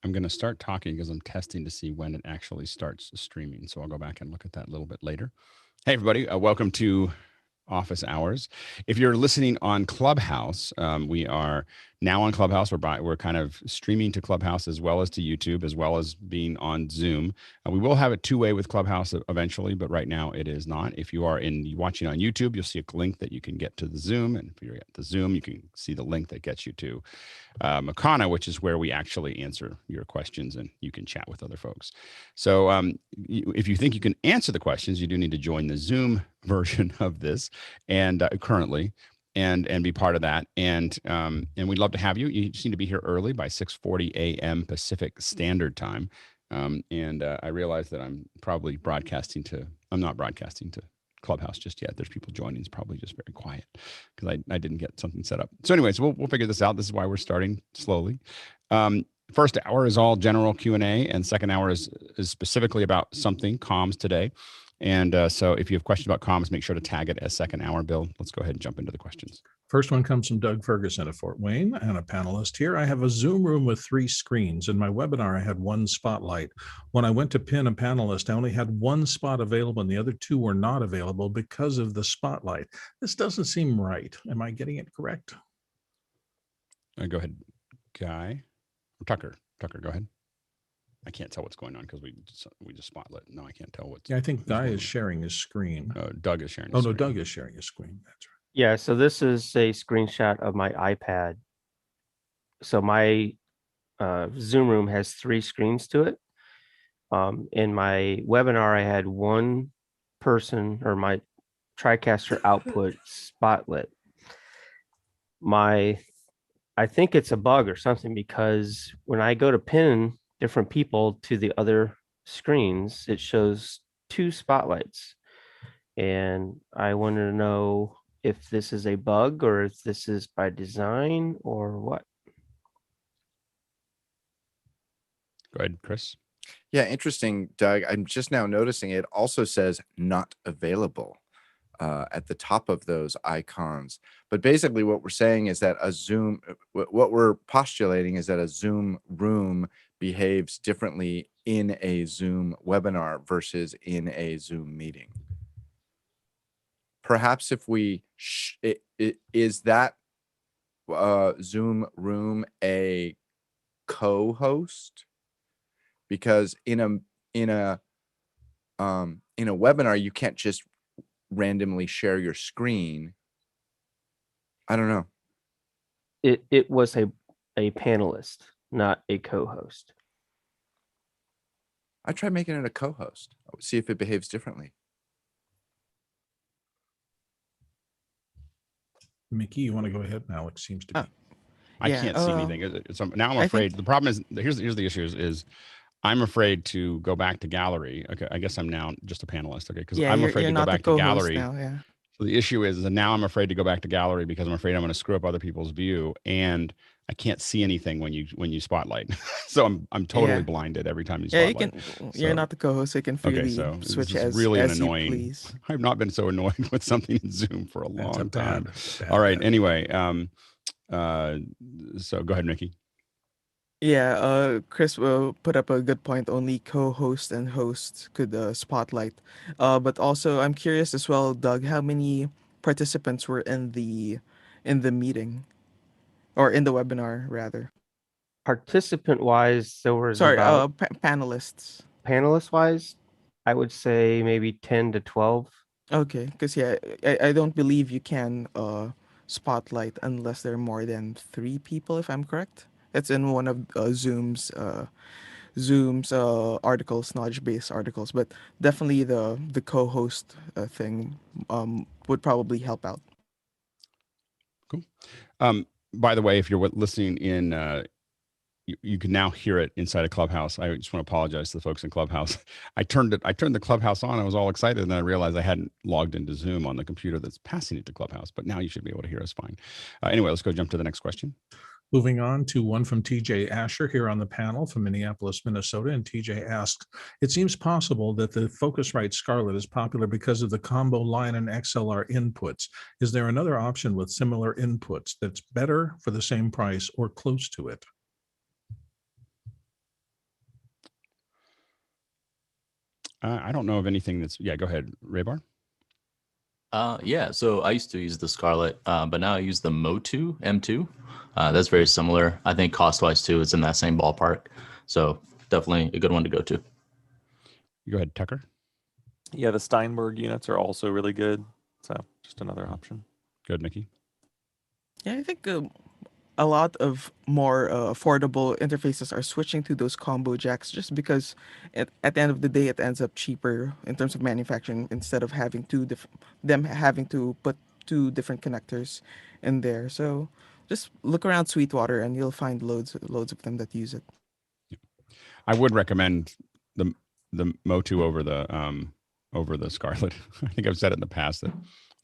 I'm going to start talking because I'm testing to see when it actually starts streaming. So I'll go back and look at that a little bit later. Hey, everybody. Welcome to Office Hours. If you're listening on Clubhouse, we are now on Clubhouse. We're kind of streaming to Clubhouse as well as to YouTube, as well as being on Zoom. We will have it two-way with Clubhouse eventually, but right now it is not. If you are watching on YouTube, you'll see a link that you can get to the Zoom, and if you're at the Zoom, you can see the link that gets you to Mukana, which is where we actually answer your questions and you can chat with other folks. So if you think you can answer the questions, you do need to join the Zoom version of this and currently and be part of that. And we'd love to have you. You just need to be here early by 6:40 a.m. Pacific Standard Time. I realize that I'm not broadcasting to Clubhouse just yet. There's people joining. It's probably just very quiet because I didn't get something set up. So anyways, we'll figure this out. This is why we're starting slowly. First hour is all general Q&A, and second hour is specifically about something comms today. And so if you have questions about comms, make sure to tag it as second hour. Bill, let's go ahead and jump into the questions. First one comes from Doug Ferguson of Fort Wayne and a panelist here. I have a Zoom room with 3 screens. In my webinar, I had 1 spotlight. When I went to pin a panelist, I only had 1 spot available and the other 2 were not available because of the spotlight. This doesn't seem right. Am I getting it correct? Go ahead, Guy. Tucker, go ahead. I can't tell what's going on because we just spotlit. No, I can't tell what's. Yeah, I think Guy is sharing his screen. Doug is sharing. Oh no, Doug is sharing his screen. That's right. Yeah, so this is a screenshot of my iPad. So my Zoom room has 3 screens to it. In my webinar, I had 1 person or my TriCaster output spotlit. I think it's a bug or something because when I go to pin different people to the other screens, it shows 2 spotlights. And I wanted to know if this is a bug or if this is by design or what. Go ahead, Chris. Yeah, interesting, Doug. I'm just now noticing it also says not available at the top of those icons. But basically what we're saying is that what we're postulating is that a Zoom room behaves differently in a Zoom webinar versus in a Zoom meeting. Perhaps if we, is that Zoom room a co-host? Because in a webinar, you can't just randomly share your screen. I don't know. It was a panelist, not a co-host. I tried making it a co-host. See if it behaves differently. Mickey, you want to go ahead? Alex seems to be. I can't see anything. Now I'm afraid. The problem is, here's the issue is I'm afraid to go back to gallery. Okay, I guess I'm now just a panelist. Okay, because I'm afraid to go back to gallery. Now, yeah. So the issue is that now I'm afraid to go back to gallery because I'm afraid I'm going to screw up other people's view, and I can't see anything when you spotlight. So I'm totally blinded every time you spotlight. Yeah, you can. You're not the co-host. You can freely switch as really as annoying. You please. I've not been so annoyed with something in Zoom for a long time. Bad, all right. Anyway, so go ahead, Mickey. Yeah, Chris will put up a good point. Only co-host and host could spotlight. But also, I'm curious as well, Doug, how many participants were in the meeting, or in the webinar rather? Participant-wise, there was panelists. Panelist-wise, I would say maybe 10 to 12. Okay, because I don't believe you can spotlight unless there are more than 3 people, if I'm correct. It's in one of Zoom's articles, knowledge-based articles, but definitely the co-host thing would probably help out. Cool. By the way, if you're listening in, you can now hear it inside of Clubhouse. I just want to apologize to the folks in Clubhouse. I turned the Clubhouse on. I was all excited, and then I realized I hadn't logged into Zoom on the computer that's passing it to Clubhouse. But now you should be able to hear us fine. Anyway, let's go jump to the next question. Moving on to one from TJ Asher here on the panel from Minneapolis, Minnesota. And TJ asks, it seems possible that the Focusrite Scarlett is popular because of the combo line and XLR inputs. Is there another option with similar inputs that's better for the same price or close to it? I don't know of anything that's, yeah, go ahead, Raybar. Yeah, so I used to use the Scarlett, but now I use the Motu M2. That's very similar. I think cost-wise too, it's in that same ballpark. So definitely a good one to go to. Go ahead, Tucker. Yeah, the Steinberg units are also really good. So just another option. Good, Mickey. Yeah, I think a lot of more affordable interfaces are switching to those combo jacks just because at the end of the day it ends up cheaper in terms of manufacturing instead of having them having to put two different connectors in there. So just look around Sweetwater and you'll find loads of them that use it. I would recommend the Motu over the Scarlett. I think I've said it in the past that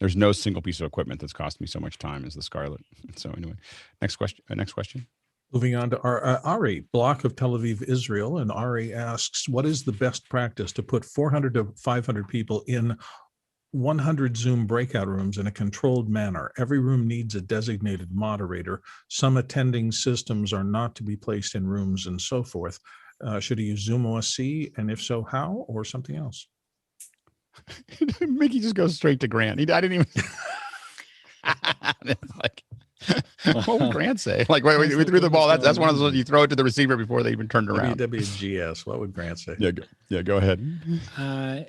there's no single piece of equipment that's cost me so much time as the Scarlett. So anyway, next question. Moving on to Ari, block of Tel Aviv, Israel. And Ari asks, what is the best practice to put 400 to 500 people in 100 Zoom breakout rooms in a controlled manner? Every room needs a designated moderator. Some attending systems are not to be placed in rooms and so forth. Should he use Zoom OSC? And if so, how, or something else? Mickey just goes straight to Grant. I didn't even. It's like, what would Grant say? Like, wait, we threw the ball. That's one of those you throw it to the receiver before they even turned around. WWGS. What would Grant say? Yeah, go ahead.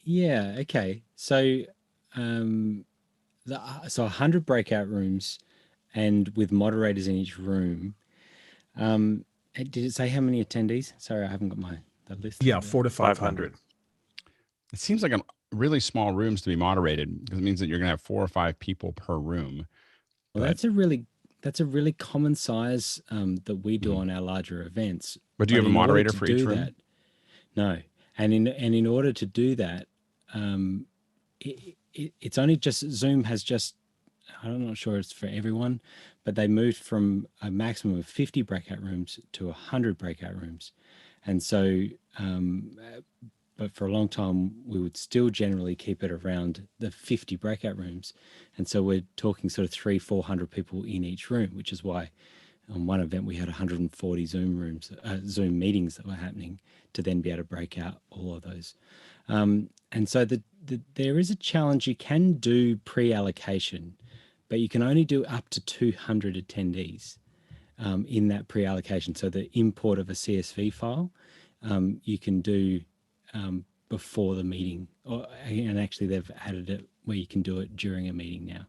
Yeah. Okay. So, so 100 breakout rooms, and with moderators in each room. Did it say how many attendees? Sorry, I haven't got the list. Yeah, 400 to 500. It seems like really small rooms to be moderated because it means that you're going to have 4 or 5 people per room. Well, that's a really common size that we do on our larger events. But do you have a moderator for each room? No, and in order to do that, it's only just Zoom has just. I'm not sure it's for everyone, but they moved from a maximum of 50 breakout rooms to 100 breakout rooms, and so. But for a long time, we would still generally keep it around the 50 breakout rooms. And so we're talking sort of 300-400 people in each room, which is why on one event we had 140 Zoom meetings that were happening to then be able to break out all of those. And so there is a challenge. You can do pre-allocation, but you can only do up to 200 attendees in that pre-allocation. So the import of a CSV file, you can do before the meeting, and actually they've added it where you can do it during a meeting now.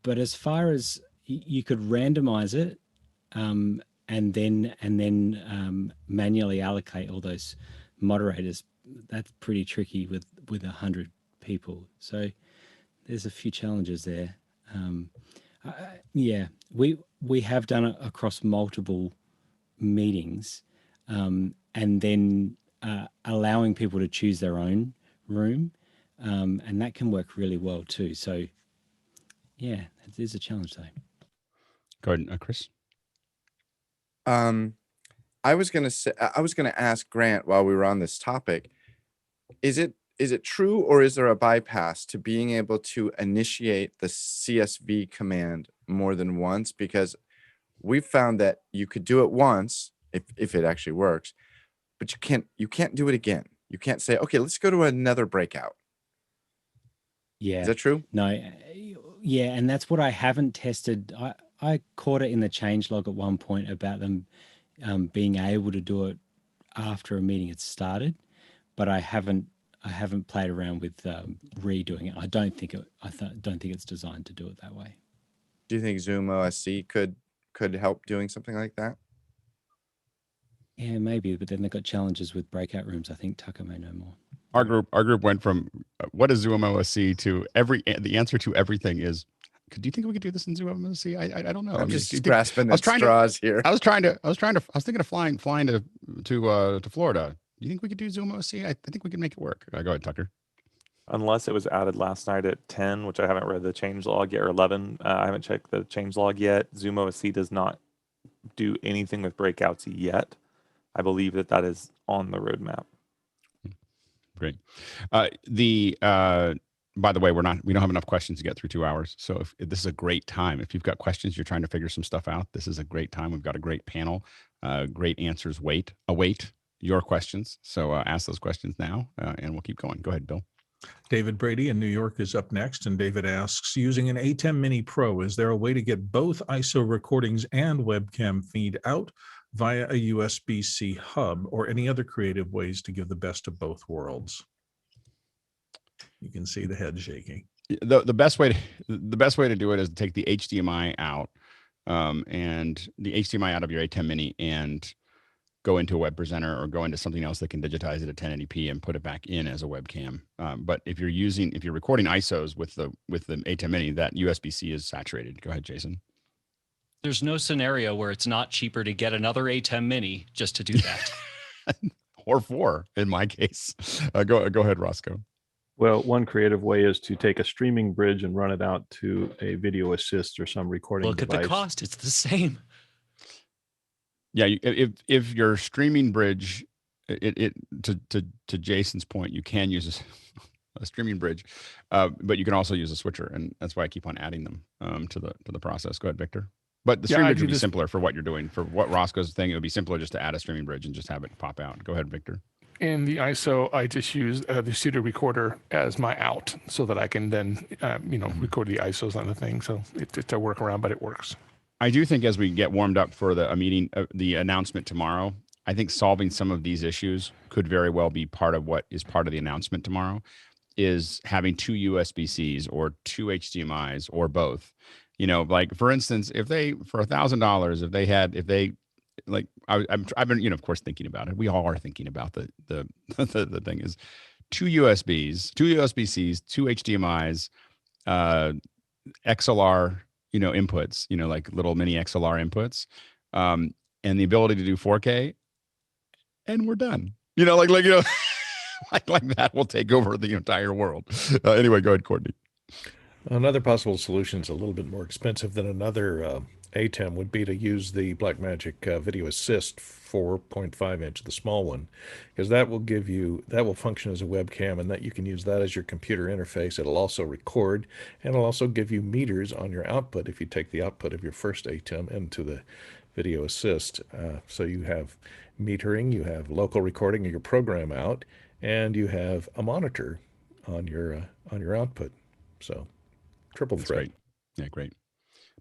But as far as you could randomize it and then manually allocate all those moderators, that's pretty tricky with 100 people. So there's a few challenges there. Yeah, we have done it across multiple meetings, and then allowing people to choose their own room, and that can work really well too. So yeah, it is a challenge though. Go ahead, Chris. I was gonna ask Grant while we were on this topic, is it true, or is there a bypass to being able to initiate the CSV command more than once? Because we've found that you could do it once if it actually works, but you can't do it again. You can't say, okay, let's go to another breakout. Yeah. Is that true? No. Yeah. And that's what I haven't tested. I caught it in the changelog at one point about them being able to do it after a meeting had started, but I haven't played around with redoing it. I don't think it's designed to do it that way. Do you think Zoom OSC could help doing something like that? Yeah, maybe, but then they've got challenges with breakout rooms. I think Tucker may know more. Our group went from what is Zoom OSC to the answer to everything is, do you think we could do this in Zoom OSC? I don't know. I'm just grasping at straws here. I was thinking of flying to Florida. Do you think we could do Zoom OSC? I think we can make it work. Go ahead, Tucker. Unless it was added last night at 10, which I haven't read the changelog yet, or 11. I haven't checked the changelog yet. Zoom OSC does not do anything with breakouts yet. I believe that is on the roadmap. Great. By the way, we don't have enough questions to get through 2 hours. So if this is a great time. If you've got questions, you're trying to figure some stuff out, this is a great time. We've got a great panel, great answers await. your questions. So ask those questions now, and we'll keep going. Go ahead, Bill. David Brady in New York is up next, and David asks, using an ATEM Mini Pro, is there a way to get both ISO recordings and webcam feed out via a USB-C hub, or any other creative ways to give the best of both worlds? You can see the head shaking. The best way to do it is to take the HDMI out, and the HDMI out of your ATEM Mini, and go into a web presenter or go into something else that can digitize it at 1080p and put it back in as a webcam. But if you're recording ISOs with the ATEM Mini, that USB-C is saturated. Go ahead, Jason. There's no scenario where it's not cheaper to get another ATEM Mini just to do that. Or 4 in my case. Go ahead, Roscoe. Well, one creative way is to take a streaming bridge and run it out to a video assist or some recording Look device. at the cost. It's the same. Yeah, if your streaming bridge, to Jason's point, you can use a streaming bridge, but you can also use a switcher, and that's why I keep on adding them to the process. Go ahead, Victor. But the streaming bridge would be simpler for what you're doing. For what Roscoe's thing, it would be simpler just to add a streaming bridge and just have it pop out. Go ahead, Victor. In the ISO, I just use the studio recorder as my out, so that I can then, record the ISOs on the thing. So it's a workaround, but it works. I do think as we get warmed up for the meeting, the announcement tomorrow, I think solving some of these issues could very well be part of what is part of the announcement tomorrow, is having 2 USB-Cs or 2 HDMIs or both. Like for instance, if they, for $1,000, I've been, of course, thinking about it. We all are thinking about the thing is 2 USBs, 2 USB-Cs, 2 HDMIs, XLR, inputs, like little mini XLR inputs, and the ability to do 4K, and we're done. Like that will take over the entire world. Anyway, go ahead, Courtney. Another possible solution is a little bit more expensive than another ATEM would be to use the Blackmagic Video Assist 4.5 inch, the small one, because that will function as a webcam, and that you can use that as your computer interface. It'll also record, and it'll also give you meters on your output if you take the output of your first ATEM into the Video Assist. So you have metering, you have local recording of your program out, and you have a monitor on your output. So triple That's threat. Great. Yeah, great.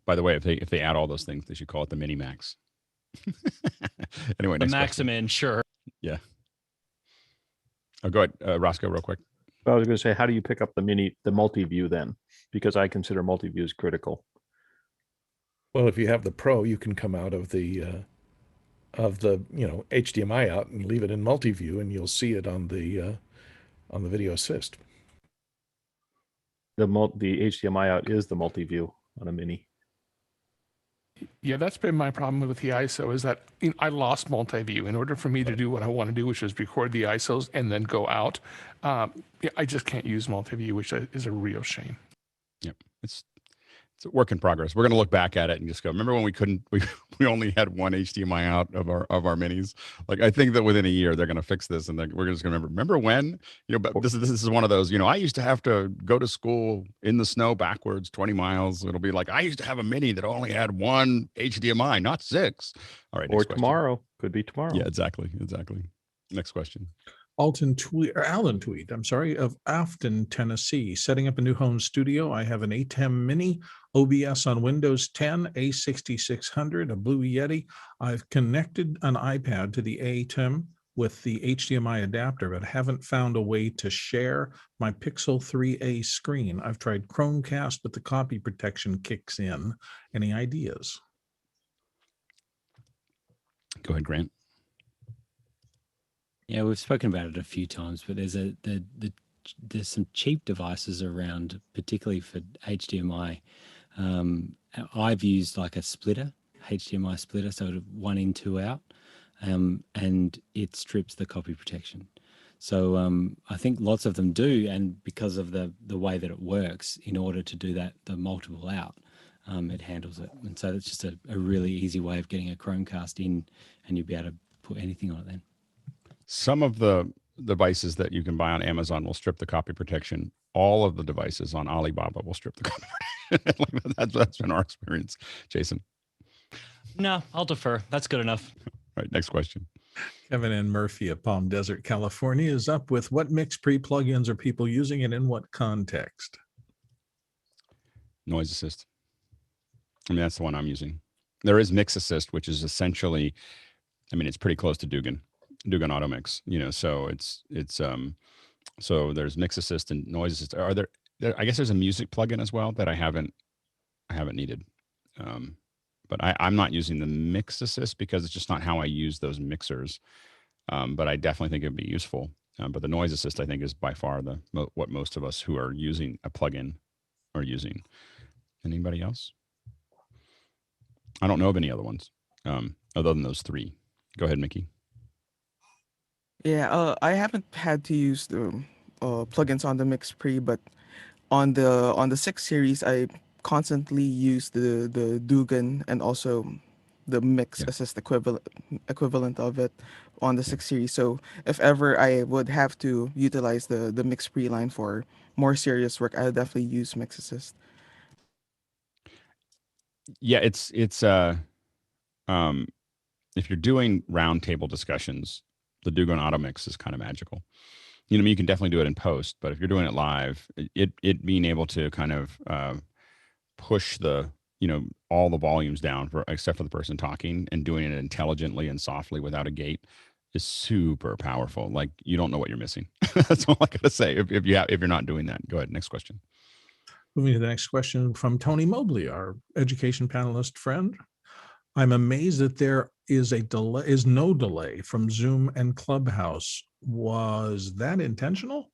By the way, if they add all those things, they should call it the Mini Max. Anyway, The next Maximin, sure. Yeah. Oh, go ahead, Roscoe, real quick. I was going to say, how do you pick up the multi-view then? Because I consider multi-view is critical. Well, if you have the Pro, you can come out of the HDMI out and leave it in multi-view, and you'll see it on the Video Assist. The HDMI out is the multi-view on a Mini. Yeah, that's been my problem with the ISO, is that I lost multi-view. In order for me to do what I want to do, which is record the ISOs and then go out, I just can't use multi-view, which is a real shame. Yep. It's a work in progress. We're going to look back at it and just go, remember when we only had one HDMI out of our minis? Like, I think that within a year they're going to fix this, and we're just going to remember when, but this is one of those, I used to have to go to school in the snow backwards 20 miles. It'll be like, I used to have a Mini that only had one HDMI, not 6. All right. Or tomorrow. Could be tomorrow. Yeah, exactly. Next question. Alan Tweed, of Afton, Tennessee. Setting up a new home studio. I have an ATEM Mini, OBS on Windows 10, A6600, a Blue Yeti. I've connected an iPad to the ATEM with the HDMI adapter, but haven't found a way to share my Pixel 3a screen. I've tried Chromecast, but the copy protection kicks in. Any ideas? Go ahead, Grant. Yeah, we've spoken about it a few times, but there's some cheap devices around, particularly for HDMI. I've used like a splitter, HDMI splitter, so 1 in, 2 out, and it strips the copy protection. So I think lots of them do, and because of the way that it works, in order to do that, the multiple out, it handles it. And so it's just a really easy way of getting a Chromecast in, and you'll be able to put anything on it then. Some of the devices that you can buy on Amazon will strip the copy protection. All of the devices on Alibaba will strip the copy protection. That's been our experience. Jason? No, I'll defer. That's good enough. All right, next question. Kevin N. Murphy of Palm Desert, California is up with what MixPre plugins are people using and in what context? Noise assist. I mean, that's the one I'm using. There is Mix Assist, which is essentially, I mean, it's pretty close to Dugan Auto Mix, so so there's Mix Assist and Noise Assist. Are there, I guess there's a music plugin as well that I haven't needed. But I'm not using the Mix Assist because it's just not how I use those mixers. But I definitely think it'd be useful. But the Noise Assist, I think, is by far what most of us who are using a plugin are using. Anybody else? I don't know of any other ones other than those three. Go ahead, Mickey. Yeah, I haven't had to use the plugins on the MixPre, but on the 6 series, I constantly use the Dugan and also the Mix Assist equivalent of it on the 6 series. So if ever I would have to utilize the MixPre line for more serious work, I would definitely use Mix Assist. Yeah, it's if you're doing roundtable discussions, the Dugan Auto Mix is kind of magical. You can definitely do it in post, but if you're doing it live, it being able to kind of push the all the volumes down except for the person talking and doing it intelligently and softly without a gate is super powerful. Like, you don't know what you're missing. That's all I gotta say. If you're not doing that, go ahead. Next question. Moving to the next question from Tony Mobley, our education panelist friend. I'm amazed that there is no delay from Zoom and Clubhouse. Was that intentional?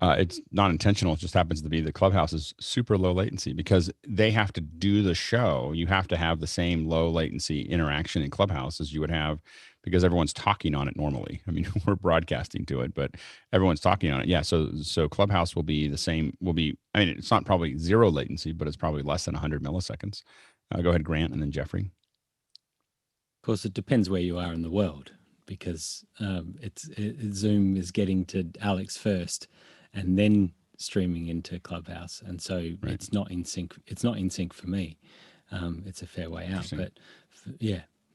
It's not intentional. It just happens to be the Clubhouse is super low latency because they have to do the show. You have to have the same low latency interaction in Clubhouse as you would have because everyone's talking on it normally. I mean, we're broadcasting to it, but everyone's talking on it. Yeah. So Clubhouse will be the same. I mean, it's not probably zero latency, but it's probably less than 100 milliseconds. Go ahead, Grant, and then Jeffrey. Of course, it depends where you are in the world because Zoom is getting to Alex first and then streaming into Clubhouse, and so it's not in sync. It's not in sync for me. It's a fair way out, but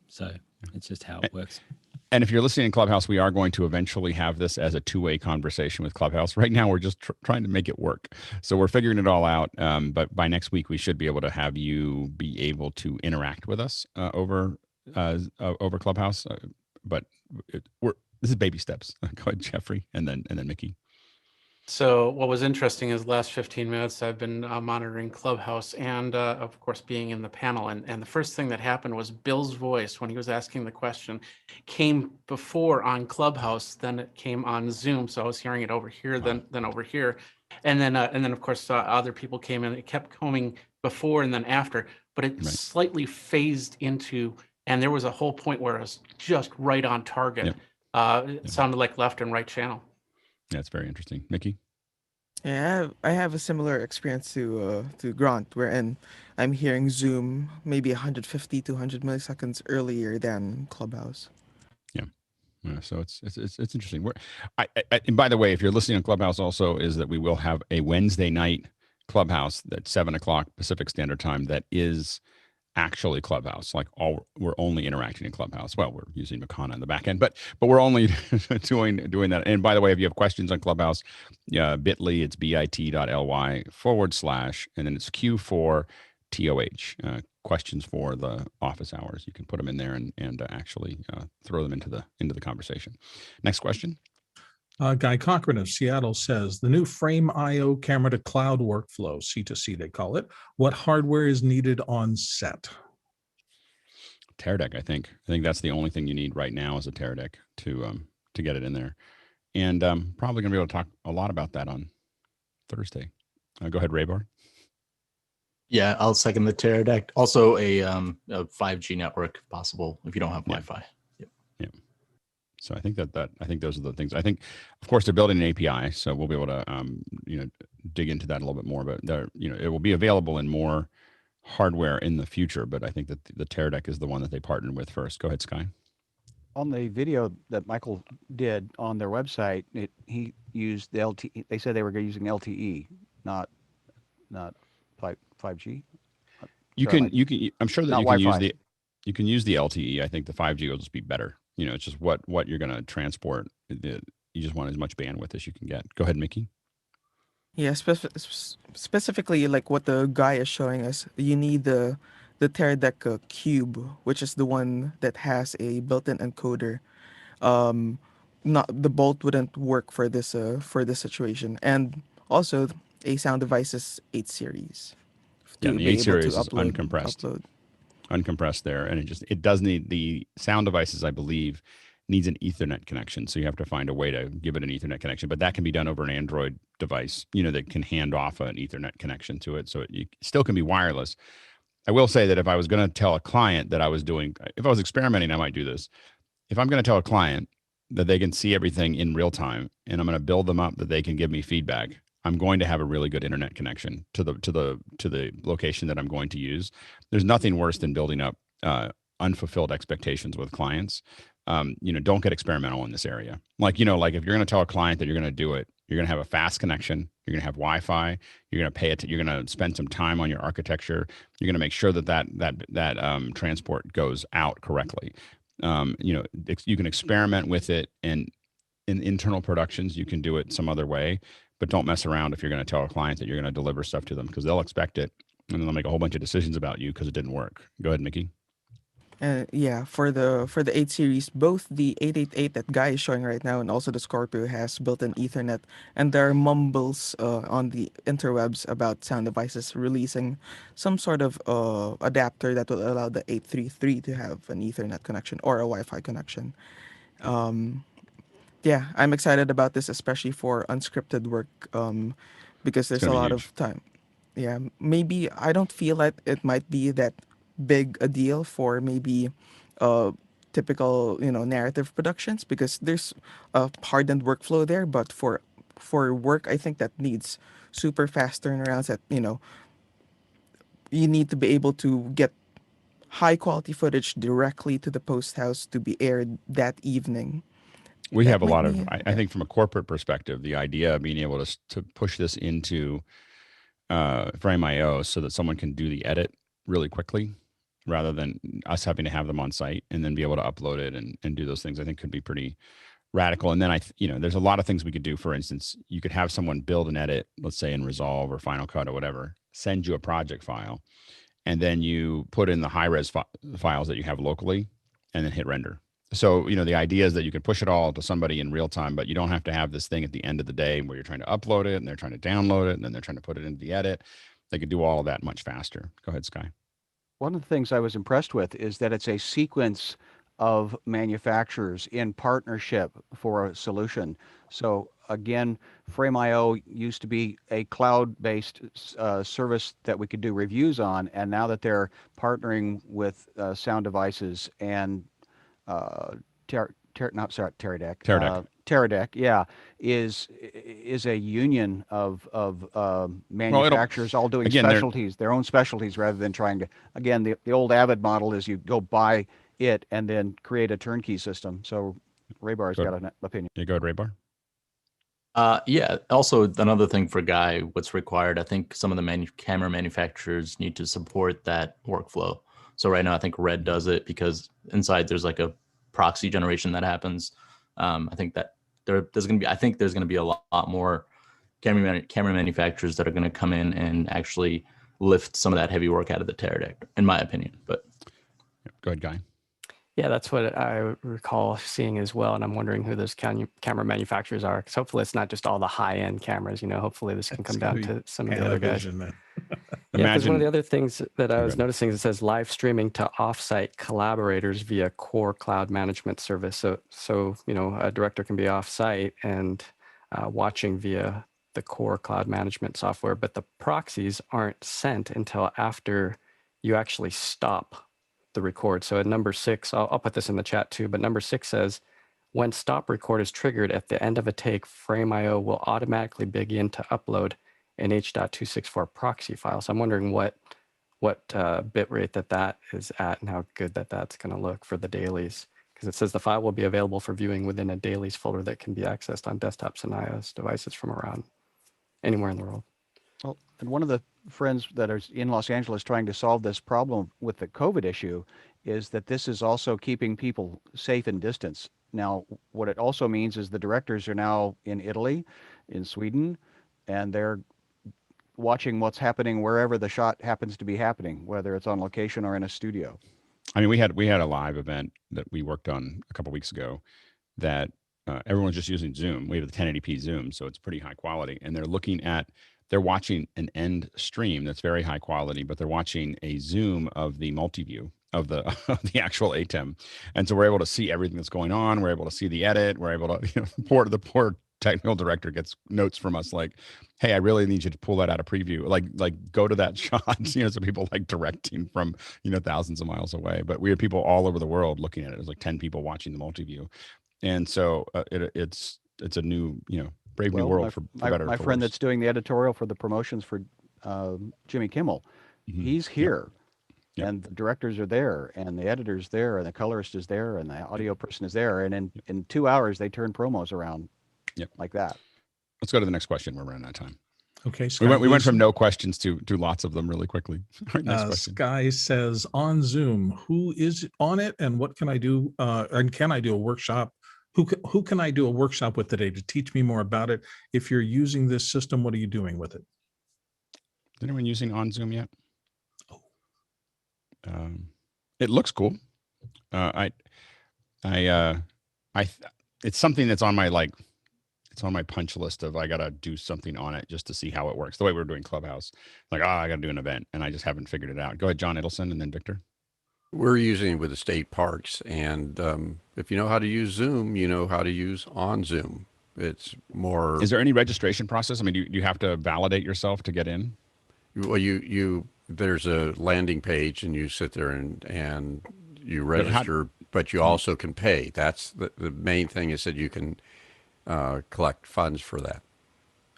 so it's just how it works. And if you're listening in Clubhouse, we are going to eventually have this as a two-way conversation with Clubhouse. Right now, we're just trying to make it work. So we're figuring it all out. But by next week, we should be able to have you be able to interact with us over Clubhouse. But this is baby steps. Go ahead, Jeffrey, and then Mickey. So what was interesting is the last 15 minutes I've been monitoring Clubhouse and of course being in the panel, and the first thing that happened was Bill's voice when he was asking the question came before on Clubhouse, then it came on Zoom, so I was hearing it over here, then over here, and then of course other people came in. It kept coming before and then after, but it slightly phased into, and there was a whole point where it was just right on target. It sounded like left and right channel. That's very interesting. Mickey? Yeah, I have a similar experience to Grant, wherein I'm hearing Zoom maybe 150 to 100 milliseconds earlier than Clubhouse. Yeah. So it's interesting. And by the way, if you're listening on Clubhouse, also is that we will have a Wednesday night Clubhouse at 7:00 Pacific Standard Time that is actually Clubhouse. Like we're only interacting in Clubhouse. Well, we're using Mukana in the back end, but we're only doing that. And by the way, if you have questions on Clubhouse, bit.ly, it's bit.ly/ and then it's Q4TOH, questions for the office hours. You can put them in there and actually throw them into the conversation. Next question. Guy Cochran of Seattle says, the new Frame IO camera to cloud workflow, C2C they call it, what hardware is needed on set? Tear deck, I think. I think that's the only thing you need right now is a tear deck to get it in there. And probably going to be able to talk a lot about that on Thursday. Go ahead, Raybar. Yeah, I'll second the tear deck. Also a 5G network if possible if you don't have Wi-Fi. So I think I think those are the things. I think, of course, they're building an API, so we'll be able to dig into that a little bit more. But it will be available in more hardware in the future. But I think that the tear deck is the one that they partnered with first. Go ahead, Sky. On the video that Michael did on their website, he used the LTE. They said they were using LTE, not 5G. I'm sure that you can use the LTE. I think the 5G will just be better. It's just what you're going to transport. You just want as much bandwidth as you can get. Go ahead, Mickey. Yeah, specifically like what the guy is showing us, you need the Teradek cube, which is the one that has a built-in encoder. Not the bolt wouldn't work for this situation, and also a Sound Devices 8 series Yeah, to the be 8 able to series is uncompressed there, and it does need the Sound Devices, I believe, needs an Ethernet connection. So you have to find a way to give it an Ethernet connection, but that can be done over an Android device, that can hand off an Ethernet connection to it. So it still can be wireless. I will say that if I was going to tell a client that if I was experimenting, I might do this. If I'm going to tell a client that they can see everything in real time and I'm going to build them up that they can give me feedback, I'm going to have a really good internet connection to the location that I'm going to use. There's nothing worse than building up unfulfilled expectations with clients. Don't get experimental in this area. Like if you're going to tell a client that you're going to do it, you're going to have a fast connection. You're going to have Wi-Fi. You're going to pay it. You're going to spend some time on your architecture. You're going to make sure that transport goes out correctly. You can experiment with it, and in internal productions, you can do it some other way, but don't mess around if you're going to tell a client that you're going to deliver stuff to them, because they'll expect it and then they'll make a whole bunch of decisions about you because it didn't work. Go ahead, Mickey. Yeah, for the 8 series, both the 888 that Guy is showing right now and also the Scorpio has built-in Ethernet, and there are mumbles on the interwebs about Sound Devices releasing some sort of adapter that will allow the 833 to have an Ethernet connection or a Wi-Fi connection. Yeah, I'm excited about this, especially for unscripted work, because there's a lot of time. Yeah, maybe I don't feel like it might be that big a deal for maybe typical narrative productions, because there's a hardened workflow there, but for work I think that needs super fast turnarounds, that you need to be able to get high quality footage directly to the post house to be aired that evening. We have a lot of, I think from a corporate perspective, the idea of being able to push this into Frame.io so that someone can do the edit really quickly rather than us having to have them on site and then be able to upload it and do those things, I think could be pretty radical. And then there's a lot of things we could do. For instance, you could have someone build an edit, let's say in Resolve or Final Cut or whatever, send you a project file, and then you put in the high-res files that you have locally and then hit render. So, the idea is that you can push it all to somebody in real time, but you don't have to have this thing at the end of the day where you're trying to upload it and they're trying to download it and then they're trying to put it into the edit. They could do all of that much faster. Go ahead, Sky. One of the things I was impressed with is that it's a sequence of manufacturers in partnership for a solution. So again, Frame.io used to be a cloud-based service that we could do reviews on, and now that they're partnering with Sound Devices and Teradek, yeah, is a union of manufacturers all doing specialties, their own specialties, rather than trying to, again, the old Avid model is you go buy it and then create a turnkey system. So Raybar's got an opinion. You go ahead, Raybar. Yeah. Also, another thing for Guy, what's required, I think some of the camera manufacturers need to support that workflow. So right now, I think Red does it because inside there's like a proxy generation that happens. I think that there's going to be a lot more camera manufacturers that are going to come in and actually lift some of that heavy work out of the Teradek, in my opinion. But go ahead, Guy. Yeah, that's what I recall seeing as well. And I'm wondering who those camera manufacturers are, because hopefully it's not just all the high-end cameras. Hopefully this can come down to some of the other guys. Man. Yeah, because one of the other things that I was noticing is it says live streaming to offsite collaborators via core cloud management service. So a director can be offsite and watching via the core cloud management software, but the proxies aren't sent until after you actually stop the record. So at number 6, I'll put this in the chat too, but number 6 says, when stop record is triggered at the end of a take, Frame.io will automatically begin to upload an H.264 proxy file. So I'm wondering what bit rate that is at and how good that's going to look for the dailies, because it says the file will be available for viewing within a dailies folder that can be accessed on desktops and iOS devices from around anywhere in the world. Well, and one of the friends that are in Los Angeles trying to solve this problem with the COVID issue is that this is also keeping people safe and distance. Now, what it also means is the directors are now in Italy, in Sweden, and they're watching what's happening wherever the shot happens to be happening, whether it's on location or in a studio. I mean, we had a live event that we worked on a couple weeks ago that everyone's just using Zoom. We have the 1080p Zoom, so it's pretty high quality. And they're watching an end stream that's very high quality, but they're watching a zoom of the multi-view of the of the actual ATEM. And so we're able to see everything that's going on. We're able to see the edit. We're able to, the poor technical director gets notes from us like, hey, I really need you to pull that out of preview. Like go to that shot, so people like directing from, thousands of miles away. But we had people all over the world looking at it. It was like 10 people watching the multi-view. And so it's a new, brave new world for better. My friend that's doing the editorial for the promotions for Jimmy Kimmel, he's here. Yep. And the directors are there, and the editor's there, and the colorist is there, and the audio person is there. And in 2 hours, they turn promos around like that. Let's go to the next question. We're running out of time. Okay. We went from no questions to lots of them really quickly. All right, next question. Sky says, on Zoom, who is on it, and what can I do? And can I do a workshop? Who can I do a workshop with today to teach me more about it? If you're using this system, what are you doing with it? Is anyone using OnZoom yet? It looks cool. It's something that's on my it's on my punch list of I gotta do something on it just to see how it works. The way we're doing Clubhouse, I gotta do an event, and I just haven't figured it out. Go ahead, John Edelson, and then Victor. We're using it with the state parks, and if you know how to use Zoom, you know how to use OnZoom. It's more. Is there any registration process? I mean, do you have to validate yourself to get in? Well, there's a landing page, and you sit there and you register, but you also can pay. That's the main thing is that you can collect funds for that.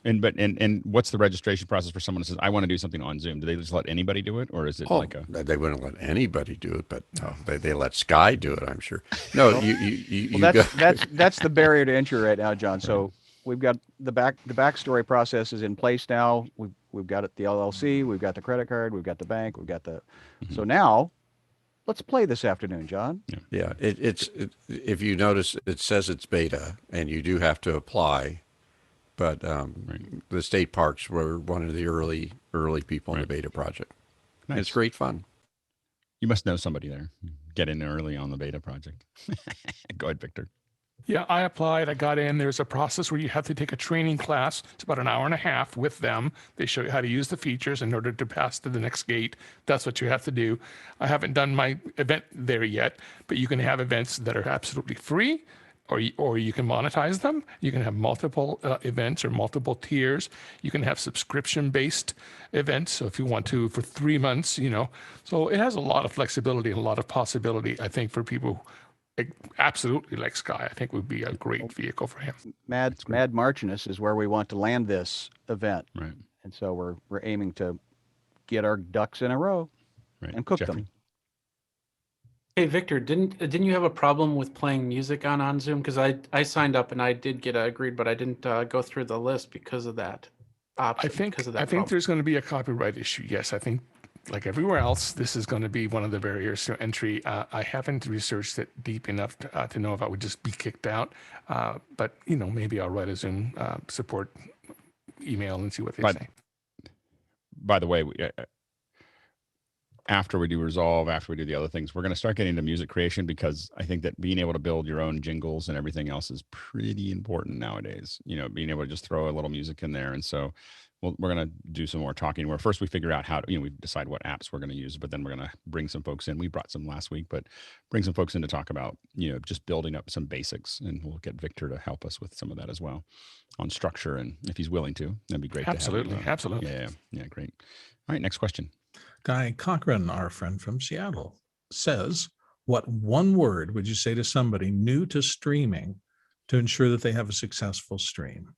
And what's the registration process for someone who says, I want to do something on Zoom? Do they just let anybody do it, or is it They wouldn't let anybody do it, but no, they let Sky do it, I'm sure. No, that's the barrier to entry right now, John. So we've got the backstory process is in place now. We've got the LLC, we've got the credit card, we've got the bank, we've got the. So now, let's play this afternoon, John. Yeah, it's if you notice, it says it's beta, and you do have to apply. But the state parks were one of the early people in the beta project. Nice. It's great fun. You must know somebody there. Get in early on the beta project. Go ahead, Victor. Yeah, I applied. I got in. There's a process where you have to take a training class. It's about an hour and a half with them. They show you how to use the features in order to pass to the next gate. That's what you have to do. I haven't done my event there yet, but you can have events that are absolutely free, or you can monetize them. You can have multiple events or multiple tiers. You can have subscription-based events. So if you want to, for 3 months, So it has a lot of flexibility and a lot of possibility, I think, for people absolutely like Sky. I think would be a great vehicle for him. Mad Marchiness is where we want to land this event. Right. And so we're aiming to get our ducks in a row and cook them. Hey, Victor, didn't you have a problem with playing music on OnZoom? Because I signed up and I did get agreed, but I didn't go through the list because of that option. I think there's going to be a copyright issue. Yes, I think like everywhere else, this is going to be one of the barriers to entry. I haven't researched it deep enough to know if I would just be kicked out. But maybe I'll write a Zoom support email and see what they say. By the way, after we do Resolve, after we do the other things, we're going to start getting into music creation, because I think that being able to build your own jingles and everything else is pretty important nowadays. Being able to just throw a little music in there. And so we're going to do some more talking where first we figure out how to, we decide what apps we're going to use, but then we're going to bring some folks in. We brought some last week, but bring some folks in to talk about, just building up some basics, and we'll get Victor to help us with some of that as well on structure. And if he's willing to, that'd be great. Absolutely. Absolutely. Yeah. Great. All right. Next question. Guy Cochran, our friend from Seattle, says, what one word would you say to somebody new to streaming to ensure that they have a successful stream?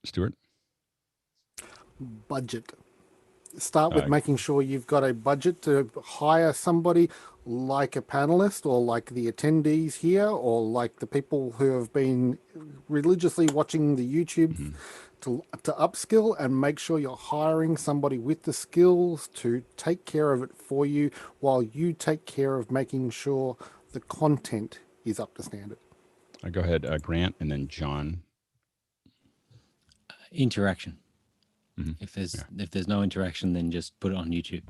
Stuart? Budget. Start with making sure you've got a budget to hire somebody like a panelist, or like the attendees here, or like the people who have been religiously watching the YouTube to upskill and make sure you're hiring somebody with the skills to take care of it for you while you take care of making sure the content is up to standard. Go ahead, Grant, and then John. Interaction. If there's no interaction, then just put it on YouTube.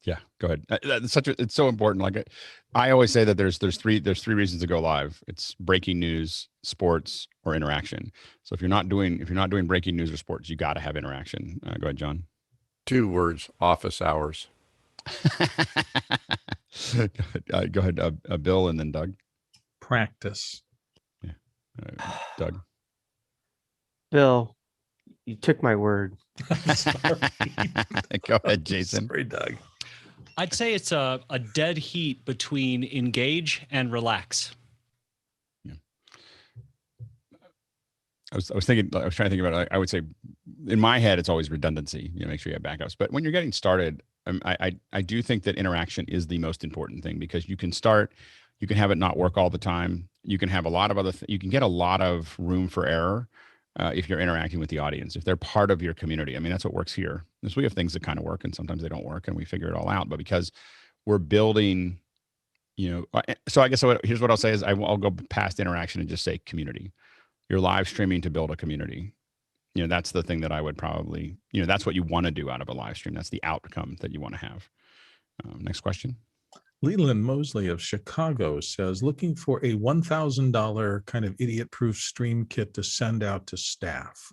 Yeah, go ahead. It's so important. Like I always say that there's three reasons to go live. It's breaking news, sports, or interaction. So if you're not doing breaking news or sports, you got to have interaction. Go ahead, John. 2 words: office hours. Go ahead, Bill, and then Doug. Practice. Yeah, Doug. Bill, you took my word. Go ahead, Jason. Sorry, Doug. I'd say it's a dead heat between engage and relax. Yeah. I was trying to think about it. I would say in my head, it's always redundancy, make sure you have backups. But when you're getting started, I do think that interaction is the most important thing, because you can start, you can have it not work all the time. You can have a lot of you can get a lot of room for error. If you're interacting with the audience, if they're part of your community. I mean, that's what works here. Is we have things that kind of work and sometimes they don't work, and we figure it all out. But because we're building, so I guess here's what I'll say is I'll go past interaction and just say community. You're live streaming to build a community. That's the thing that I would probably, that's what you want to do out of a live stream. That's the outcome that you want to have. Next question. Leland Mosley of Chicago says, looking for a $1,000 kind of idiot-proof stream kit to send out to staff.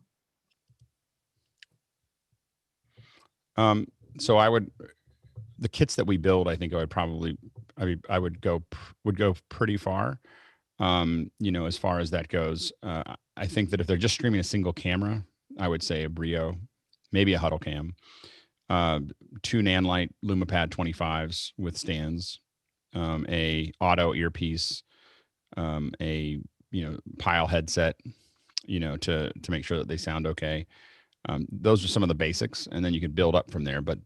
So the kits that we build, I think I would go pretty far. As far as that goes, I think that if they're just streaming a single camera, I would say a Brio, maybe a Huddle Cam. 2 Nanlite LumaPad 25s with stands, a auto earpiece, a Pile headset, to make sure that they sound okay. Those are some of the basics, and then you can build up from there. But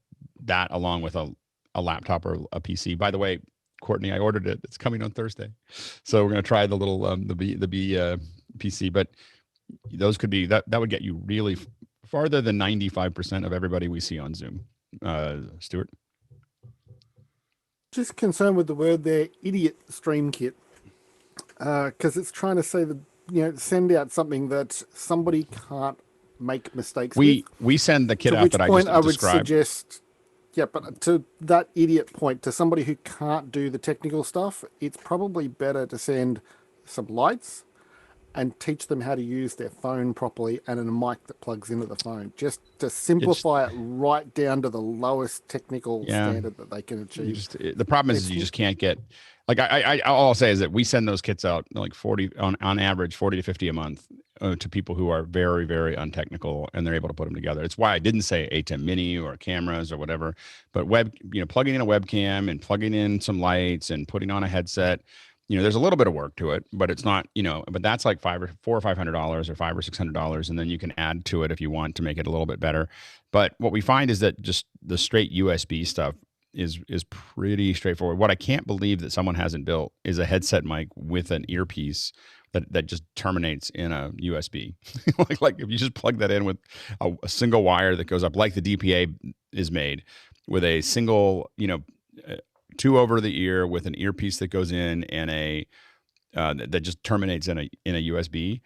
that, along with a laptop or a PC. By the way, Courtney, I ordered it. It's coming on Thursday, so we're gonna try the little the B PC. But those could be that would get you really farther than 95% of everybody we see on Zoom. Stuart? Just concerned with the word there, idiot stream kit, because it's trying to say that, send out something that somebody can't make mistakes with. We send the kit out that I just described. I would suggest, but to that idiot point, to somebody who can't do the technical stuff, it's probably better to send some lights and teach them how to use their phone properly and a mic that plugs into the phone, just to simplify it right down to the lowest technical standard that they can achieve. The problem is you just can't get, like, all I'll say is that we send those kits out like 40 on average, 40 to 50 a month to people who are very, very untechnical, and they're able to put them together. It's why I didn't say ATEM Mini or cameras or whatever, but plugging in a webcam and plugging in some lights and putting on a headset. There's a little bit of work to it, but it's not, but that's like $400 or $500 or $500 or $600. And then you can add to it if you want to make it a little bit better. But what we find is that just the straight USB stuff is pretty straightforward. What I can't believe that someone hasn't built is a headset mic with an earpiece that just terminates in a USB. like if you just plug that in with a single wire that goes up, like the DPA is made, with a single, 2 over the ear with an earpiece that goes in and a that just terminates in a USB,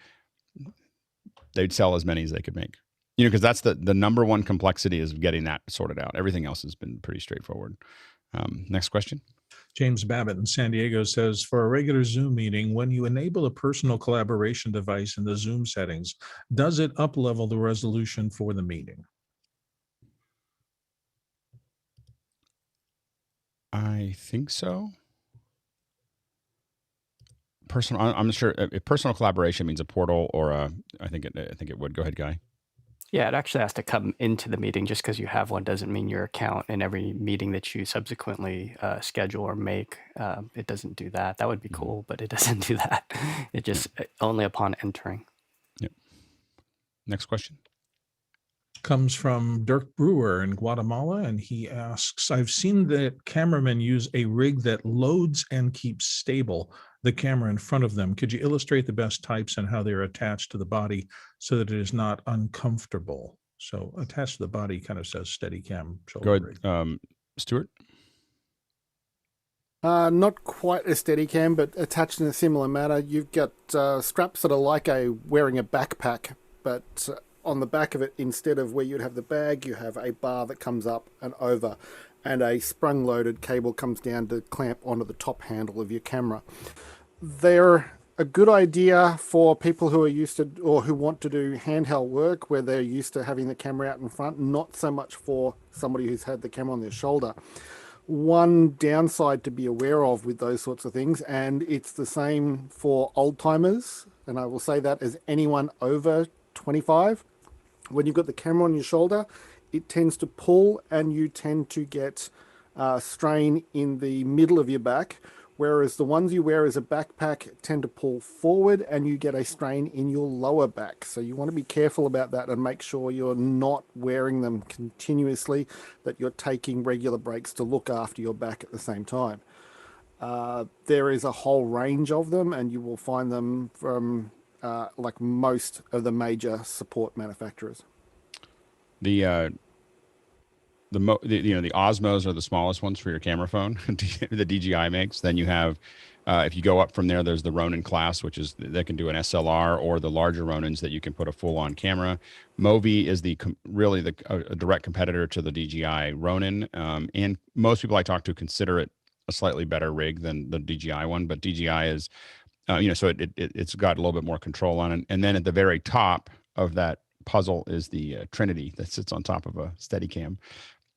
they'd sell as many as they could make. Because that's the number one complexity is getting that sorted out. Everything else has been pretty straightforward. Next question. James Babbitt in San Diego says, for a regular Zoom meeting, when you enable a personal collaboration device in the Zoom settings, does it up-level the resolution for the meeting? I think so. I'm not sure if personal collaboration means a portal or I think it would. Go ahead, Guy. Yeah, it actually has to come into the meeting. Just because you have one doesn't mean your account in every meeting that you subsequently schedule or make. It doesn't do that. That would be cool, but it doesn't do that. It just only upon entering. Yep. Next question. Comes from Dirk Brewer in Guatemala, and he asks, I've seen that cameramen use a rig that loads and keeps stable. the camera in front of them. Could you illustrate the best types and how they're attached to the body so that it is not uncomfortable? So attached to the body kind of says Steadicam shoulder Go rig. ahead, Stuart. Not quite a Steadicam, but attached in a similar manner. You've got straps that are like wearing a backpack, but on the back of it, instead of where you'd have the bag, you have a bar that comes up and over, and a sprung-loaded cable comes down to clamp onto the top handle of your camera. They're a good idea for people who are used to or who want to do handheld work where they're used to having the camera out in front, not so much for somebody who's had the camera on their shoulder. One downside to be aware of with those sorts of things, and it's the same for old timers, and I will say that as anyone over 25, when you've got the camera on your shoulder, it tends to pull and you tend to get strain in the middle of your back, whereas the ones you wear as a backpack tend to pull forward and you get a strain in your lower back. So you want to be careful about that and make sure you're not wearing them continuously, that you're taking regular breaks to look after your back at the same time. There is a whole range of them, and you will find them from like most of the major support manufacturers. The Osmos are the smallest ones for your camera phone. The DJI makes. Then you have, if you go up from there, there's the Ronin class, which is that can do an SLR, or the larger Ronins that you can put a full-on camera. Movi is really a direct competitor to the DJI Ronin, and most people I talk to consider it a slightly better rig than the DJI one. But DJI is, so it's got a little bit more control on it. And then at the very top of that puzzle is the Trinity that sits on top of a Steadicam.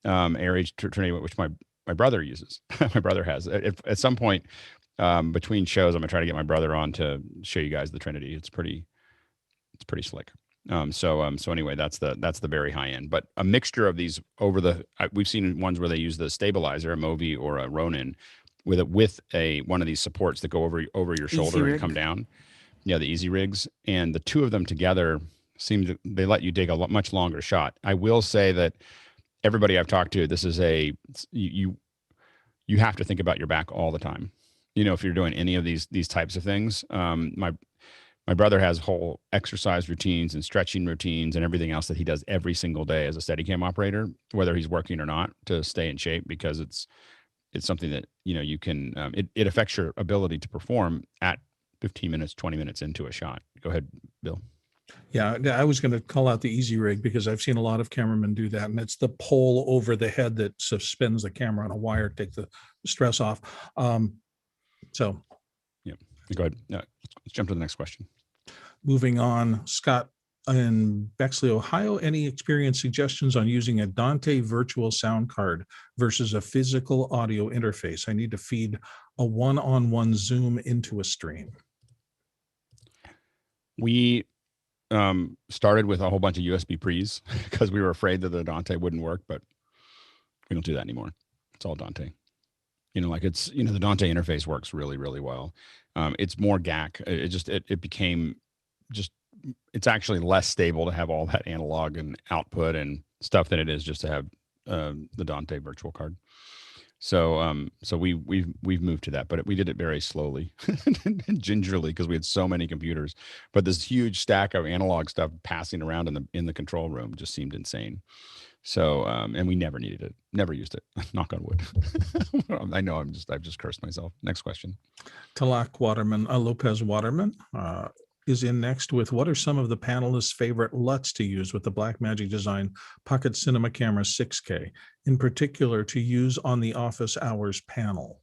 AirAge Trinity, which my brother uses. My brother has. At some point between shows, I'm gonna try to get my brother on to show you guys the Trinity. It's pretty slick. So anyway, that's the very high end. But a mixture of these we've seen ones where they use the stabilizer, a Movi or a Ronin, with one of these supports that go over your shoulder and come down. Yeah, the easy rigs, and the two of them together they let you dig a much longer shot. I will say that everybody I've talked to, this is you have to think about your back all the time. If you're doing any of these types of things. My brother has whole exercise routines and stretching routines and everything else that he does every single day as a Steadicam operator, whether he's working or not, to stay in shape, because it's something that you can it affects your ability to perform at 15 minutes, 20 minutes into a shot. Go ahead, Bill. Yeah, I was going to call out the Easy Rig because I've seen a lot of cameramen do that, and it's the pole over the head that suspends the camera on a wire to take the stress off. So, yeah, go ahead. Let's jump to the next question. Moving on, Scott in Bexley, Ohio. Any experience suggestions on using a Dante Virtual Sound Card versus a physical audio interface? I need to feed a one-on-one Zoom into a stream. We started with a whole bunch of USB pre's because we were afraid that the Dante wouldn't work, but we don't do that anymore. It's all Dante. The Dante interface works really, really well. It's more GAC. It became it's actually less stable to have all that analog and output and stuff than it is just to have the Dante virtual card. So we've moved to that, but we did it very slowly and gingerly because we had so many computers. But this huge stack of analog stuff passing around in the control room just seemed insane. So and we never needed it, never used it. Knock on wood. I know I've just cursed myself. Next question. Talak Waterman, Lopez Waterman is in next with, what are some of the panelists' favorite LUTs to use with the Blackmagic Design Pocket Cinema Camera 6K, in particular to use on the office hours panel?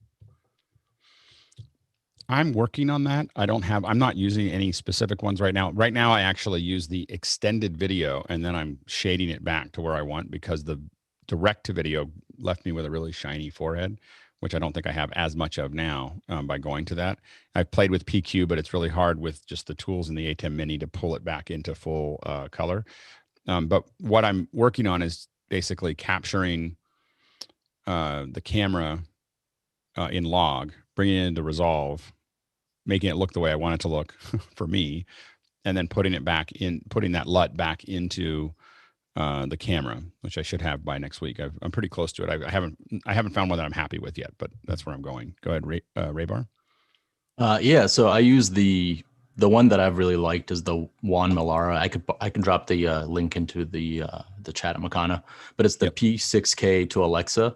I'm working on that. I'm not using any specific ones right now. Right now, I actually use the extended video, and then I'm shading it back to where I want, because the direct to video left me with a really shiny forehead, which I don't think I have as much of now by going to that. I've played with PQ, but it's really hard with just the tools in the ATEM Mini to pull it back into full color. But what I'm working on is basically capturing the camera in log, bringing it into Resolve, making it look the way I want it to look for me, and then putting that LUT back into the camera, which I should have by next week. I'm pretty close to it. I haven't found one that I'm happy with yet, but that's where I'm going. Go ahead, Raybar. Yeah, so I use the one that I've really liked is the Juan Melara. I can drop the link into the chat at Mukana, but it's the P6K to Alexa.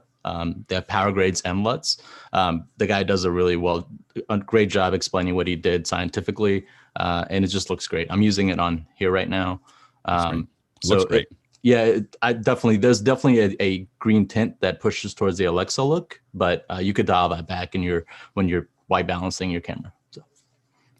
They have power grades and LUTs. The guy does a great job explaining what he did scientifically, and it just looks great. I'm using it on here right now. Looks great. There's definitely a green tint that pushes towards the Alexa look, but you could dial that back when you're white balancing your camera. So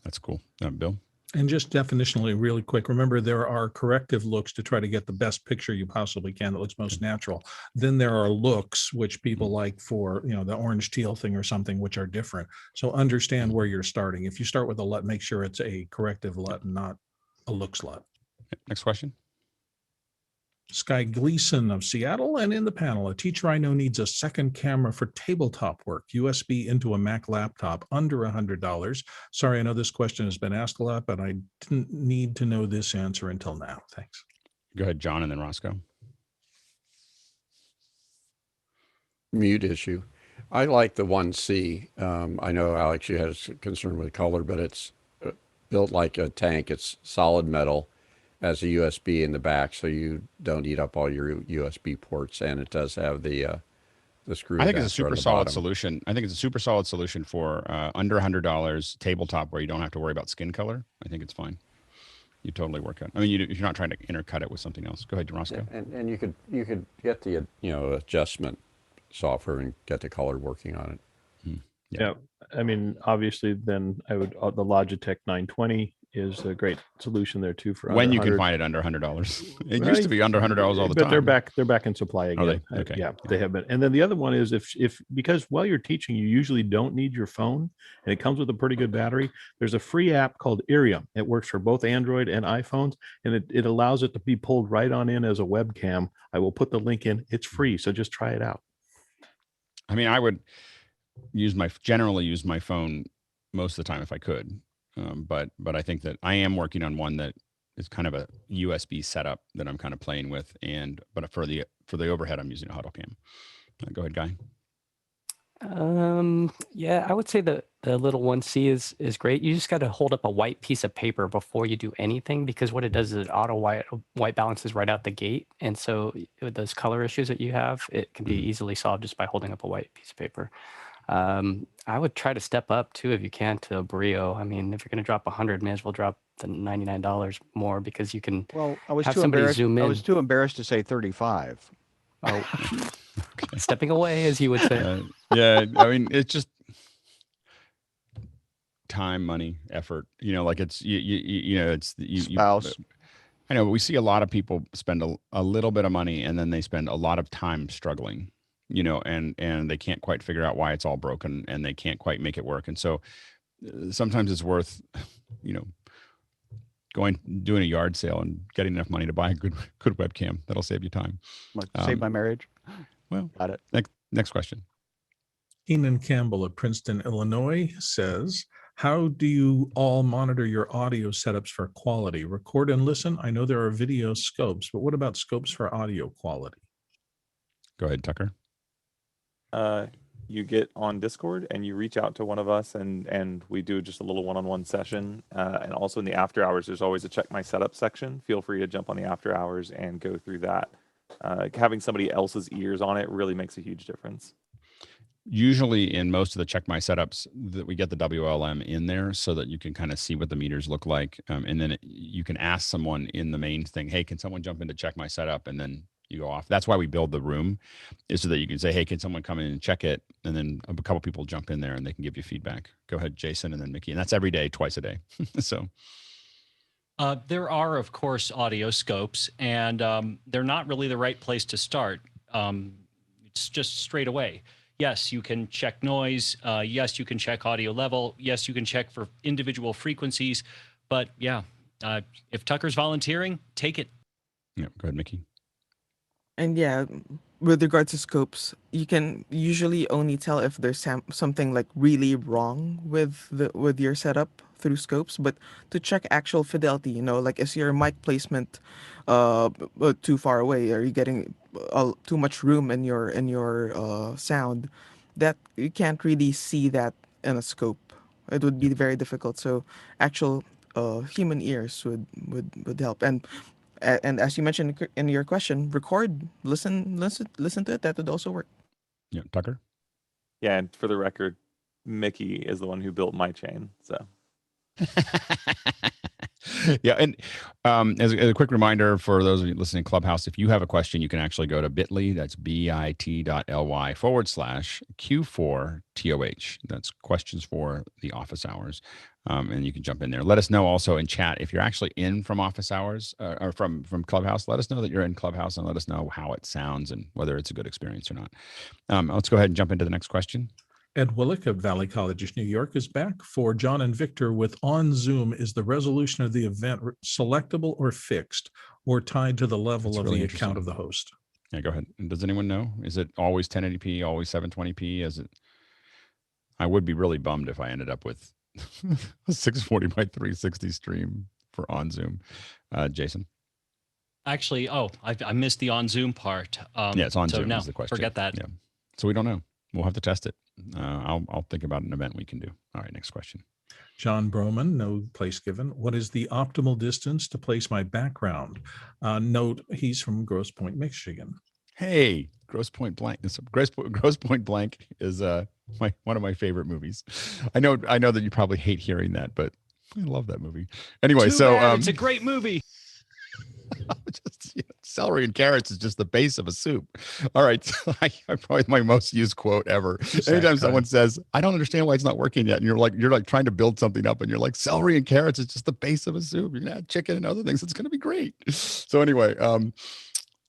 that's cool. Bill? And just definitionally, really quick, remember there are corrective looks to try to get the best picture you possibly can that looks most natural. Then there are looks which people like for, the orange teal thing or something, which are different. So understand where you're starting. If you start with a LUT, make sure it's a corrective LUT and not a looks LUT. Next question. Sky Gleason of Seattle, and in the panel, a teacher I know needs a second camera for tabletop work, USB into a Mac laptop, under $100. Sorry, I know this question has been asked a lot, but I didn't need to know this answer until now. Thanks. Go ahead, John, and then Roscoe. Mute issue. I like the 1C. I know, Alex, you had a concern with color, but it's built like a tank. It's solid metal. As a USB in the back, so you don't eat up all your USB ports, and it does have the screw. I think it's a super solid solution. I think it's a super solid solution for under $100 tabletop where you don't have to worry about skin color. I think it's fine. You totally work out. I mean, you're not trying to intercut it with something else. Go ahead, Roscoe. And you could get the adjustment software and get the color working on it. Yeah, I mean, obviously, then I would the Logitech 920 is a great solution there too for when you can find it under $100. It used to be under $100 all the time. But they're back in supply again. Okay. Yeah, they have been. And then the other one is if because while you're teaching, you usually don't need your phone, and it comes with a pretty good battery. There's a free app called Iriun. It works for both Android and iPhones, and it allows it to be pulled right on in as a webcam. I will put the link in. It's free, so just try it out. I mean, I would generally use my phone most of the time if I could. But I think that I am working on one that is kind of a USB setup that I'm kind of playing with, but for the overhead I'm using a Huddle Cam. Go ahead, Guy. Yeah, I would say the little 1C is great. You just got to hold up a white piece of paper before you do anything, because what it does is it auto white balances right out the gate, and so with those color issues that you have, it can be easily solved just by holding up a white piece of paper. I would try to step up too if you can to a Brio. I mean, if you're going to drop 100, may as well drop the $99 more, because you can. Well, I was have too somebody embarrassed. zoom in. I was too embarrassed to say 35. Oh, stepping away, as you would say. Yeah, I mean, it's just time, money, effort. Like it's it's spouse. I know, but we see a lot of people spend a little bit of money and then they spend a lot of time struggling. And they can't quite figure out why it's all broken, and they can't quite make it work. And so sometimes it's worth, doing a yard sale and getting enough money to buy a good webcam. That'll save you time. Save my marriage. Well, got it. Next question. Keenan Campbell of Princeton, Illinois says, how do you all monitor your audio setups for quality? Record and listen. I know there are video scopes, but what about scopes for audio quality? Go ahead, Tucker. You get on Discord and you reach out to one of us, and we do just a little one-on-one session. And also in the after hours, there's always a check my setup section. Feel free to jump on the after hours and go through that. Having somebody else's ears on it really makes a huge difference. Usually in most of the check my setups that we get the WLM in there so that you can kind of see what the meters look like. And then you can ask someone in the main thing, hey, can someone jump in to check my setup? And then you go off. That's why we build the room, is so that you can say, hey, can someone come in and check it? And then a couple people jump in there and they can give you feedback. Go ahead, Jason, and then Mickey. And that's every day, twice a day. So there are, of course, audio scopes, and they're not really the right place to start. It's just straight away. Yes, you can check noise. Yes, you can check audio level. Yes, you can check for individual frequencies. But yeah, if Tucker's volunteering, take it. Yeah, go ahead, Mickey. And yeah, with regards to scopes, you can usually only tell if there's something like really wrong with your setup through scopes. But to check actual fidelity, like is your mic placement too far away? Are you getting too much room in your sound? That you can't really see that in a scope. it would be very difficult. So actual human ears would help. And as you mentioned in your question, record, listen to it. That would also work. Yeah, Tucker. Yeah, and for the record, Mickey is the one who built my chain. So. Yeah, and as a quick reminder for those of you listening to Clubhouse, if you have a question, you can actually go to bit.ly, that's bit.ly/Q4TOH. That's questions for the office hours. And you can jump in there. Let us know also in chat if you're actually in from office hours or from Clubhouse. Let us know that you're in Clubhouse and let us know how it sounds and whether it's a good experience or not. Let's go ahead and jump into the next question. Ed Willick of Valley College, New York is back for John and Victor with ONZOOM. Is the resolution of the event selectable or fixed or tied to the level That's of really the account of the interesting. host? Yeah, go ahead. Does anyone know? Is it always 1080p, always 720p? Is it? I would be really bummed if I ended up with a 640 by 360 stream for ONZOOM. Jason? Actually, I missed the ONZOOM part. Yeah, it's ONZOOM so is the question. Forget that. Yeah. So we don't know. We'll have to test it. I'll think about an event we can do. All right, next question. John Broman, no place given. What is the optimal distance to place my background? Note, he's from Grosse Pointe, Michigan. Hey, Grosse Pointe Blank. Grosse Pointe Blank is one of my favorite movies. I know that you probably hate hearing that, but I love that movie. Anyway, Too bad. It's a great movie. Celery and carrots is just the base of a soup. All right, so probably my most used quote ever. Anytime someone says, "I don't understand why it's not working yet," and you're like trying to build something up, and you're like, "Celery and carrots is just the base of a soup. You're gonna add chicken and other things. It's gonna be great." So anyway,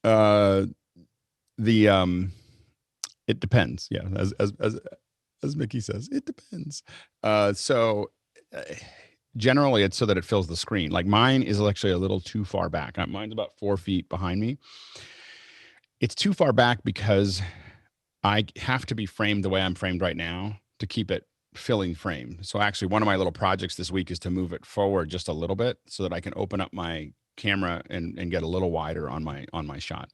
it depends. Yeah, as Mickey says, it depends. Generally, it's so that it fills the screen. Like mine is actually a little too far back. Mine's about 4 feet behind me. It's too far back because I have to be framed the way I'm framed right now to keep it filling frame. So actually, one of my little projects this week is to move it forward just a little bit so that I can open up my camera and get a little wider on my shot.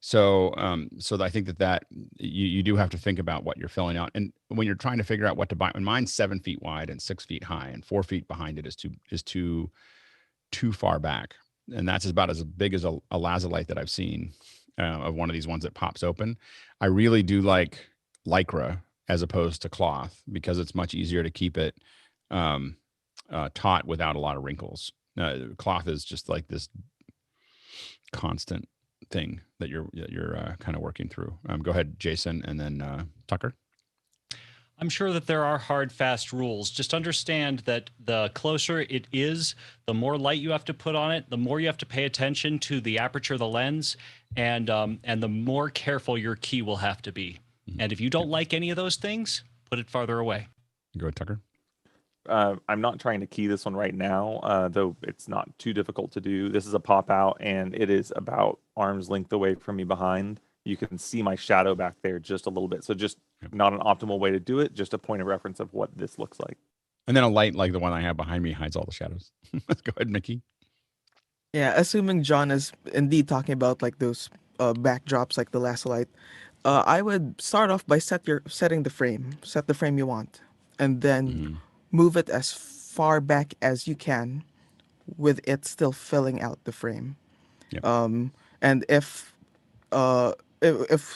So I think that you do have to think about what you're filling out. And when you're trying to figure out what to buy, when mine's 7 feet wide and 6 feet high and 4 feet behind it is too far back. And that's about as big as a lazulite that I've seen of one of these ones that pops open. I really do like Lycra as opposed to cloth because it's much easier to keep it taut without a lot of wrinkles. Cloth is just like this constant thing that you're kind of working through. Go ahead, Jason, and then Tucker. I'm sure that there are hard, fast rules. Just understand that the closer it is, the more light you have to put on it, the more you have to pay attention to the aperture of the lens, and the more careful your key will have to be. And if you don't like any of those things, put it farther away. Go ahead, Tucker. I'm not trying to key this one right now, though it's not too difficult to do. This is a pop out, and it is about arm's length away from me behind. You can see my shadow back there just a little bit. So just not an optimal way to do it, just a point of reference of what this looks like. And then a light like the one I have behind me hides all the shadows. Go ahead, Mickey. Yeah, assuming John is indeed talking about like those backdrops like the lazulite, I would start off by setting the frame. Set the frame you want, and then move it as far back as you can with it still filling out the frame. Yep. And if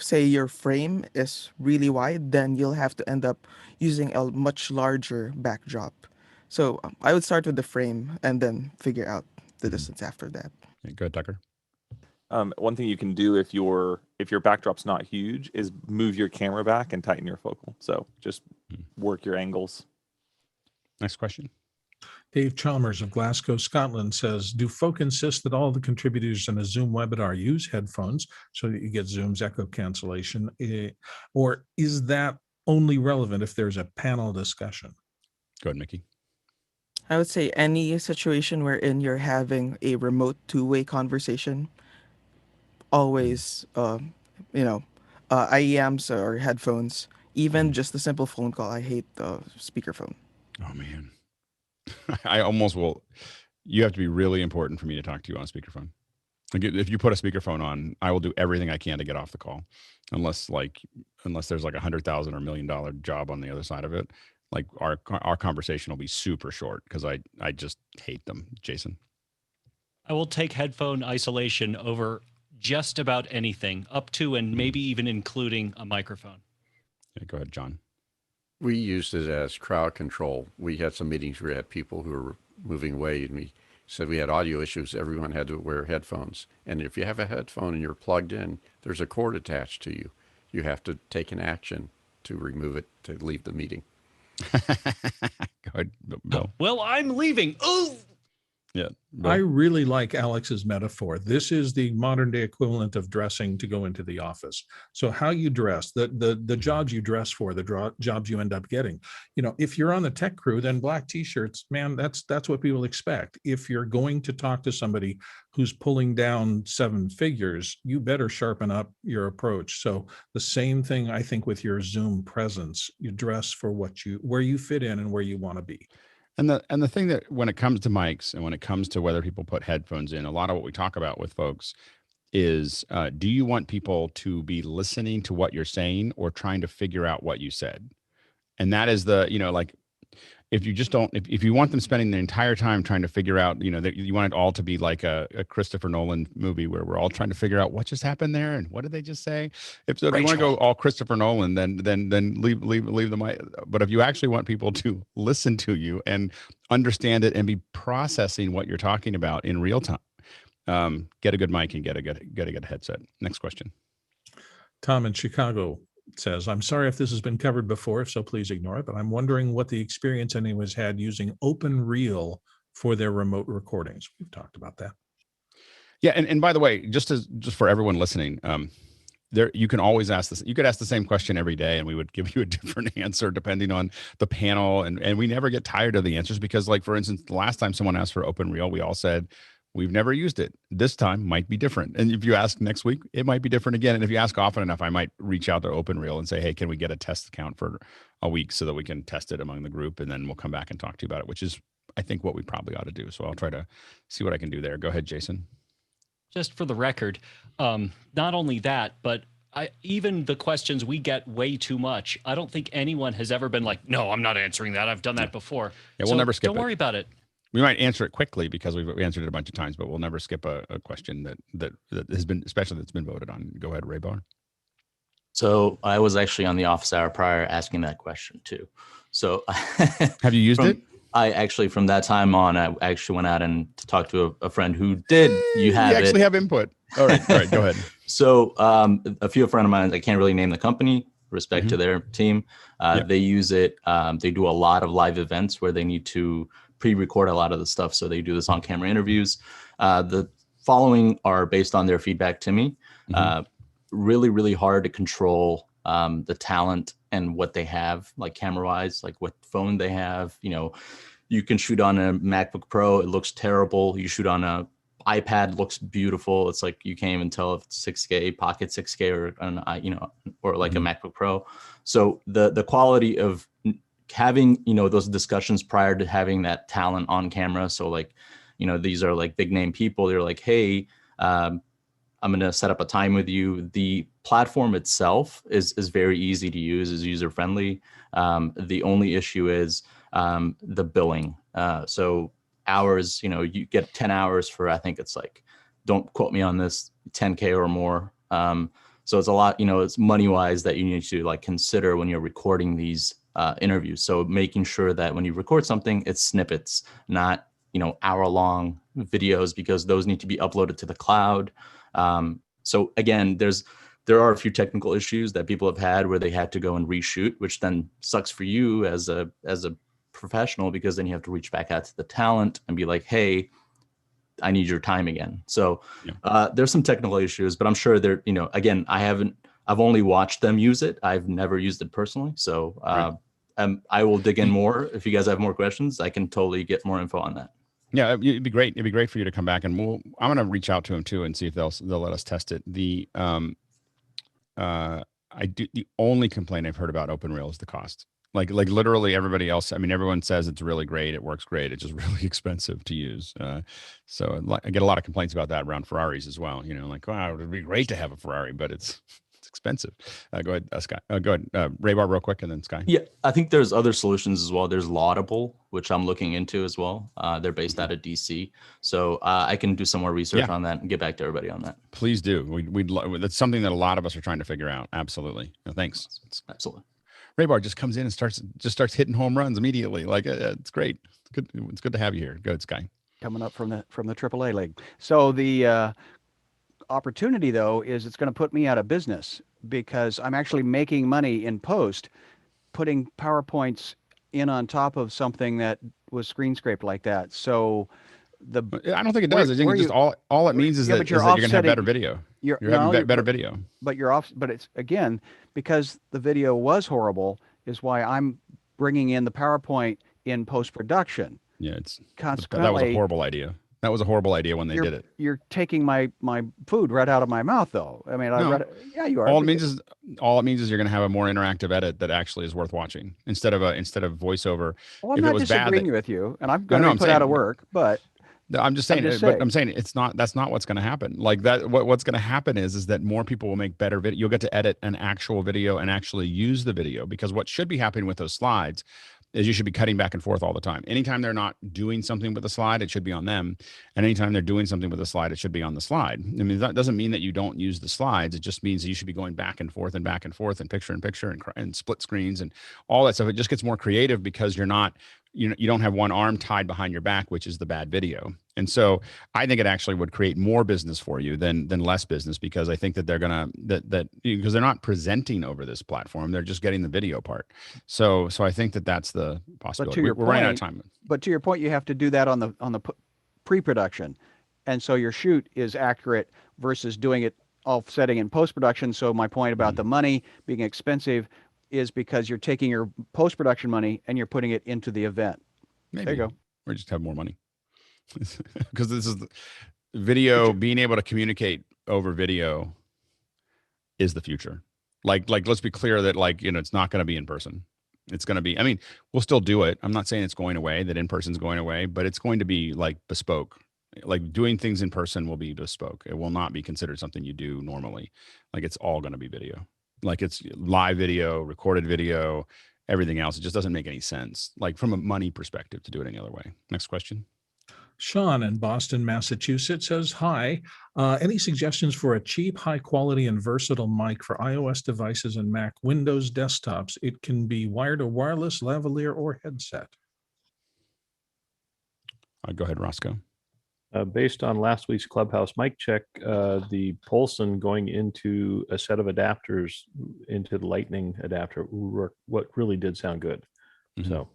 say your frame is really wide, then you'll have to end up using a much larger backdrop. So I would start with the frame and then figure out the distance after that. Yeah, go ahead, Tucker. One thing you can do if your backdrop's not huge is move your camera back and tighten your focal. So just work your angles. Next question. Dave Chalmers of Glasgow, Scotland says, do folk insist that all the contributors in a Zoom webinar use headphones so that you get Zoom's echo cancellation? Or is that only relevant if there's a panel discussion? Go ahead, Mickey. I would say any situation wherein you're having a remote two-way conversation, always, IEMs or headphones, even just a simple phone call. I hate the speakerphone. Oh, man. I almost will. You have to be really important for me to talk to you on a speakerphone. Like if you put a speakerphone on, I will do everything I can to get off the call, unless there's like $100,000 or $1 million job on the other side of it. Like our conversation will be super short because I just hate them. Jason. I will take headphone isolation over just about anything, up to and maybe even including a microphone. Yeah, go ahead, John. We used it as crowd control. We had some meetings where we had people who were moving away, and we said we had audio issues. Everyone had to wear headphones. And if you have a headphone and you're plugged in, there's a cord attached to you. You have to take an action to remove it to leave the meeting. Go ahead, Bill. Well, I'm leaving. Oh, yeah. Bill. I really like Alex's metaphor. This is the modern day equivalent of dressing to go into the office. So how you dress, the jobs you dress for, the jobs you end up getting. You know, if you're on the tech crew, then black t-shirts, man, that's what people expect. If you're going to talk to somebody who's pulling down 7 figures, you better sharpen up your approach. So the same thing, I think, with your Zoom presence, you dress for where you fit in and where you want to be. And the thing that when it comes to mics and when it comes to whether people put headphones in, a lot of what we talk about with folks is, do you want people to be listening to what you're saying or trying to figure out what you said? And that is like, if you just don't, if you want them spending the entire time trying to figure out, that you want it all to be like a Christopher Nolan movie where we're all trying to figure out what just happened there and what did they just say? If you want to go all Christopher Nolan, then leave the mic. But if you actually want people to listen to you and understand it and be processing what you're talking about in real time, get a good mic and get a good headset. Next question. Tom in Chicago says, I'm sorry if this has been covered before, if so, please ignore it, but I'm wondering what the experience anyone's had using OpenReel for their remote recordings. We've talked about that. Yeah, and by the way, just for everyone listening, there you can always ask this. You could ask the same question every day, and we would give you a different answer depending on the panel. And we never get tired of the answers because, like for instance, the last time someone asked for OpenReel, we all said, we've never used it. This time might be different. And if you ask next week, it might be different again. And if you ask often enough, I might reach out to OpenReel and say, hey, can we get a test account for a week so that we can test it among the group? And then we'll come back and talk to you about it, which is, I think, what we probably ought to do. So I'll try to see what I can do there. Go ahead, Jason. Just for the record, not only that, but even the questions we get way too much. I don't think anyone has ever been like, no, I'm not answering that. I've done that before. Yeah, we'll never skip it. Don't worry about it. We might answer it quickly because we've answered it a bunch of times, but we'll never skip a question that has been, especially that's been voted on. Go ahead, Ray Bar. So I was actually on the office hour prior asking that question too. So have you used it? I actually, from that time on, I actually went out and talked to a friend who did. You actually have input. All right, go ahead. So a few friend of mine, I can't really name the company, respect to their team. They use it. They do a lot of live events where they need to pre-record a lot of the stuff. So they do this on camera interviews. The following are based on their feedback to me. Really, really hard to control the talent and what they have, like camera wise, like what phone they have. You can shoot on a MacBook Pro. It looks terrible. You shoot on a iPad, looks beautiful. It's like you can't even tell if it's 6K, Pocket 6K, or like a MacBook Pro. So the quality of having those discussions prior to having that talent on camera. So like these are like big name people. They're like, hey, I'm going to set up a time with you. The platform itself is very easy to use, is user friendly. The only issue is the billing. So hours, you get 10 hours for, I think it's like, don't quote me on this, 10K or more. So it's a lot, it's money wise that you need to like consider when you're recording these interviews. So making sure that when you record something, it's snippets, not, hour-long videos, because those need to be uploaded to the cloud. So again, there are a few technical issues that people have had where they had to go and reshoot, which then sucks for you as a professional, because then you have to reach back out to the talent and be like, hey, I need your time again. So there's some technical issues, but I'm sure there, again, I've only watched them use it. I've never used it personally. So I will dig in more. If you guys have more questions, I can totally get more info on that. Yeah, it'd be great. It'd be great for you to come back, and I'm going to reach out to them too and see if they'll let us test it. The only complaint I've heard about OpenReel is the cost. Like literally everybody else. I mean, everyone says it's really great. It works great. It's just really expensive to use. So I get a lot of complaints about that around Ferraris as well. Like, wow, it'd be great to have a Ferrari, but it's expensive. Go ahead, Sky. Go ahead, Raybar, real quick, and then Sky. Yeah, I think there's other solutions as well. There's Laudable, which I'm looking into as well. They're based out of DC, so I can do some more research on that and get back to everybody on that. Please do. That's something that a lot of us are trying to figure out. Absolutely. Thanks. Absolutely. Raybar just comes in and starts hitting home runs immediately. Like it's great. It's good to have you here. Go ahead, Sky. Coming up from the AAA league. So the opportunity though is it's going to put me out of business because I'm actually making money in post, putting PowerPoints in on top of something that was screen scraped like that. So I don't think it does. I think just all it means is that you're going to have better video. You're having better video. But but it's again because the video was horrible is why I'm bringing in the PowerPoint in post production. Yeah, consequently that was a horrible idea. That was a horrible idea when they did it. You're taking my food right out of my mouth, though. I mean, yeah, you are. All it means is you're going to have a more interactive edit that actually is worth watching instead of voiceover. Well, I'm not disagreeing with you, and I'm going to be put out of work, but. I'm just saying, but I'm saying that's not what's going to happen. Like that, what's going to happen is that more people will make better video. You'll get to edit an actual video and actually use the video, because what should be happening with those slides is you should be cutting back and forth all the time. Anytime they're not doing something with the slide, it should be on them. And anytime they're doing something with the slide, it should be on the slide. I mean, that doesn't mean that you don't use the slides. It just means that you should be going back and forth and picture in picture and split screens and all that stuff. It just gets more creative because you don't have one arm tied behind your back, which is the bad video. And so I think it actually would create more business for you than less business, because I think that they're going to, because they're not presenting over this platform. They're just getting the video part. So I think that's the possibility. We're running out of time. But to your point, you have to do that on the pre-production. And so your shoot is accurate versus doing it offsetting in post-production. So my point about the money being expensive is because you're taking your post-production money and you're putting it into the event. Maybe. There you go. Or just have more money. Because this is video, being able to communicate over video is the future. Like let's be clear that it's not going to be in person. It's going to be, I mean, we'll still do it. I'm not saying it's going away, that in person's going away, but it's going to be like bespoke. Like doing things in person will be bespoke. It will not be considered something you do normally. Like it's all going to be video. Like it's live video, recorded video, everything else. It just doesn't make any sense, like from a money perspective, to do it any other way. Next question. Sean in Boston, Massachusetts says, hi, any suggestions for a cheap, high quality and versatile mic for iOS devices and Mac Windows desktops? It can be wired or wireless, lavalier, or headset. Go ahead, Roscoe. Based on last week's Clubhouse mic check, the Polson going into a set of adapters into the Lightning adapter, what really did sound good. Mm-hmm. So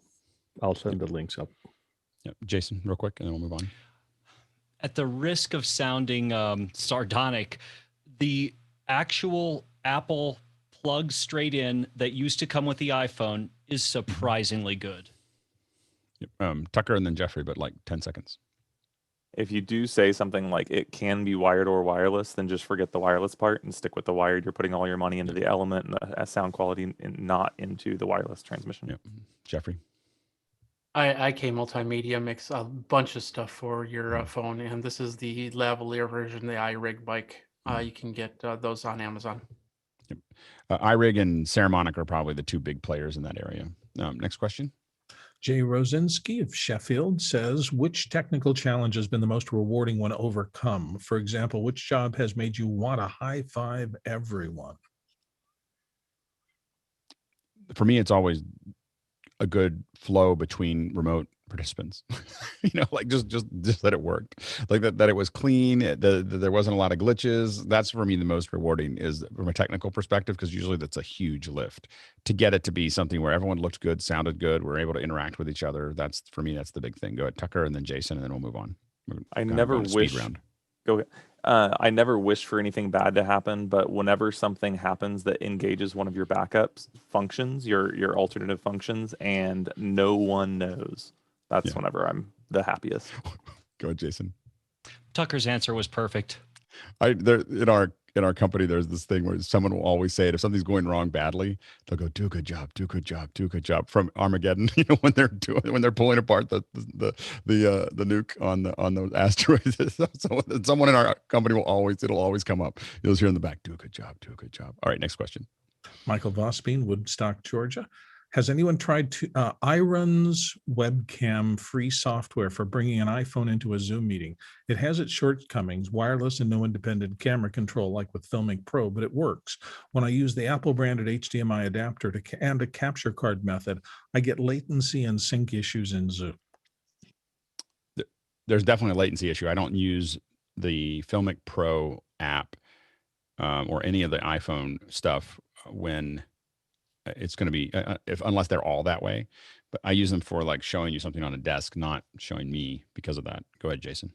I'll send the links up. Yep. Jason, real quick, and then we'll move on. At the risk of sounding sardonic, the actual Apple plug straight in that used to come with the iPhone is surprisingly good. Yep. Tucker and then Jeffrey, but like 10 seconds. If you do say something like it can be wired or wireless, then just forget the wireless part and stick with the wired. You're putting all your money into the element and the sound quality and not into the wireless transmission. Yep. Jeffrey. IK Multimedia makes a bunch of stuff for your phone, and this is the lavalier version, the iRig bike. You can get those on Amazon. Yep. iRig and Ceramonic are probably the two big players in that area. Next question. Jay Rosinski of Sheffield says, which technical challenge has been the most rewarding when overcome? For example, which job has made you want to high five everyone? For me, it's always a good flow between remote participants. Like just that it worked, like that it was clean, that there wasn't a lot of glitches. That's for me the most rewarding, is from a technical perspective, because usually that's a huge lift to get it to be something where everyone looked good, sounded good, we're able to interact with each other. That's, for me, that's the big thing. Go ahead, Tucker, and then Jason, and then we'll move on. I never wish for anything bad to happen, but whenever something happens that engages one of your backups functions, your alternative functions, and no one knows, that's whenever I'm the happiest. Go ahead, Jason. Tucker's answer was perfect. In in our company, there's this thing where someone will always say it. If something's going wrong badly, they'll go, "Do a good job, do a good job, do a good job." From Armageddon, when they're pulling apart the nuke on those asteroids. So someone in our company it'll always come up. You'll hear in the back, "Do a good job, do a good job." All right, next question. Michael Vosbein, Woodstock, Georgia. Has anyone tried Iriun's Webcam free software for bringing an iPhone into a Zoom meeting? It has its shortcomings, wireless and no independent camera control like with Filmic Pro, but it works. When I use the Apple branded HDMI adapter and a capture card method, I get latency and sync issues in Zoom. There's definitely a latency issue. I don't use the Filmic Pro app or any of the iPhone stuff when it's going to be unless they're all that way, but I use them for like showing you something on a desk, not showing me because of that. Go ahead, Jason.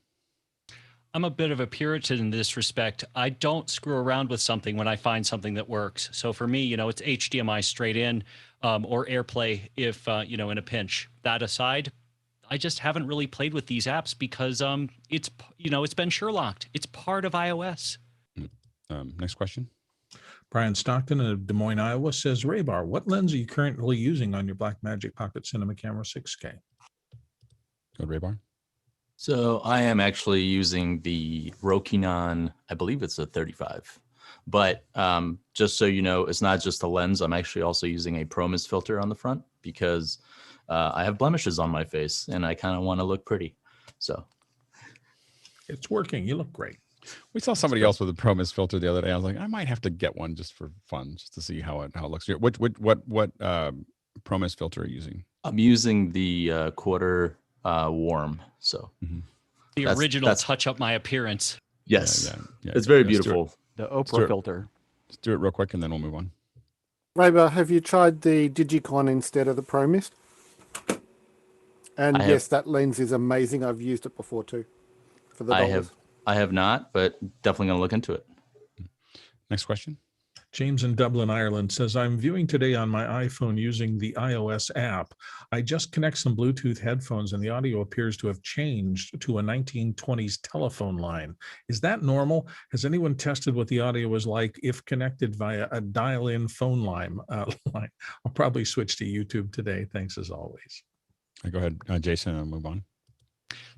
I'm a bit of a Puritan in this respect. I don't screw around with something when I find something that works. So for me, it's HDMI straight in or AirPlay if, in a pinch. That aside, I just haven't really played with these apps because it's been Sherlocked. It's part of iOS. Next question. Brian Stockton of Des Moines, Iowa says, Raybar, what lens are you currently using on your Blackmagic Pocket Cinema Camera 6K? Go Raybar. So I am actually using the Rokinon, I believe it's a 35. But just so you know, it's not just a lens. I'm actually also using a ProMist filter on the front because I have blemishes on my face and I kind of want to look pretty. So it's working. You look great. We saw somebody else with a ProMist filter the other day. I was like, I might have to get one just for fun, just to see how it looks. What ProMist filter are you using? I'm using the quarter warm. So the original touch up my appearance. Yes, it's very beautiful. The Oprah filter. Let's do it real quick and then we'll move on. Raybar, have you tried the Digicon instead of the ProMist? And yes, that lens is amazing. I've used it before too. For the dollars. I have not, but definitely going to look into it. Next question. James in Dublin, Ireland says, I'm viewing today on my iPhone using the iOS app. I just connect some Bluetooth headphones and the audio appears to have changed to a 1920s telephone line. Is that normal? Has anyone tested what the audio was like if connected via a dial-in phone line? I'll probably switch to YouTube today. Thanks as always. Go ahead, Jason, and move on.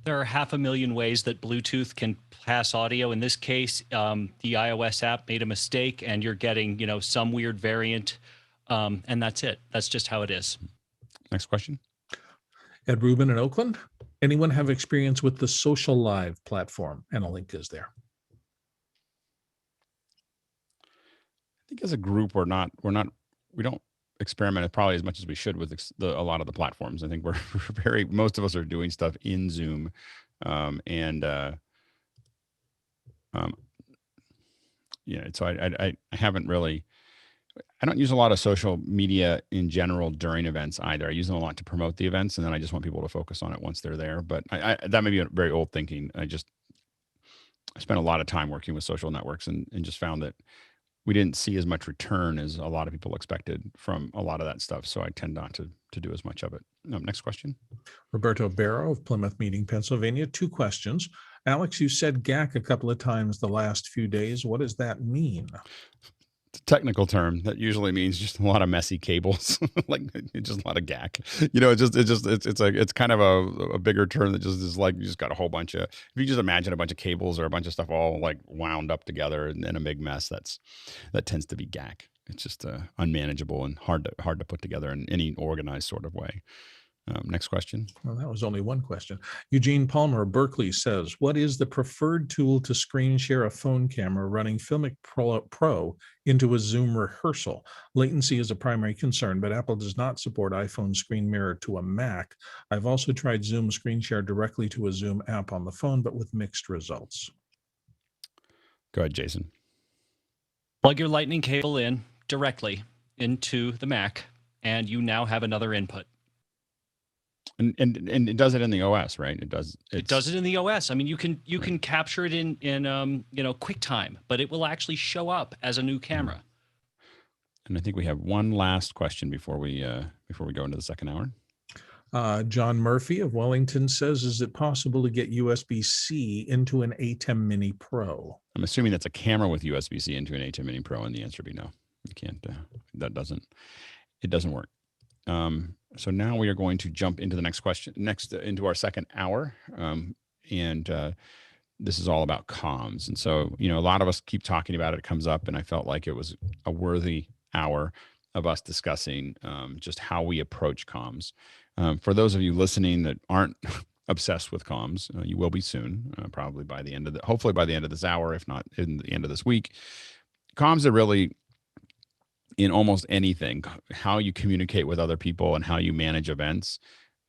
There are 500,000 ways that Bluetooth can pass audio. In this case, the iOS app made a mistake and you're getting, some weird variant. And that's it. That's just how it is. Next question. Ed Rubin in Oakland. Anyone have experience with the Social Live platform? And a link is there. I think as a group, we don't experiment probably as much as we should with a lot of the platforms. I think most of us are doing stuff in Zoom, so I haven't really. I don't use a lot of social media in general during events either. I use them a lot to promote the events, and then I just want people to focus on it once they're there. But that may be a very old thinking. I spent a lot of time working with social networks and just found that we didn't see as much return as a lot of people expected from a lot of that stuff. So I tend not to do as much of it. Next question. Roberto Barrow of Plymouth Meeting, Pennsylvania. 2 questions. Alex, you said GAC a couple of times the last few days. What does that mean? It's a technical term that usually means just a lot of messy cables, like just a lot of GAC. It's kind of a bigger term that just is like you just got a whole bunch of. If you just imagine a bunch of cables or a bunch of stuff all like wound up together in a big mess, that tends to be GAC. It's just unmanageable and hard to put together in any organized sort of way. Next question. Well, that was only one question. Eugene Palmer of Berkeley says, what is the preferred tool to screen share a phone camera running Filmic Pro into a Zoom rehearsal? Latency is a primary concern, but Apple does not support iPhone Screen Mirror to a Mac. I've also tried Zoom Screen Share directly to a Zoom app on the phone, but with mixed results. Go ahead, Jason. Plug your Lightning cable in directly into the Mac, and you now have another input. And it does it in the OS, right? It does it in the OS. I mean, you can capture it in QuickTime, but it will actually show up as a new camera. And I think we have one last question before we go into the second hour. John Murphy of Wellington says, is it possible to get USB-C into an ATEM Mini Pro? I'm assuming that's a camera with USB-C into an ATEM Mini Pro, and the answer would be no. You can't. It doesn't work. So now we are going to jump into the next question, into our second hour, and this is all about comms. And so, a lot of us keep talking about it. It comes up, and I felt like it was a worthy hour of us discussing just how we approach comms. For those of you listening that aren't obsessed with comms, you will be soon, probably by the end of hopefully by the end of this hour, if not in the end of this week. Comms are really, in almost anything, how you communicate with other people and how you manage events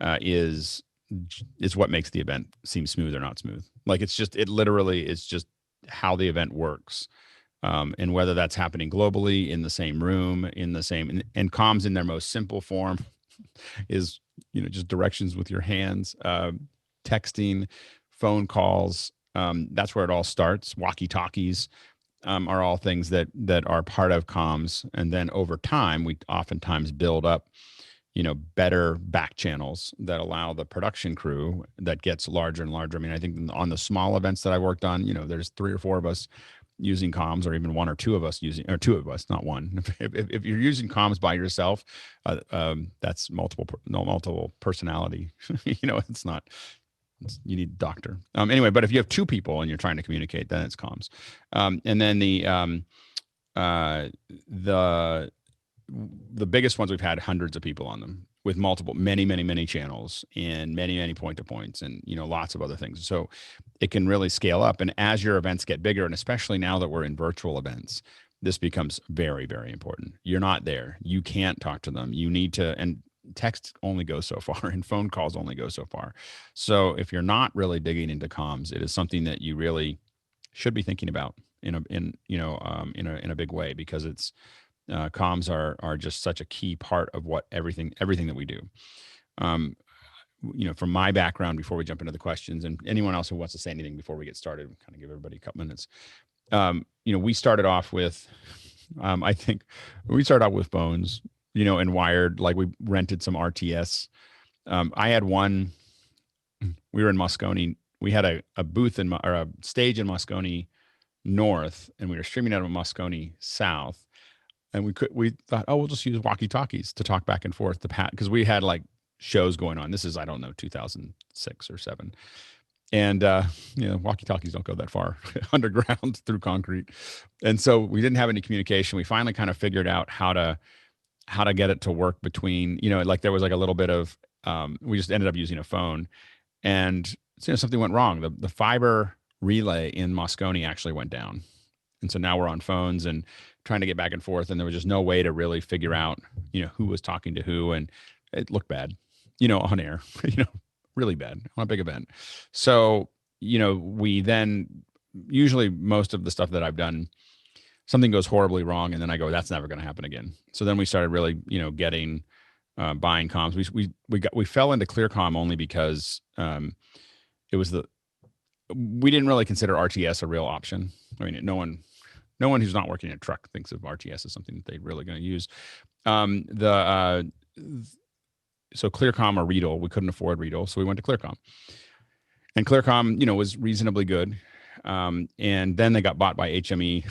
is what makes the event seem smooth or not smooth. Like it literally is just how the event works. And whether that's happening globally, in the same room, and comms in their most simple form is, just directions with your hands, texting, phone calls. That's where it all starts. Walkie-talkies are all things that are part of comms. And then over time, we oftentimes build up, better back channels that allow the production crew that gets larger and larger. I mean, I think on the small events that I worked on, there's 3 or 4 of us using comms, or even 1 or 2 of us or 2 of us, not one. If you're using comms by yourself, that's multiple personality. It's not. You need a doctor. Anyway, but if you have 2 people and you're trying to communicate, then it's comms. And then the biggest ones, we've had hundreds of people on them with many channels and many point to points, and lots of other things. So it can really scale up. And as your events get bigger, and especially now that we're in virtual events, this becomes very, very important. You're not there. You can't talk to them. You need to, and text only goes so far, and phone calls only go so far. So if you're not really digging into comms, it is something that you really should be thinking about in a big way, because it's comms are just such a key part of what everything that we do. From my background, before we jump into the questions, and anyone else who wants to say anything before we get started, kind of give everybody a couple minutes. We started off with, I think we started out with phones, and wired, like we rented some RTS. I had one, we were in Moscone. We had a booth or a stage in Moscone North, and we were streaming out of Moscone South. And we thought, we'll just use walkie-talkies to talk back and forth because we had like shows going on. This is, I don't know, 2006 or 7. And, walkie-talkies don't go that far underground through concrete. And so we didn't have any communication. We finally kind of figured out how to get it to work between, like there was like a little bit of, we just ended up using a phone, and something went wrong. The fiber relay in Moscone actually went down. And so now we're on phones and trying to get back and forth, and there was just no way to really figure out, who was talking to who, and it looked bad, on air, really bad on a big event. So, we then, usually most of the stuff that I've done, something goes horribly wrong, and then I go, that's never going to happen again. So then we started really, getting, buying comms. We fell into ClearComm only because we didn't really consider RTS a real option. I mean, no one who's not working in a truck thinks of RTS as something that they're really going to use. So ClearComm or Reedle, we couldn't afford Reedle, so we went to ClearComm. And ClearComm, was reasonably good. And then they got bought by HME.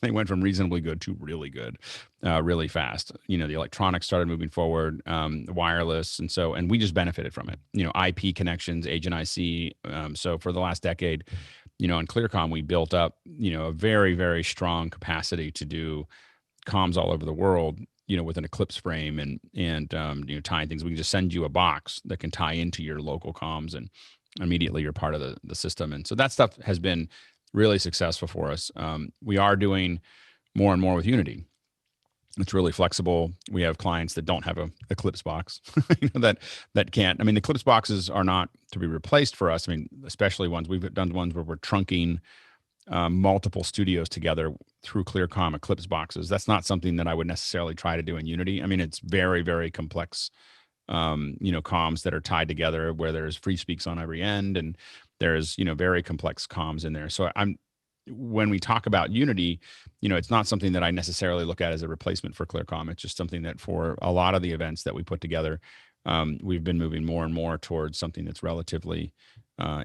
They went from reasonably good to really good, really fast. The electronics started moving forward, wireless. And we just benefited from it. IP connections, Agent IC. So for the last decade, on ClearComm, we built up, a very, very strong capacity to do comms all over the world, with an Eclipse frame and tying things. We can just send you a box that can tie into your local comms, and immediately you're part of the system. And so that stuff has been really successful for us. We are doing more and more with Unity. It's really flexible. We have clients that don't have a Eclipse box, that can't. I mean, the Eclipse boxes are not to be replaced for us. I mean, especially we've done ones where we're trunking multiple studios together through ClearComm Eclipse boxes. That's not something that I would necessarily try to do in Unity. I mean, it's very, very complex, comms that are tied together, where there's free speaks on every end, and there's, very complex comms in there. So when we talk about Unity, it's not something that I necessarily look at as a replacement for ClearComm. It's just something that for a lot of the events that we put together, we've been moving more and more towards something that's relatively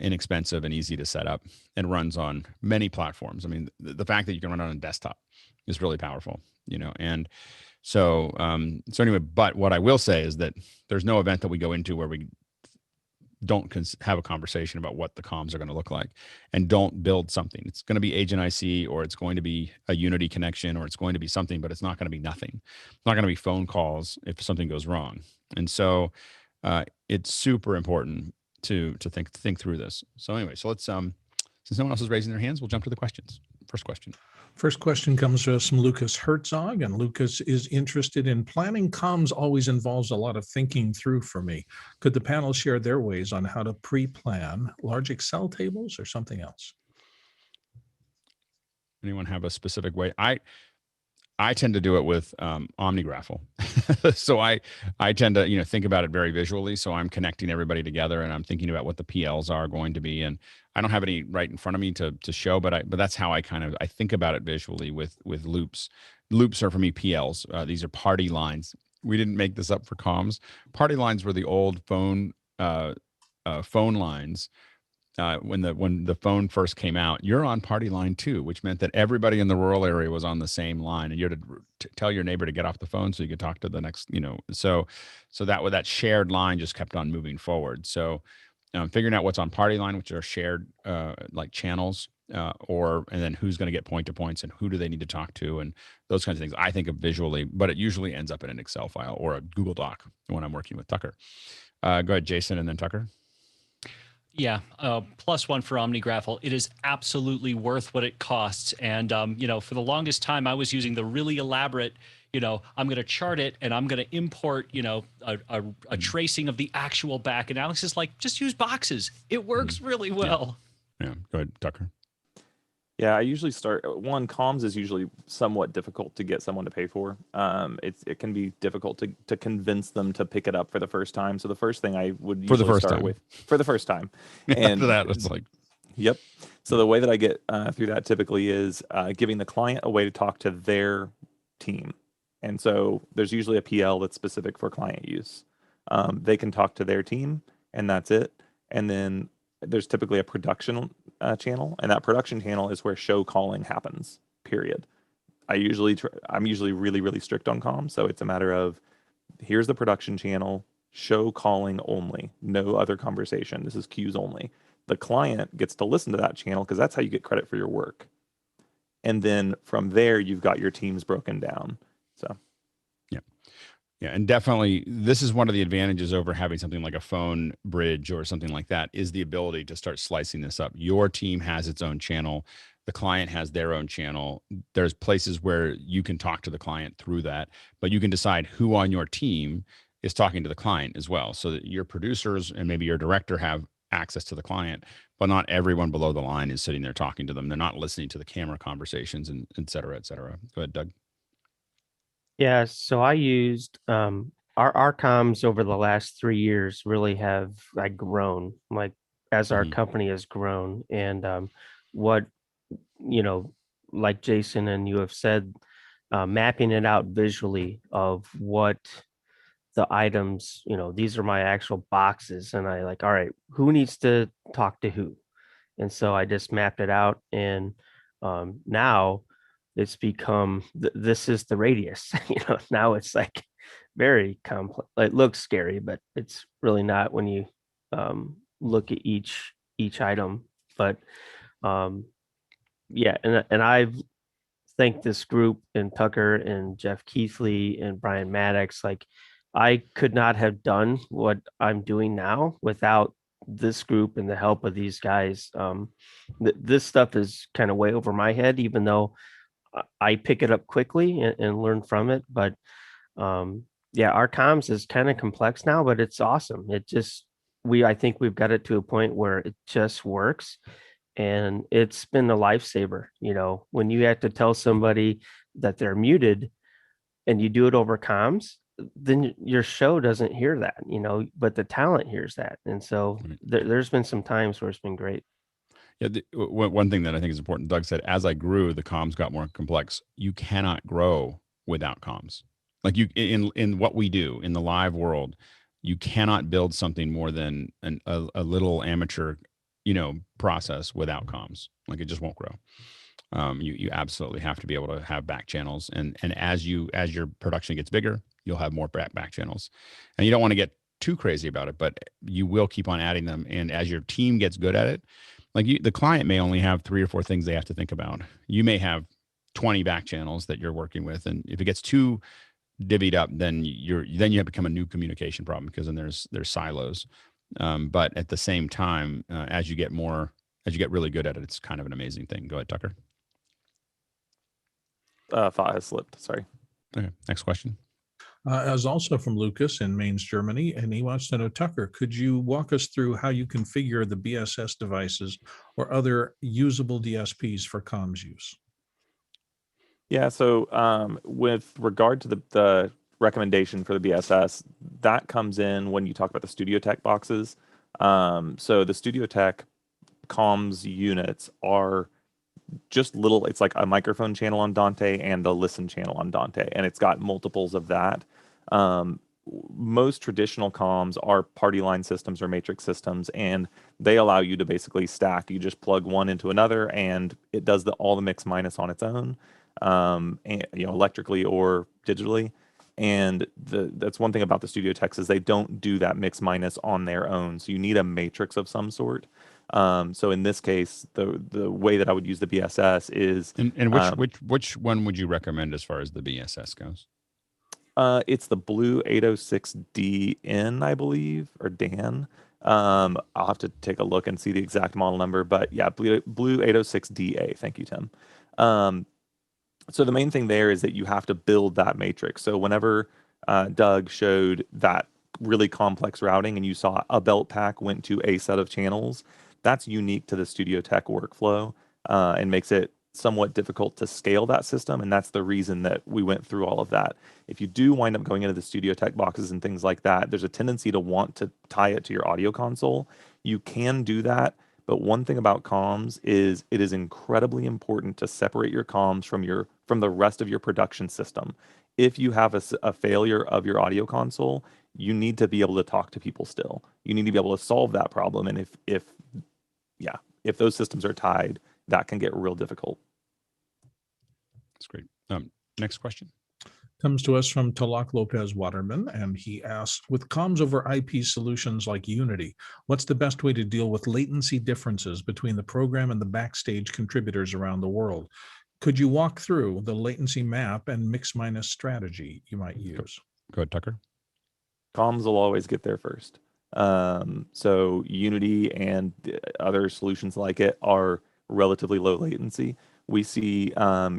inexpensive and easy to set up and runs on many platforms. I mean, the fact that you can run it on a desktop is really powerful, and so anyway, but what I will say is that there's no event that we go into where we don't have a conversation about what the comms are going to look like, and don't build something. It's going to be Agent IC, or it's going to be a Unity connection, or it's going to be something, but it's not going to be nothing. It's not going to be phone calls if something goes wrong. And so it's super important to think through this. So anyway, so let's since no one else is raising their hands, we'll jump to the questions. First question. First question comes to us from Lucas Herzog, and Lucas is interested in planning comms always involves a lot of thinking through for me. Could the panel share their ways on how to pre-plan large Excel tables or something else? Anyone have a specific way? I tend to do it with OmniGraffle. So I tend to, think about it very visually. So I'm connecting everybody together, and I'm thinking about what the PLs are going to be. And I don't have any right in front of me to show, but that's how I think about it visually with loops. Loops are for me PLs. These are party lines. We didn't make this up for comms. Party lines were the old phone lines. When the phone first came out, you're on party line 2, which meant that everybody in the rural area was on the same line, and you had to tell your neighbor to get off the phone so you could talk to the next, so that shared line just kept on moving forward. So figuring out what's on party line, which are shared like channels, and then who's going to get point to points and who do they need to talk to, and those kinds of things I think of visually, but it usually ends up in an Excel file or a Google Doc when I'm working with Tucker. Go ahead, Jason, and then Tucker. Yeah, +1 for OmniGraffle. It is absolutely worth what it costs. And, for the longest time, I was using the really elaborate, I'm going to chart it and I'm going to import, a tracing of the actual back. And Alex is like, just use boxes. It works really well. Yeah. Go ahead, Tucker. Yeah, I usually start comms is usually somewhat difficult to get someone to pay for. It can be difficult to convince them to pick it up for the first time. So the first thing I would usually start with for the first time. And after that, it's like, yep. So the way that I get through that typically is giving the client a way to talk to their team. And so there's usually a PL that's specific for client use. They can talk to their team, and that's it. And then there's typically a production channel, and that production channel is where show calling happens, period. I'm usually really, really strict on comms. So it's a matter of, here's the production channel, show calling only, no other conversation. This is cues only. The client gets to listen to that channel because that's how you get credit for your work. And then from there, you've got your teams broken down. So. Yeah, and definitely this is one of the advantages over having something like a phone bridge or something like that, is the ability to start slicing this up. Your team has its own channel. The client has their own channel. There's places where you can talk to the client through that, but you can decide who on your team is talking to the client as well, so that your producers and maybe your director have access to the client, but not everyone below the line is sitting there talking to them. They're not listening to the camera conversations, and et cetera, et cetera. Go ahead, Doug. Yeah, so I used our comms over the last 3 years really have grown, like as our company has grown. And what, like Jason and you have said, mapping it out visually of what the items, these are my actual boxes. And all right, who needs to talk to who? And so I just mapped it out. And now it's become this is the radius. Now it's like very complex. It looks scary, but it's really not when you look at each item. But yeah, and I've thanked this group and Tucker and Jeff Keithley and Brian Maddox. Like, I could not have done what I'm doing now without this group and the help of these guys. This stuff is kind of way over my head, even though I pick it up quickly and learn from it. But yeah, our comms is kind of complex now, but it's awesome. I think we've got it to a point where it just works, and it's been a lifesaver. When you have to tell somebody that they're muted and you do it over comms, then your show doesn't hear that, but the talent hears that. And so there's been some times where it's been great. Yeah, one thing that I think is important, Doug said, as I grew, the comms got more complex. You cannot grow without comms. Like in what we do in the live world, you cannot build something more than a little amateur, process without comms. Like, it just won't grow. You absolutely have to be able to have back channels, and as your production gets bigger, you'll have more back channels, and you don't want to get too crazy about it, but you will keep on adding them. And as your team gets good at it, like the client may only have 3 or 4 things they have to think about. You may have 20 back channels that you're working with, and if it gets too divvied up, then you have become a new communication problem, because then there's silos. But at the same time, as you get really good at it, it's kind of an amazing thing. Go ahead, Tucker. Thought has slipped. Sorry. Okay. Next question. As also from Lucas in Mainz, Germany, and he wants to know, Tucker, could you walk us through how you configure the BSS devices or other usable DSPs for comms use? Yeah, so with regard to the recommendation for the BSS, that comes in when you talk about the Studio Tech boxes. So the Studio Tech comms units are just little, it's like a microphone channel on Dante and the listen channel on Dante, and it's got multiples of that. Most traditional comms are party line systems or matrix systems, and they allow you to basically stack. You just plug one into another, and it does all the mix minus on its own, and, electrically or digitally. And that's one thing about the Studio Techs is they don't do that mix minus on their own. So you need a matrix of some sort. So in this case, the way that I would use the BSS is and which one would you recommend as far as the BSS goes? It's the Blue 806DN, I believe, or Dan. I'll have to take a look and see the exact model number, but yeah, Blue 806DA. Thank you, Tim. So the main thing there is that you have to build that matrix. So whenever Doug showed that really complex routing and you saw a belt pack went to a set of channels, that's unique to the Studio Tech workflow, and makes it somewhat difficult to scale that system. And that's the reason that we went through all of that. If you do wind up going into the Studio Tech boxes and things like that, there's a tendency to want to tie it to your audio console. You can do that. But one thing about comms is it is incredibly important to separate your comms from the rest of your production system. If you have a failure of your audio console, you need to be able to talk to people still. You need to be able to solve that problem. And if those systems are tied, that can get real difficult. That's great. Next question. Comes to us from Talak Lopez Waterman, and he asks, with comms over IP solutions like Unity, what's the best way to deal with latency differences between the program and the backstage contributors around the world? Could you walk through the latency map and mix minus strategy you might use? Go ahead, Tucker. Comms will always get there first. So Unity and other solutions like it are relatively low latency. We see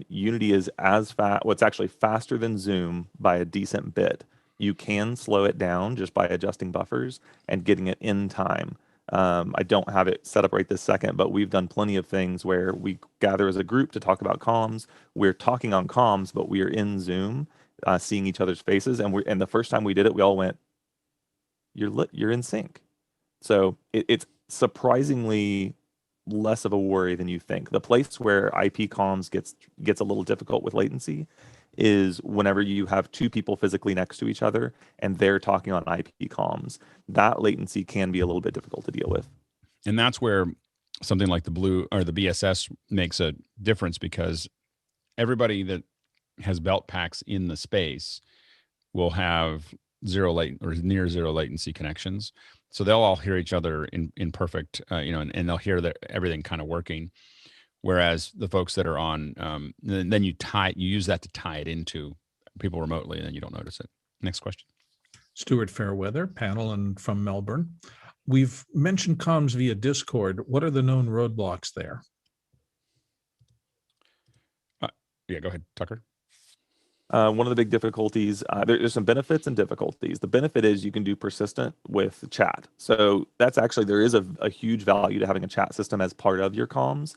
Unity is as fast, what's actually faster than Zoom by a decent bit. You can slow it down just by adjusting buffers and getting it in time. I don't have it set up right this second, but we've done plenty of things where we gather as a group to talk about comms. We're talking on comms, but we are in Zoom, seeing each other's faces. And the first time we did it, we all went, "You're in sync." So it's surprisingly less of a worry than you think. The place where IP comms gets a little difficult with latency is whenever you have two people physically next to each other and they're talking on IP comms. That latency can be a little bit difficult to deal with. And that's where something like the Blue or the BSS makes a difference, because everybody that has belt packs in the space will have near zero latency connections. So they'll all hear each other in perfect, and they'll hear everything kind of working. Whereas the folks that are on, then you use that to tie it into people remotely, and then you don't notice it. Next question. Stuart Fairweather, panel and from Melbourne. We've mentioned comms via Discord. What are the known roadblocks there? Yeah, go ahead, Tucker. One of the big difficulties, there's some benefits and difficulties. The benefit is you can do persistent with chat. So that's actually, there is a huge value to having a chat system as part of your comms,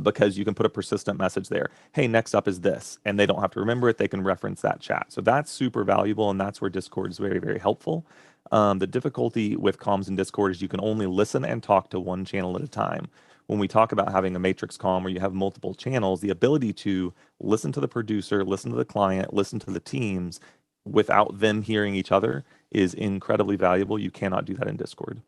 because you can put a persistent message there. Hey, next up is this. And they don't have to remember it. They can reference that chat. So that's super valuable. And that's where Discord is very, very helpful. The difficulty with comms and Discord is you can only listen and talk to one channel at a time. When we talk about having a matrix comm where you have multiple channels, the ability to listen to the producer, listen to the client, listen to the teams without them hearing each other is incredibly valuable. You cannot do that in Discord.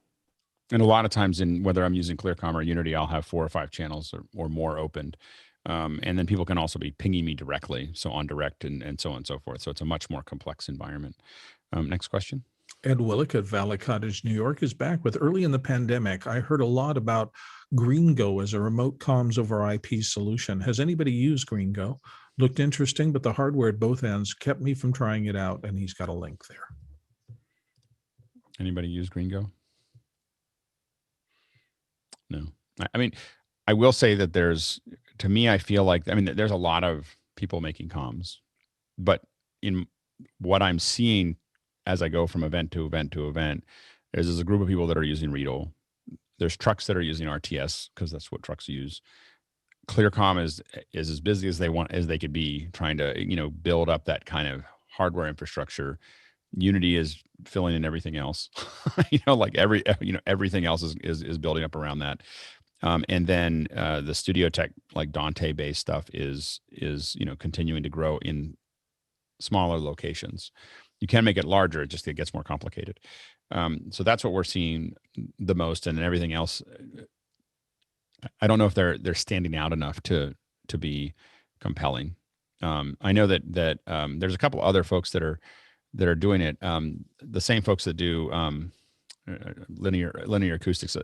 And a lot of times, in whether I'm using ClearCom or Unity, I'll have 4 or 5 channels or more opened. And then people can also be pinging me directly, so on direct and so on and so forth. So it's a much more complex environment. Next question. Ed Willick at Valley Cottage, New York is back with early in the pandemic. I heard a lot about GreenGo as a remote comms over IP solution. Has anybody used GreenGo? Looked interesting, but the hardware at both ends kept me from trying it out, and he's got a link there. Anybody use GreenGo? No. I mean, I will say that to me, I feel like, there's a lot of people making comms, but in what I'm seeing as I go from event to event to event, there's a group of people that are using Readle. There's trucks that are using RTS because that's what trucks use. ClearCom is as busy as they could be, trying to build up that kind of hardware infrastructure. Unity is filling in everything else. Everything else is building up around that. And then the studio tech, like Dante based stuff, is continuing to grow in smaller locations. You can make it larger; it gets more complicated. So that's what we're seeing the most, and everything else. I don't know if they're standing out enough to be compelling. I know that there's a couple other folks that are doing it. The same folks that do linear acoustics.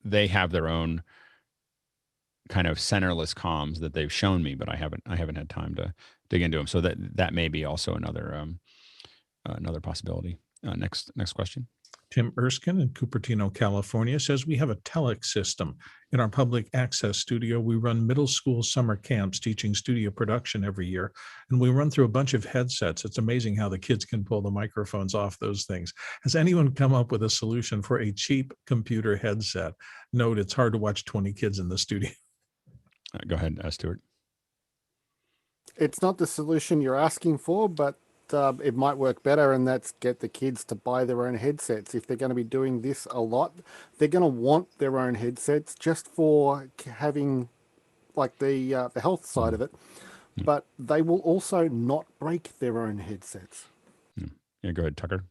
They have their own kind of centerless comms that they've shown me, but I haven't had time to dig into them. So that may be also another possibility. Next question. Tim Erskine in Cupertino, California says, we have a telex system. In our public access studio, we run middle school summer camps teaching studio production every year, and we run through a bunch of headsets. It's amazing how the kids can pull the microphones off those things. Has anyone come up with a solution for a cheap computer headset? Note, it's hard to watch 20 kids in the studio. Go ahead, Stuart. It's not the solution you're asking for, but it might work better, and that's get the kids to buy their own headsets. If they're going to be doing this a lot, they're going to want their own headsets just for having like the health side of it, but they will also not break their own headsets. Yeah, go ahead, Tucker.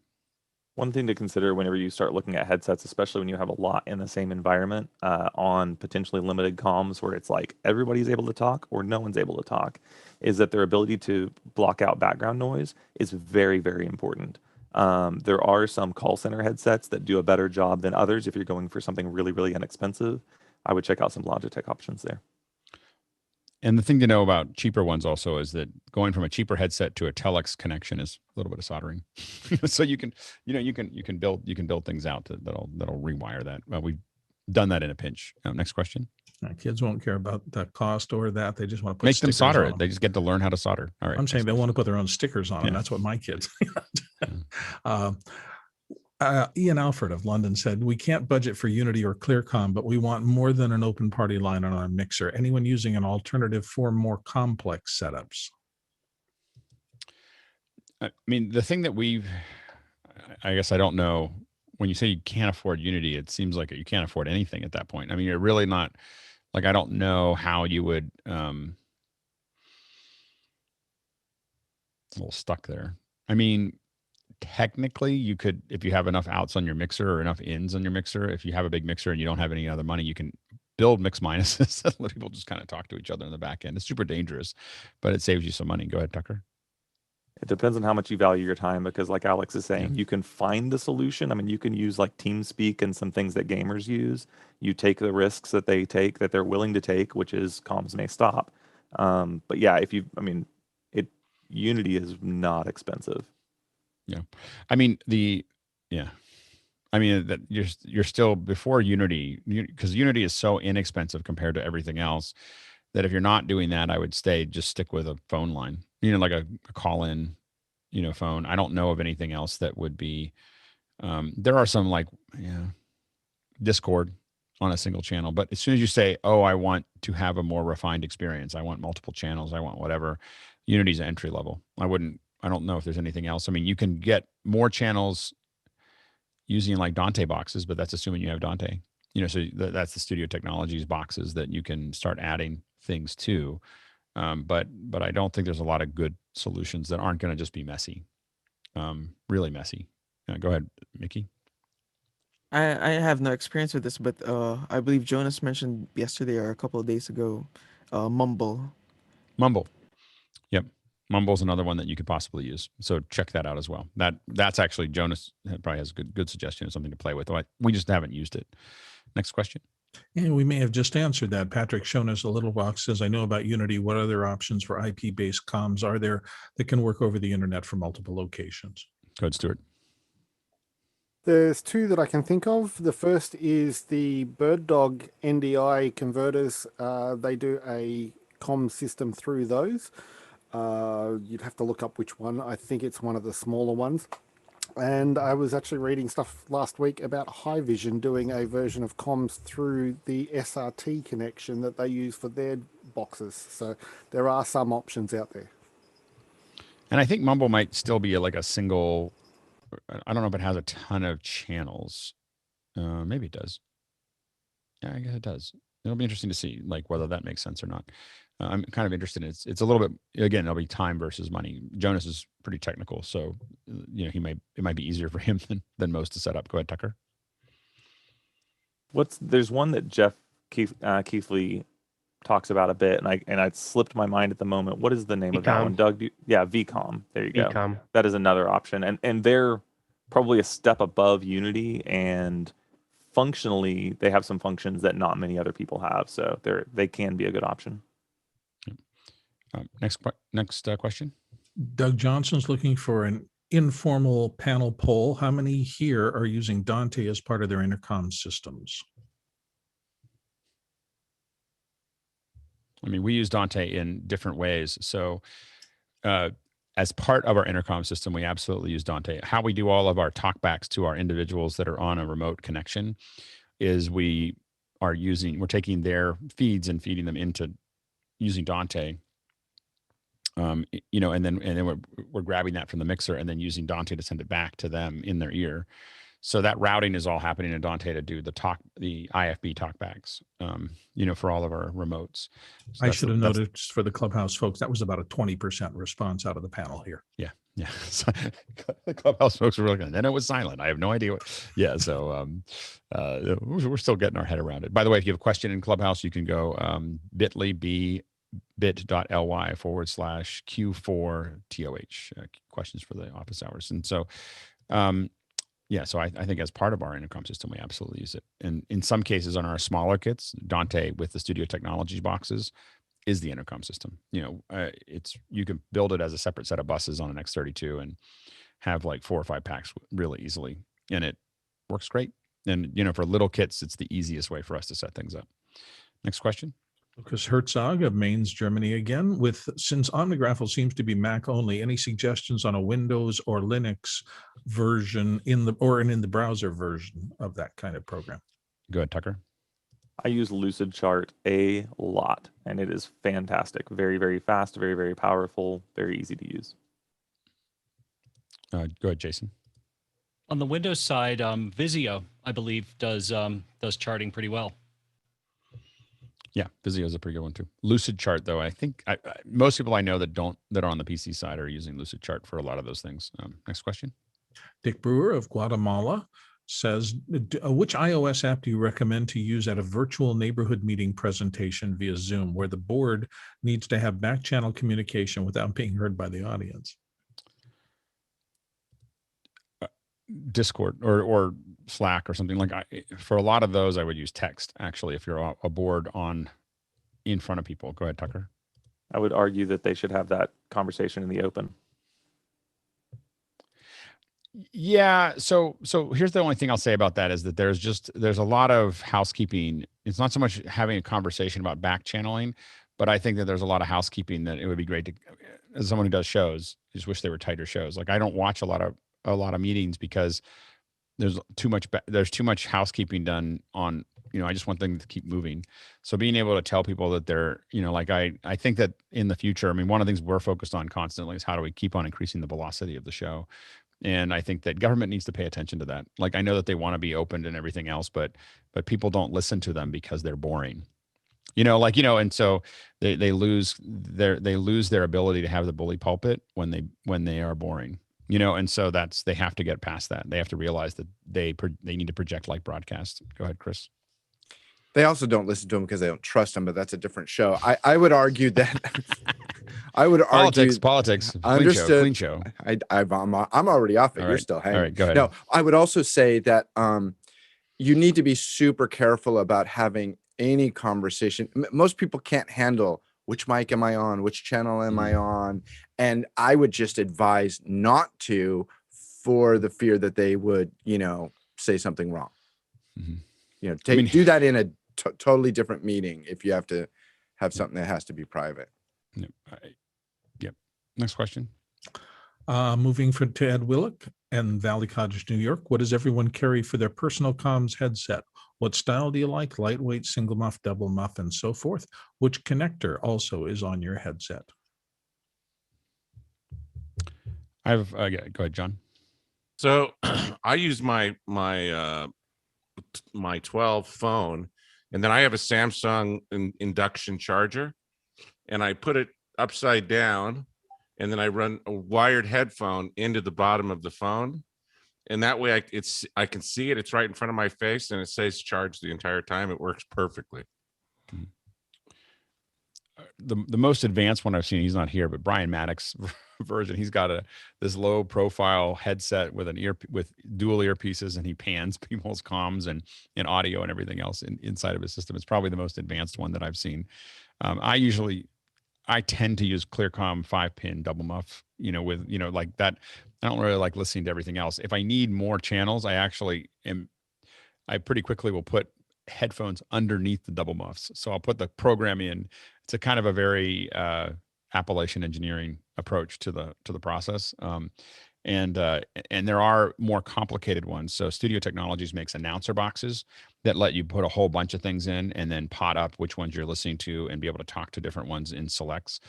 One thing to consider whenever you start looking at headsets, especially when you have a lot in the same environment, on potentially limited comms where it's like everybody's able to talk or no one's able to talk, is that their ability to block out background noise is very, very important. There are some call center headsets that do a better job than others. If you're going for something really, really inexpensive, I would check out some Logitech options there. And the thing to know about cheaper ones also is that going from a cheaper headset to a telex connection is a little bit of soldering. So you can build things out that'll rewire that. Well, we've done that in a pinch. Next question. Kids won't care about the cost or that. They just want to put make them solder it. Them. They just get to learn how to solder. All right. I'm saying they want to put their own stickers on them. That's what my kids. Ian Alfred of London said, we can't budget for Unity or ClearCom, but we want more than an open party line on our mixer. Anyone using an alternative for more complex setups? I mean, the thing that I guess I don't know, when you say you can't afford Unity, it seems like you can't afford anything at that point. I mean, you're really not, like, I don't know how you would, a little stuck there. I mean, technically you could, if you have enough outs on your mixer or enough ins on your mixer, if you have a big mixer and you don't have any other money, you can build mix minuses that let people just kind of talk to each other in the back end. It's super dangerous, but it saves you some money. Go ahead, Tucker. It depends on how much you value your time, because like Alex is saying, you can find the solution. I mean, you can use like TeamSpeak and some things that gamers use. You take the risks that they take, that they're willing to take, which is comms may stop. But yeah, Unity is not expensive. Yeah. I mean, that you're still before Unity, because Unity is so inexpensive compared to everything else that if you're not doing that, I would just stick with a phone line, like a call-in, phone. I don't know of anything else that would be, there are some Discord on a single channel, but as soon as you say, oh, I want to have a more refined experience, I want multiple channels, I want whatever, Unity's entry level. I don't know if there's anything else. I mean, you can get more channels using like Dante boxes, but that's assuming you have Dante. So that's the Studio Technologies boxes that you can start adding things to. But I don't think there's a lot of good solutions that aren't going to just be messy, really messy. Go ahead, Mickey. I have no experience with this, but I believe Jonas mentioned yesterday or a couple of days ago, Mumble. Yep. Mumble's another one that you could possibly use. So check that out as well. That's actually Jonas probably has a good suggestion of something to play with. We just haven't used it. Next question. And we may have just answered that. Patrick's shown us a little box, says, I know about Unity. What other options for IP-based comms are there that can work over the internet for multiple locations? Go ahead, Stuart. There's two that I can think of. The first is the BirdDog NDI converters. They do a comm system through those. You'd have to look up which one. I think it's one of the smaller ones. And I was actually reading stuff last week about High Vision doing a version of comms through the SRT connection that they use for their boxes. So there are some options out there. And I think Mumble might still be like a single. I don't know if it has a ton of channels. Maybe it does. Yeah, I guess it does. It'll be interesting to see like whether that makes sense or not. I'm kind of interested in it. It's a little bit, again, it'll be time versus money. Jonas is pretty technical, so it might be easier for him than most to set up. Go ahead, Tucker. There's one that Jeff Keithley talks about a bit, and I slipped my mind at the moment. What is the name of that one, Doug? VCOM. There you go. That is another option, and they're probably a step above Unity, and functionally they have some functions that not many other people have, so they can be a good option. Next question. Doug Johnson's looking for an informal panel poll. How many here are using Dante as part of their intercom systems? I mean, we use Dante in different ways. So as part of our intercom system, we absolutely use Dante. How we do all of our talkbacks to our individuals that are on a remote connection is we're taking their feeds and feeding them into using Dante. And then we're grabbing that from the mixer and then using Dante to send it back to them in their ear. So that routing is all happening in Dante to do the IFB talkbacks, for all of our remotes. So I should have noticed for the Clubhouse folks, that was about a 20% response out of the panel here. Yeah. So the Clubhouse folks were really good. Then it was silent. I have no idea what. Yeah. So we're still getting our head around it. By the way, if you have a question in Clubhouse, you can go bit.ly/Q4TOH, questions for the office hours. And so, so I think as part of our intercom system, we absolutely use it. And in some cases on our smaller kits, Dante with the Studio Technologies boxes is the intercom system. You can build it as a separate set of buses on an X32 and have like 4 or 5 packs really easily. And it works great. And, for little kits, it's the easiest way for us to set things up. Next question. Lucas Herzog of Mainz, Germany again. Since Omnigraphel seems to be Mac only, any suggestions on a Windows or Linux version in the browser version of that kind of program? Go ahead, Tucker. I use Lucidchart a lot, and it is fantastic. Very, very fast, very, very powerful, very easy to use. Go ahead, Jason. On the Windows side, Vizio, I believe, does charting pretty well. Yeah, Vizio is a pretty good one too. Lucidchart, though, I think most people I know that are on the PC side are using Lucidchart for a lot of those things. Next question. Dick Brewer of Guatemala says, which iOS app do you recommend to use at a virtual neighborhood meeting presentation via Zoom, where the board needs to have back channel communication without being heard by the audience? Discord or Slack or something for a lot of those, I would use text. Actually, if you're a board in front of people, go ahead, Tucker. I would argue that they should have that conversation in the open. Yeah. So here's the only thing I'll say about that is that there's a lot of housekeeping. It's not so much having a conversation about back channeling, but I think that there's a lot of housekeeping that it would be great to, as someone who does shows, I just wish they were tighter shows. Like I don't watch a lot of meetings because there's too much housekeeping done on, I just want things to keep moving. So being able to tell people that they're, I think that in the future, one of the things we're focused on constantly is how do we keep on increasing the velocity of the show. And I think that government needs to pay attention to that. Like I know that they want to be opened and everything else, but people don't listen to them because they're boring. And so they lose their ability to have the bully pulpit when they are boring, and so they have to get past that. They have to realize that they need to project like broadcast. Go ahead, Chris. They also don't listen to him because they don't trust him, but that's a different show. I would argue that politics. Understood. Clean show. I'm already off it. All You're right. still hanging. All right, go ahead. No, I would also say that you need to be super careful about having any conversation. Most people can't handle which mic am I on, which channel am I on, and I would just advise not to, for the fear that they would, say something wrong. Mm-hmm. Do that in a totally different meeting if you have to have something that has to be private. Yep. Next question. Moving to Ed Willock and Valley Cottage, New York. What does everyone carry for their personal comms headset? What style do you like? Lightweight, single muff, double muff, and so forth. Which connector also is on your headset? Go ahead, John. So I use my 12 phone, and then I have a Samsung induction charger, and I put it upside down, and then I run a wired headphone into the bottom of the phone, and that way I can see it. It's right in front of my face, and it stays charged the entire time. It works perfectly. The most advanced one I've seen, he's not here, but Brian Maddox version, he's got this low profile headset with with dual earpieces, and he pans people's comms and audio and everything else inside of his system. It's probably the most advanced one that I've seen. I tend to use ClearCom 5-pin double muff, like that. I don't really like listening to everything else. If I need more channels, I pretty quickly will put headphones underneath the double muffs. So I'll put the program in. It's a kind of a very Appalachian engineering approach to the process. And there are more complicated ones. So Studio Technologies makes announcer boxes that let you put a whole bunch of things in and then pot up which ones you're listening to and be able to talk to different ones in selects,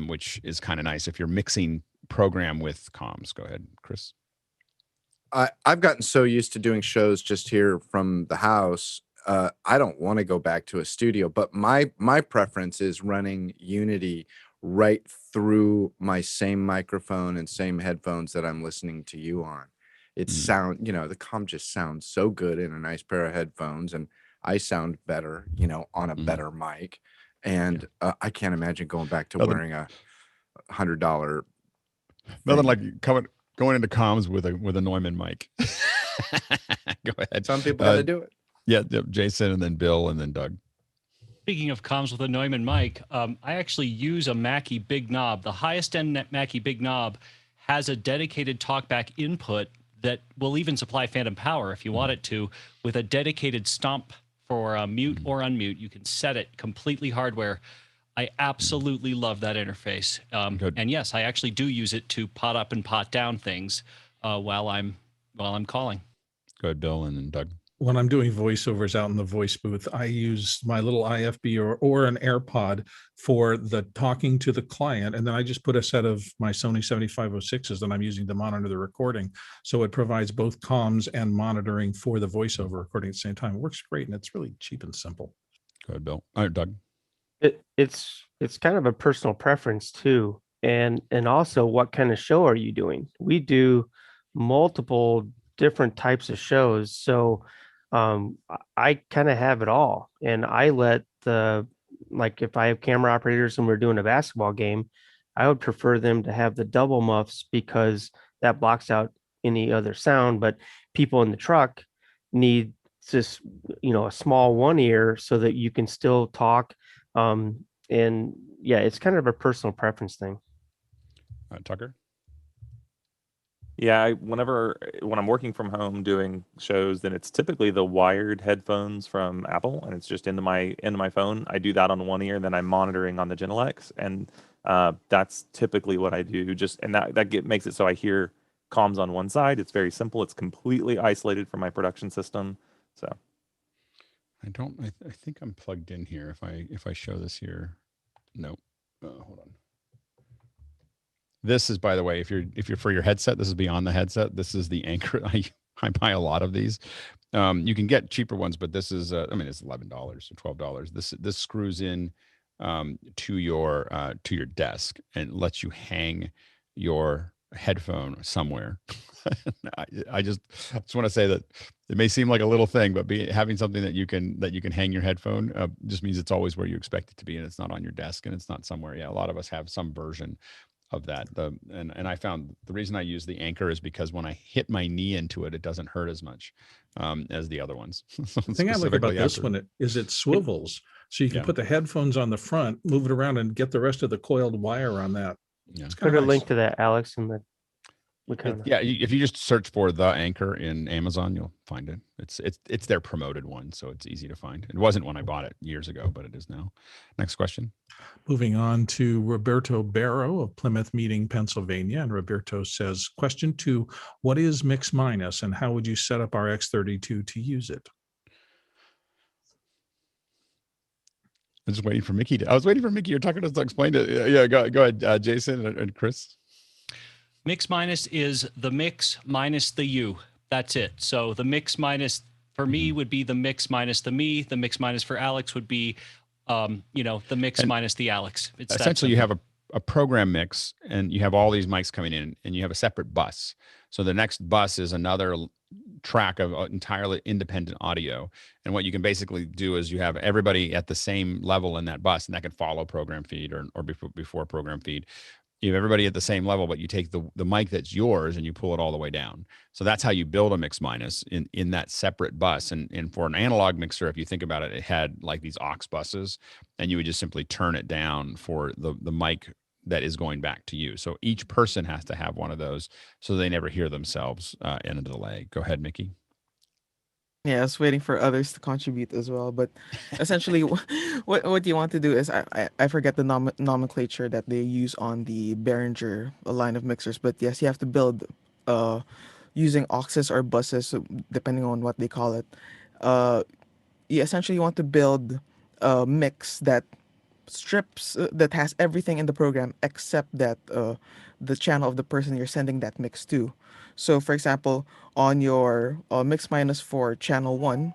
which is kind of nice if you're mixing program with comms. Go ahead, Chris. I've gotten so used to doing shows just here from the house. I don't want to go back to a studio, but my preference is running Unity right through my same microphone and same headphones that I'm listening to you on. The comm just sounds so good in a nice pair of headphones, and I sound better, on a better mic. And I can't imagine going back to wearing a $100. Nothing like going into comms with a Neumann mic. Go ahead. Some people got to do it. Yeah, Jason, and then Bill, and then Doug. Speaking of comms with a Neumann mic, I actually use a Mackie Big Knob. The highest end Mackie Big Knob has a dedicated talkback input that will even supply phantom power if you want it to, with a dedicated stomp for mute or unmute. You can set it completely hardware. I absolutely love that interface. And yes, I actually do use it to pot up and pot down things while I'm calling. Go ahead, Bill, and then Doug. When I'm doing voiceovers out in the voice booth, I use my little IFB or an AirPod for the talking to the client. And then I just put a set of my Sony 7506s that I'm using to monitor the recording. So it provides both comms and monitoring for the voiceover recording at the same time. It works great, and it's really cheap and simple. Go ahead, Bill. All right, Doug. It's kind of a personal preference too. And also, what kind of show are you doing? We do multiple different types of shows. So I kind of have it all, and I let if I have camera operators and we're doing a basketball game, I would prefer them to have the double muffs because that blocks out any other sound. But people in the truck need just a small one ear so that you can still talk. And yeah, it's kind of a personal preference thing. Tucker. Yeah, when I'm working from home doing shows, then it's typically the wired headphones from Apple, and it's just into my phone. I do that on one ear, and then I'm monitoring on the Genelex, and that's typically what I do. Makes it so I hear comms on one side. It's very simple. It's completely isolated from my production system. So I think I'm plugged in here. If I show this here, nope. Hold on. This is, by the way, if you're for your headset, this is beyond the headset. This is the Anchor. I buy a lot of these. You can get cheaper ones, but this is, I mean, it's $11 or $12. This screws in to your desk and lets you hang your headphone somewhere. I just want to say that it may seem like a little thing, but having something that you can hang your headphone just means it's always where you expect it to be, and it's not on your desk, and it's not somewhere. Yeah, a lot of us have some version of that. And I found the reason I use the Anchor is because when I hit my knee into it, it doesn't hurt as much as the other ones. So The thing I like about this one is it swivels, so you can put the headphones on the front, move it around, and get the rest of the coiled wire on that. Yeah. It's Put a kinda link nice. to that, Alex, in the Mukana. Yeah, if you just search for the Anchor in Amazon, you'll find it. It's their promoted one, so it's easy to find. It wasn't when I bought it years ago, but it is now. Next question. Moving on to Roberto Barrow of Plymouth Meeting, Pennsylvania. And Roberto says, question 2, what is Mix Minus and how would you set up our X32 to use it? I'm just waiting for Mickey. I was waiting for Mickey. You're talking to us to explain it. Yeah, go ahead, Jason and Chris. Mix minus is the mix minus the you. That's it. So the mix minus for me would be the mix minus the me. The mix minus for Alex would be, the mix minus the Alex. It's essentially you have a program mix, and you have all these mics coming in, and you have a separate bus. So the next bus is another track of entirely independent audio. And what you can basically do is you have everybody at the same level in that bus, and that can follow program feed or before program feed. You have everybody at the same level, but you take the mic that's yours and you pull it all the way down. So that's how you build a mix minus in that separate bus. And for an analog mixer, if you think about it, it had like these aux buses, and you would just simply turn it down for the mic that is going back to you. So each person has to have one of those so they never hear themselves in a delay. Go ahead, Mickey. Yeah, I was waiting for others to contribute as well, but essentially, what you want to do is I forget the nomenclature that they use on the Behringer line of mixers, but yes, you have to build using auxes or buses, depending on what they call it. You essentially want to build a mix that strips that has everything in the program except that the channel of the person you're sending that mix to. So, for example, on your mix minus for channel 1,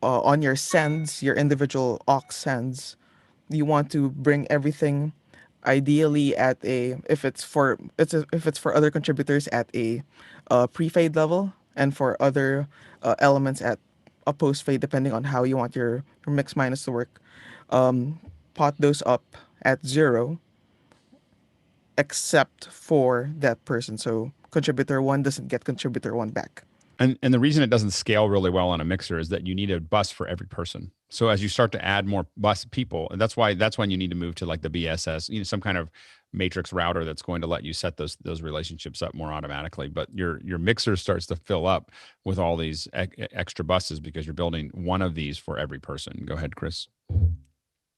on your sends, your individual aux sends, you want to bring everything ideally at a if it's for other contributors at a pre-fade level, and for other elements at a post-fade, depending on how you want your mix minus to work. Pot those up at 0 except for that person. So contributor 1 doesn't get contributor 1 back. And the reason it doesn't scale really well on a mixer is that you need a bus for every person. So as you start to add more bus people, and that's when you need to move to like the BSS, some kind of matrix router that's going to let you set those relationships up more automatically. But your mixer starts to fill up with all these extra buses because you're building one of these for every person. Go ahead, Chris.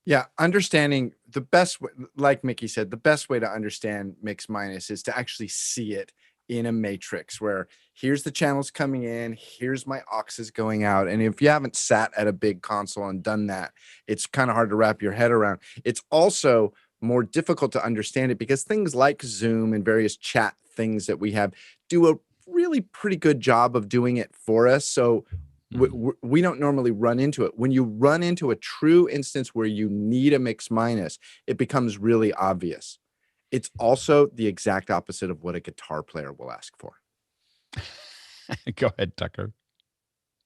Yeah, understanding the best way, like Mickey said, the best way to understand mix minus is to actually see it in a matrix where here's the channels coming in, here's my auxes going out. And if you haven't sat at a big console and done that, it's kind of hard to wrap your head around. It's also more difficult to understand it because things like Zoom and various chat things that we have do a really pretty good job of doing it for us. So we don't normally run into it. When you run into a true instance where you need a mix minus, it becomes really obvious. It's also the exact opposite of what a guitar player will ask for. Go ahead, Tucker.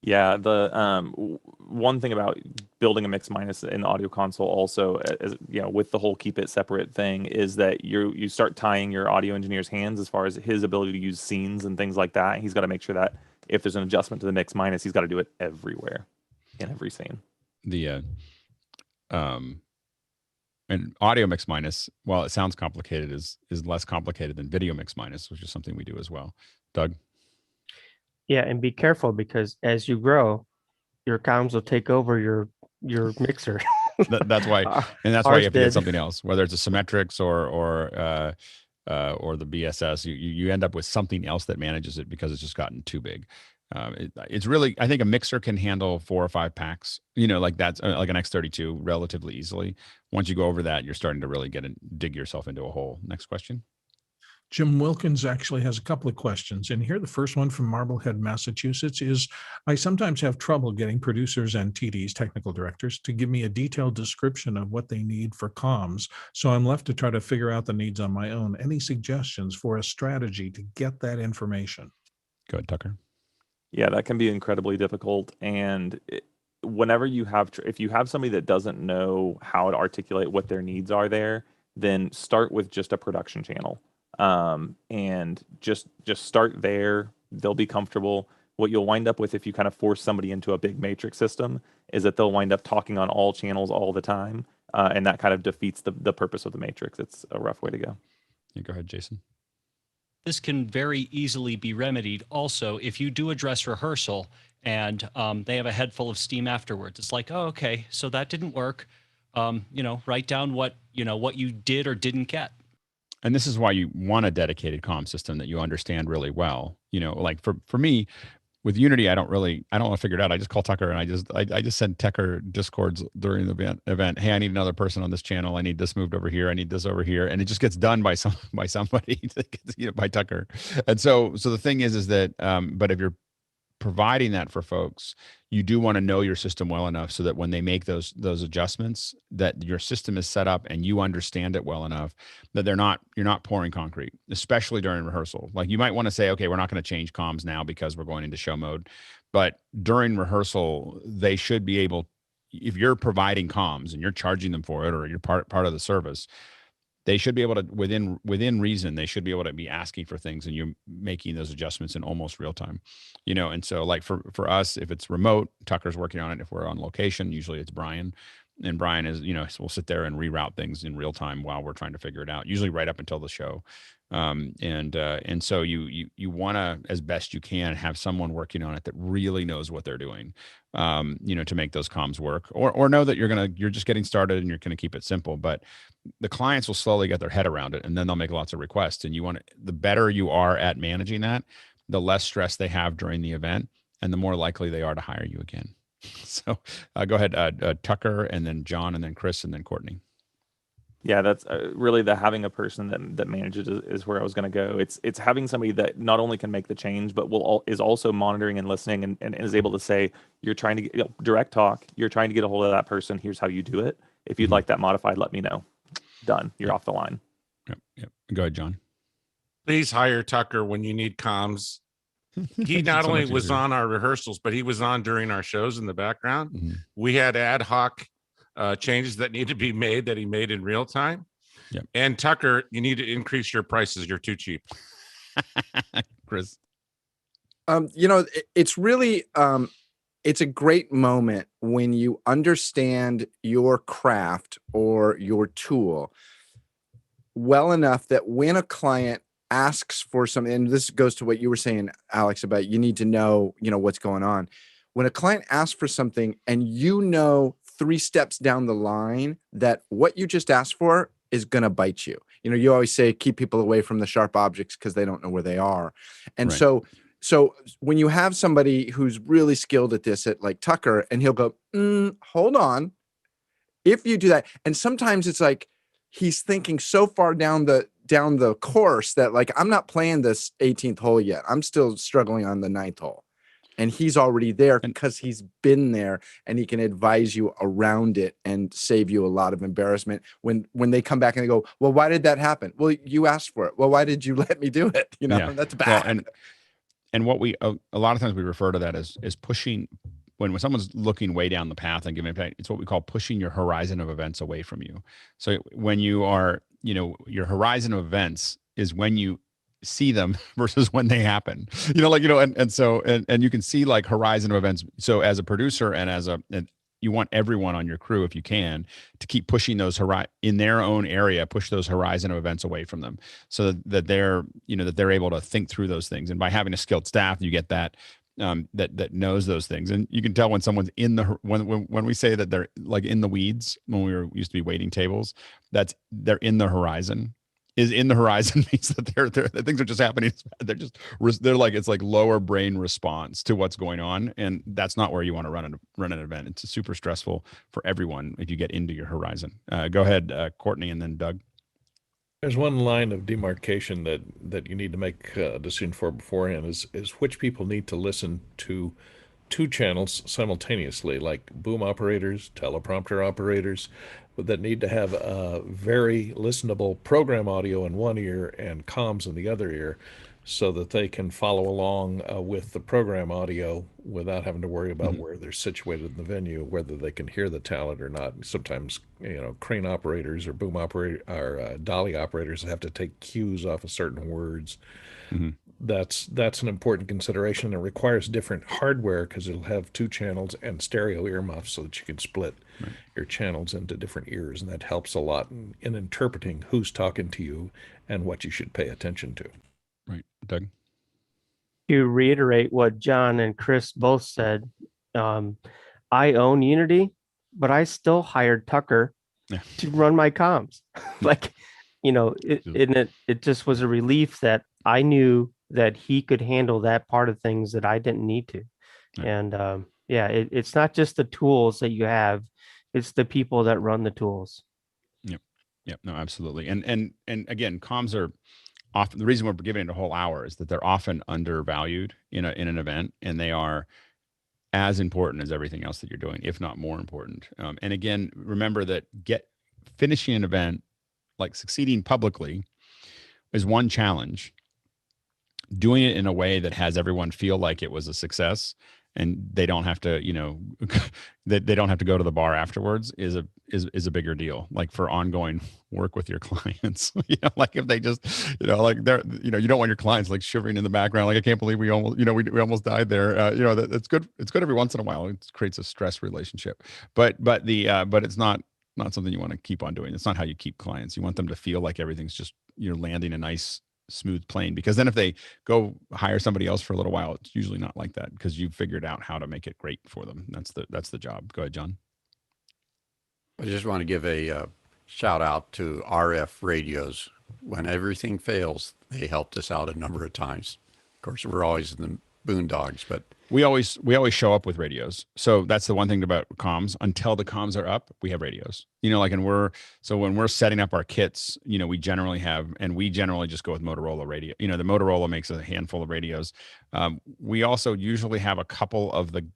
Yeah, the one thing about building a mix minus in the audio console also, as, with the whole keep it separate thing, is that you start tying your audio engineer's hands as far as his ability to use scenes and things like that. He's got to make sure that if there's an adjustment to the mix minus, he's got to do it everywhere in every scene. And audio mix minus, while it sounds complicated, is less complicated than video mix minus, which is something we do as well. Doug? Yeah, and be careful because as you grow, your comms will take over your mixer. That's why, and that's why you have to get something else, whether it's a Symmetrix or the BSS. You end up with something else that manages it because it's just gotten too big. It's really, I think a mixer can handle 4 or 5 packs, like that's like an X32 relatively easily. Once you go over that, you're starting to really dig yourself into a hole. Next question. Jim Wilkins actually has a couple of questions in here. The first one from Marblehead, Massachusetts is, I sometimes have trouble getting producers and TDs, technical directors, to give me a detailed description of what they need for comms. So I'm left to try to figure out the needs on my own. Any suggestions for a strategy to get that information? Go ahead, Tucker. Yeah, that can be incredibly difficult. And whenever you have, if you have somebody that doesn't know how to articulate what their needs are there, then start with just a production channel. And just start there. They'll be comfortable. What you'll wind up with if you kind of force somebody into a big matrix system is that they'll wind up talking on all channels all the time. And that kind of defeats the purpose of the matrix. It's a rough way to go. Yeah, go ahead, Jason. This can very easily be remedied also if you do a dress rehearsal and they have a head full of steam afterwards. It's like, oh, okay, so that didn't work. Write down what you did or didn't get. And this is why you want a dedicated comm system that you understand really well. Like for me, with Unity, I don't want to figure it out. I just call Tucker and I just send Tucker Discords during the event. Hey, I need another person on this channel. I need this moved over here. I need this over here. And it just gets done by somebody, by Tucker. And so the thing is that, but if you're providing that for folks, you do want to know your system well enough so that when they make those adjustments, that your system is set up and you understand it well enough that you're not pouring concrete, especially during rehearsal. Like you might want to say, okay, we're not going to change comms now because we're going into show mode, but during rehearsal, they should be able, if you're providing comms and you're charging them for it or you're part of the service, they should be able to, within reason, they should be able to be asking for things and you're making those adjustments in almost real time, and so like for us, if it's remote, Tucker's working on it. If we're on location, usually it's Brian, and Brian is, we'll sit there and reroute things in real time while we're trying to figure it out, usually right up until the show. And so you want to, as best you can, have someone working on it that really knows what they're doing, to make those comms work, or know that you're just getting started and you're going to keep it simple, but the clients will slowly get their head around it and then they'll make lots of requests. And the better you are at managing that, the less stress they have during the event and the more likely they are to hire you again. So go ahead, Tucker, and then John, and then Chris, and then Courtney. Yeah, that's really having a person that manages is where I was going to go. It's having somebody that not only can make the change, but is also monitoring and listening and is able to say, you're trying to get direct talk. You're trying to get a hold of that person. Here's how you do it. If you'd like that modified, let me know. Done. You're off the line. Yep. Go ahead, John. Please hire Tucker when you need comms. He not only was on our rehearsals, but he was on during our shows in the background. Mm-hmm. We had ad hoc changes that need to be made that he made in real time. Yep. And Tucker, you need to increase your prices. You're too cheap. Chris. It's really it's a great moment when you understand your craft or your tool well enough that when a client asks for something, and this goes to what you were saying, Alex, about you need to know, what's going on. When a client asks for something and 3 steps down the line that what you just asked for is going to bite you. You always say, keep people away from the sharp objects because they don't know where they are. And right. So when you have somebody who's really skilled at this, at like Tucker, and he'll go, hold on. If you do that, and sometimes it's like he's thinking so far down the course that like, I'm not playing this 18th hole yet. I'm still struggling on the 9th hole. And he's already there because he's been there and he can advise you around it and save you a lot of embarrassment when they come back and they go, well, why did that happen? Well, you asked for it. Well, why did you let me do it? That's bad. Well, and what a lot of times we refer to that as pushing, when someone's looking way down the path and giving impact, it's what we call pushing your horizon of events away from you. So when you are, your horizon of events is when you see them versus when they happen, and you can see like horizon of events. So as a producer and you want everyone on your crew, if you can, to keep pushing those in their own area, push those horizon of events away from them, so that they're able to think through those things. And by having a skilled staff, you get that that knows those things. And you can tell when someone's when we say that they're like in the weeds, when we used to be waiting tables, they're in the horizon. Is in the horizon means that the things are just happening. They're like, it's like lower brain response to what's going on. And that's not where you want to run an event. It's super stressful for everyone if you get into your horizon. Go ahead, Courtney, and then Doug. There's one line of demarcation that you need to make a decision for beforehand is which people need to listen to two channels simultaneously, like boom operators, teleprompter operators, that need to have a very listenable program audio in one ear and comms in the other ear, so that they can follow along with the program audio without having to worry about where they're situated in the venue, whether they can hear the talent or not. Sometimes, crane operators or boom operator or dolly operators have to take cues off of certain words. That's an important consideration. It requires different hardware because it'll have two channels and stereo earmuffs so that you can split your channels into different ears, and that helps a lot in interpreting who's talking to you and what you should pay attention to. Right. Doug? To reiterate what John and Chris both said, I own Unity, but I still hired Tucker to run my comms. It just was a relief that I knew that he could handle that part of things that I didn't need to. And it's not just the tools that you have, it's the people that run the tools. Yep. No, absolutely. And again, comms are often, the reason we're giving it a whole hour is that they're often undervalued in an event, and they are as important as everything else that you're doing, if not more important. And again, remember that finishing an event, like succeeding publicly, is one challenge. Doing it in a way that has everyone feel like it was a success, and they don't have to, they don't have to go to the bar afterwards, is a bigger deal. Like for ongoing work with your clients, like if they just, like they're, you don't want your clients like shivering in the background, like I can't believe we almost, we almost died there. That's good. It's good every once in a while. It creates a stress relationship, but it's not something you want to keep on doing. It's not how you keep clients. You want them to feel like everything's just, you're landing a nice smooth plane, because then if they go hire somebody else for a little while, it's usually not like that, because you've figured out how to make it great for them. That's the job. Go ahead, John. I just want to give a shout out to RF radios. When everything fails, they helped us out a number of times. Of course, we're always in the boondocks, but we always show up with radios. So that's the one thing about comms. Until the comms are up, we have radios. When we're setting up our kits, we generally just go with Motorola radio. The Motorola makes a handful of radios. We also usually have a couple of the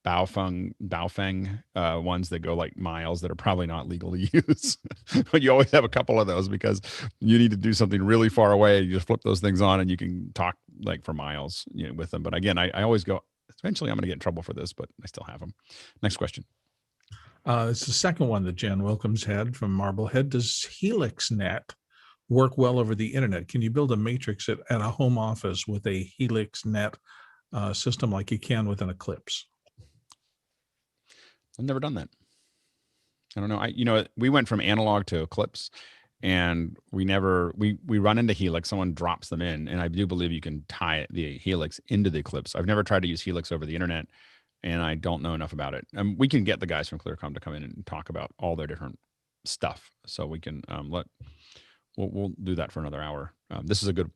Baofeng ones that go like miles that are probably not legal to use. But you always have a couple of those because you need to do something really far away. You just flip those things on and you can talk like for miles with them. But again, I always go, eventually I'm going to get in trouble for this, but I still have them. Next question. It's the second one that Jan Wilkins had from Marblehead. Does HelixNet work well over the internet? Can you build a matrix at a home office with a HelixNet system like you can with an Eclipse? I've never done that. I don't know. We went from analog to Eclipse, and we run into Helix. Someone drops them in, and I do believe you can tie the Helix into the Eclipse. I've never tried to use Helix over the internet, and I don't know enough about it. We can get the guys from Clearcom to come in and talk about all their different stuff, so we can we'll do that for another hour. This is a good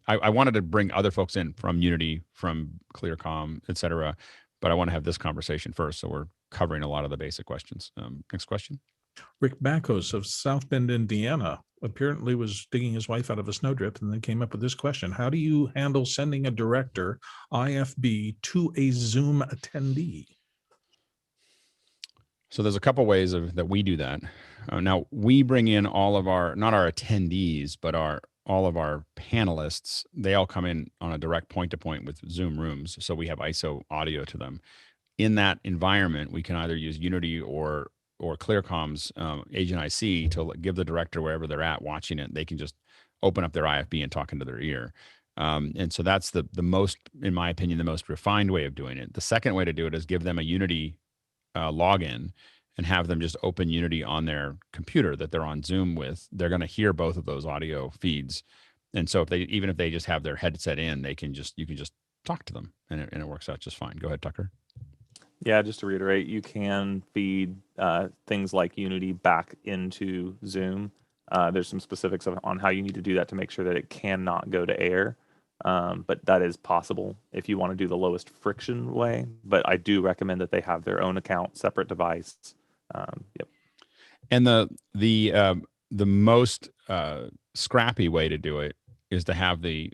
I wanted to bring other folks in from Unity, from Clearcom, etc., but I want to have this conversation first, so we're covering a lot of the basic questions. Next question. Rick Backos of South Bend, Indiana, apparently was digging his wife out of a snowdrift and then came up with this question. How do you handle sending a director IFB to a Zoom attendee? So there's a couple ways that we do that. Now we bring in all of not our attendees, but all of our panelists. They all come in on a direct point-to-point with Zoom rooms. So we have ISO audio to them. In that environment, we can either use Unity or Clearcom's Agent IC to give the director, wherever they're at watching it, they can just open up their IFB and talk into their ear. And so that's the most, in my opinion, the most refined way of doing it. The second way to do it is give them a Unity login and have them just open Unity on their computer that they're on Zoom with. They're going to hear both of those audio feeds. And so even if they just have their headset in, you can just talk to them, and it works out just fine. Go ahead, Tucker. Yeah, just to reiterate, you can feed things like Unity back into Zoom. There's some specifics on how you need to do that to make sure that it cannot go to air. But that is possible if you want to do the lowest friction way. But I do recommend that they have their own account, separate device. Yep. And the most scrappy way to do it is to have the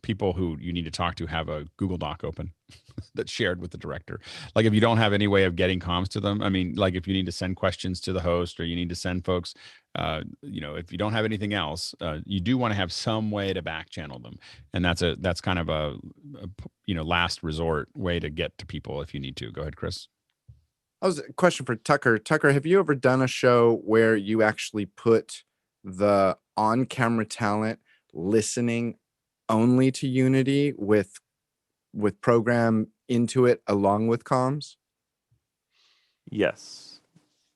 people who you need to talk to have a Google Doc open that's shared with the director. Like if you don't have any way of getting comms to them, I mean, like if you need to send questions to the host or you need to send folks, if you don't have anything else, you do want to have some way to back channel them. And that's kind of a last resort way to get to people if you need to. Go ahead, Chris. I was a question for Tucker. Tucker, have you ever done a show where you actually put the on-camera talent listening only to Unity with program into it along with comms? Yes.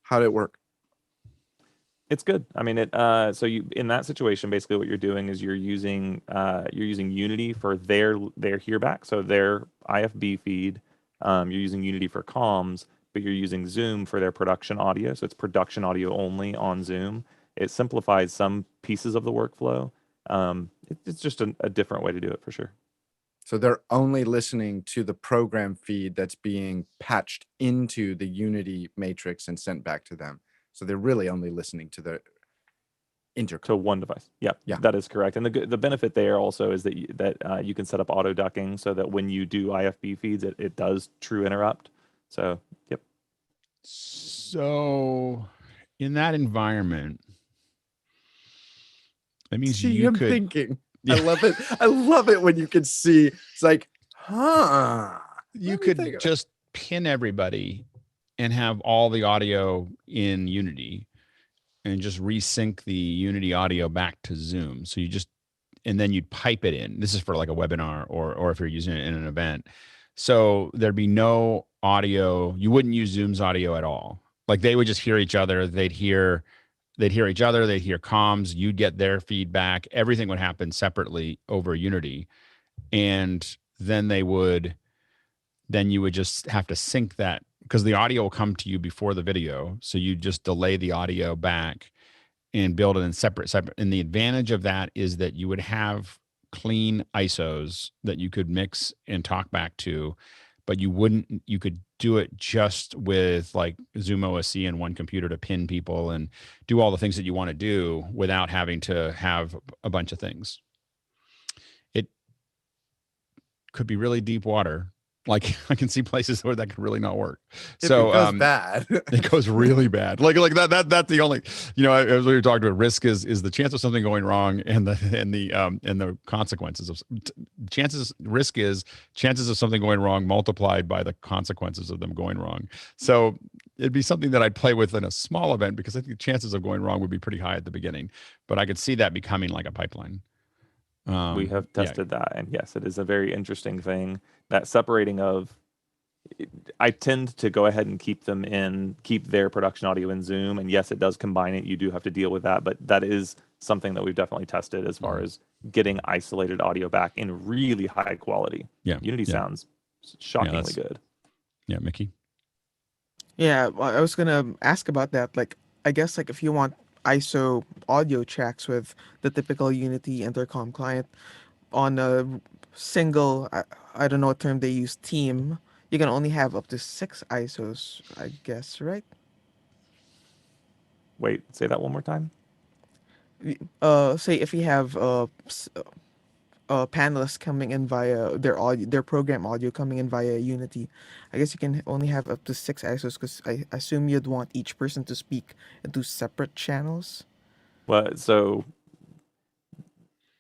How did it work? It's good. I mean, so you in that situation, basically what you're doing is you're using Unity for their hearback, so their IFB feed. You're using Unity for comms, but you're using Zoom for their production audio. So it's production audio only on Zoom. It simplifies some pieces of the workflow. It's just a different way to do it for sure. So they're only listening to the program feed that's being patched into the Unity matrix and sent back to them. So they're really only listening to the intercom. To one device. Yeah, that is correct. And the benefit there also is that you can set up auto ducking so that when you do IFB feeds, it does true interrupt. So, yep. So in that environment, that means I'm thinking. Yeah. I love it when you can see. It's like, you could just pin everybody and have all the audio in Unity and just resync the Unity audio back to Zoom. So and then you'd pipe it in. This is for like a webinar or if you're using it in an event. So there'd be no audio. You wouldn't use Zoom's audio at all. Like they would just hear each other. They'd hear each other. They'd hear comms. You'd get their feedback. Everything would happen separately over Unity. And then you would just have to sync that because the audio will come to you before the video. So you just delay the audio back and build it in separate. And the advantage of that is that you would have clean ISOs that you could mix and talk back to, but you could do it just with like Zoom OSC and one computer to pin people and do all the things that you want to do without having to have a bunch of things. It could be really deep water. Like I can see places where that could really not work. So it goes bad. It goes really bad. Like that's the only, as we were talking about, risk is the chance of something going wrong and the consequences of risk is chances of something going wrong multiplied by the consequences of them going wrong. So it'd be something that I'd play with in a small event because I think the chances of going wrong would be pretty high at the beginning, but I could see that becoming like a pipeline. We have tested that, and yes, it is a very interesting thing. That separating of, I tend to go ahead and keep their production audio in Zoom, and yes, it does combine it. You do have to deal with that, but that is something that we've definitely tested as far as getting isolated audio back in really high quality. Yeah, Unity sounds shockingly good. Yeah, Mickey. Yeah, well, I was gonna ask about that. Like, I guess like if you want ISO audio tracks with the typical Unity intercom client on a single, I don't know what term they use, team, you can only have up to 6 ISOs, I guess, right? Wait, say that one more time. Say if you have panelists coming in via their program audio coming in via Unity, I guess you can only have up to 6 ISOs because I assume you'd want each person to speak into separate channels. Well, so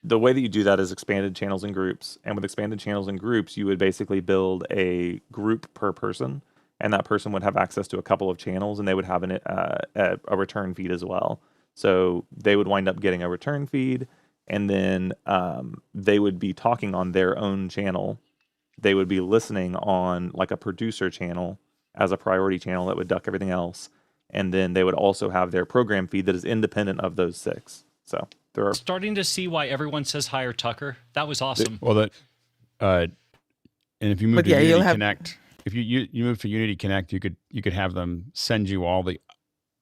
the way that you do that is expanded channels and groups. And with expanded channels and groups, you would basically build a group per person, and that person would have access to a couple of channels, and they would have a return feed as well. So they would wind up getting a return feed, and then they would be talking on their own channel. They would be listening on like a producer channel as a priority channel that would duck everything else. And then they would also have their program feed that is independent of those 6. So there are starting to see why everyone says hire Tucker. That was awesome. Well, and if you move to Unity Connect, if you move to Unity Connect, you could have them send you all the,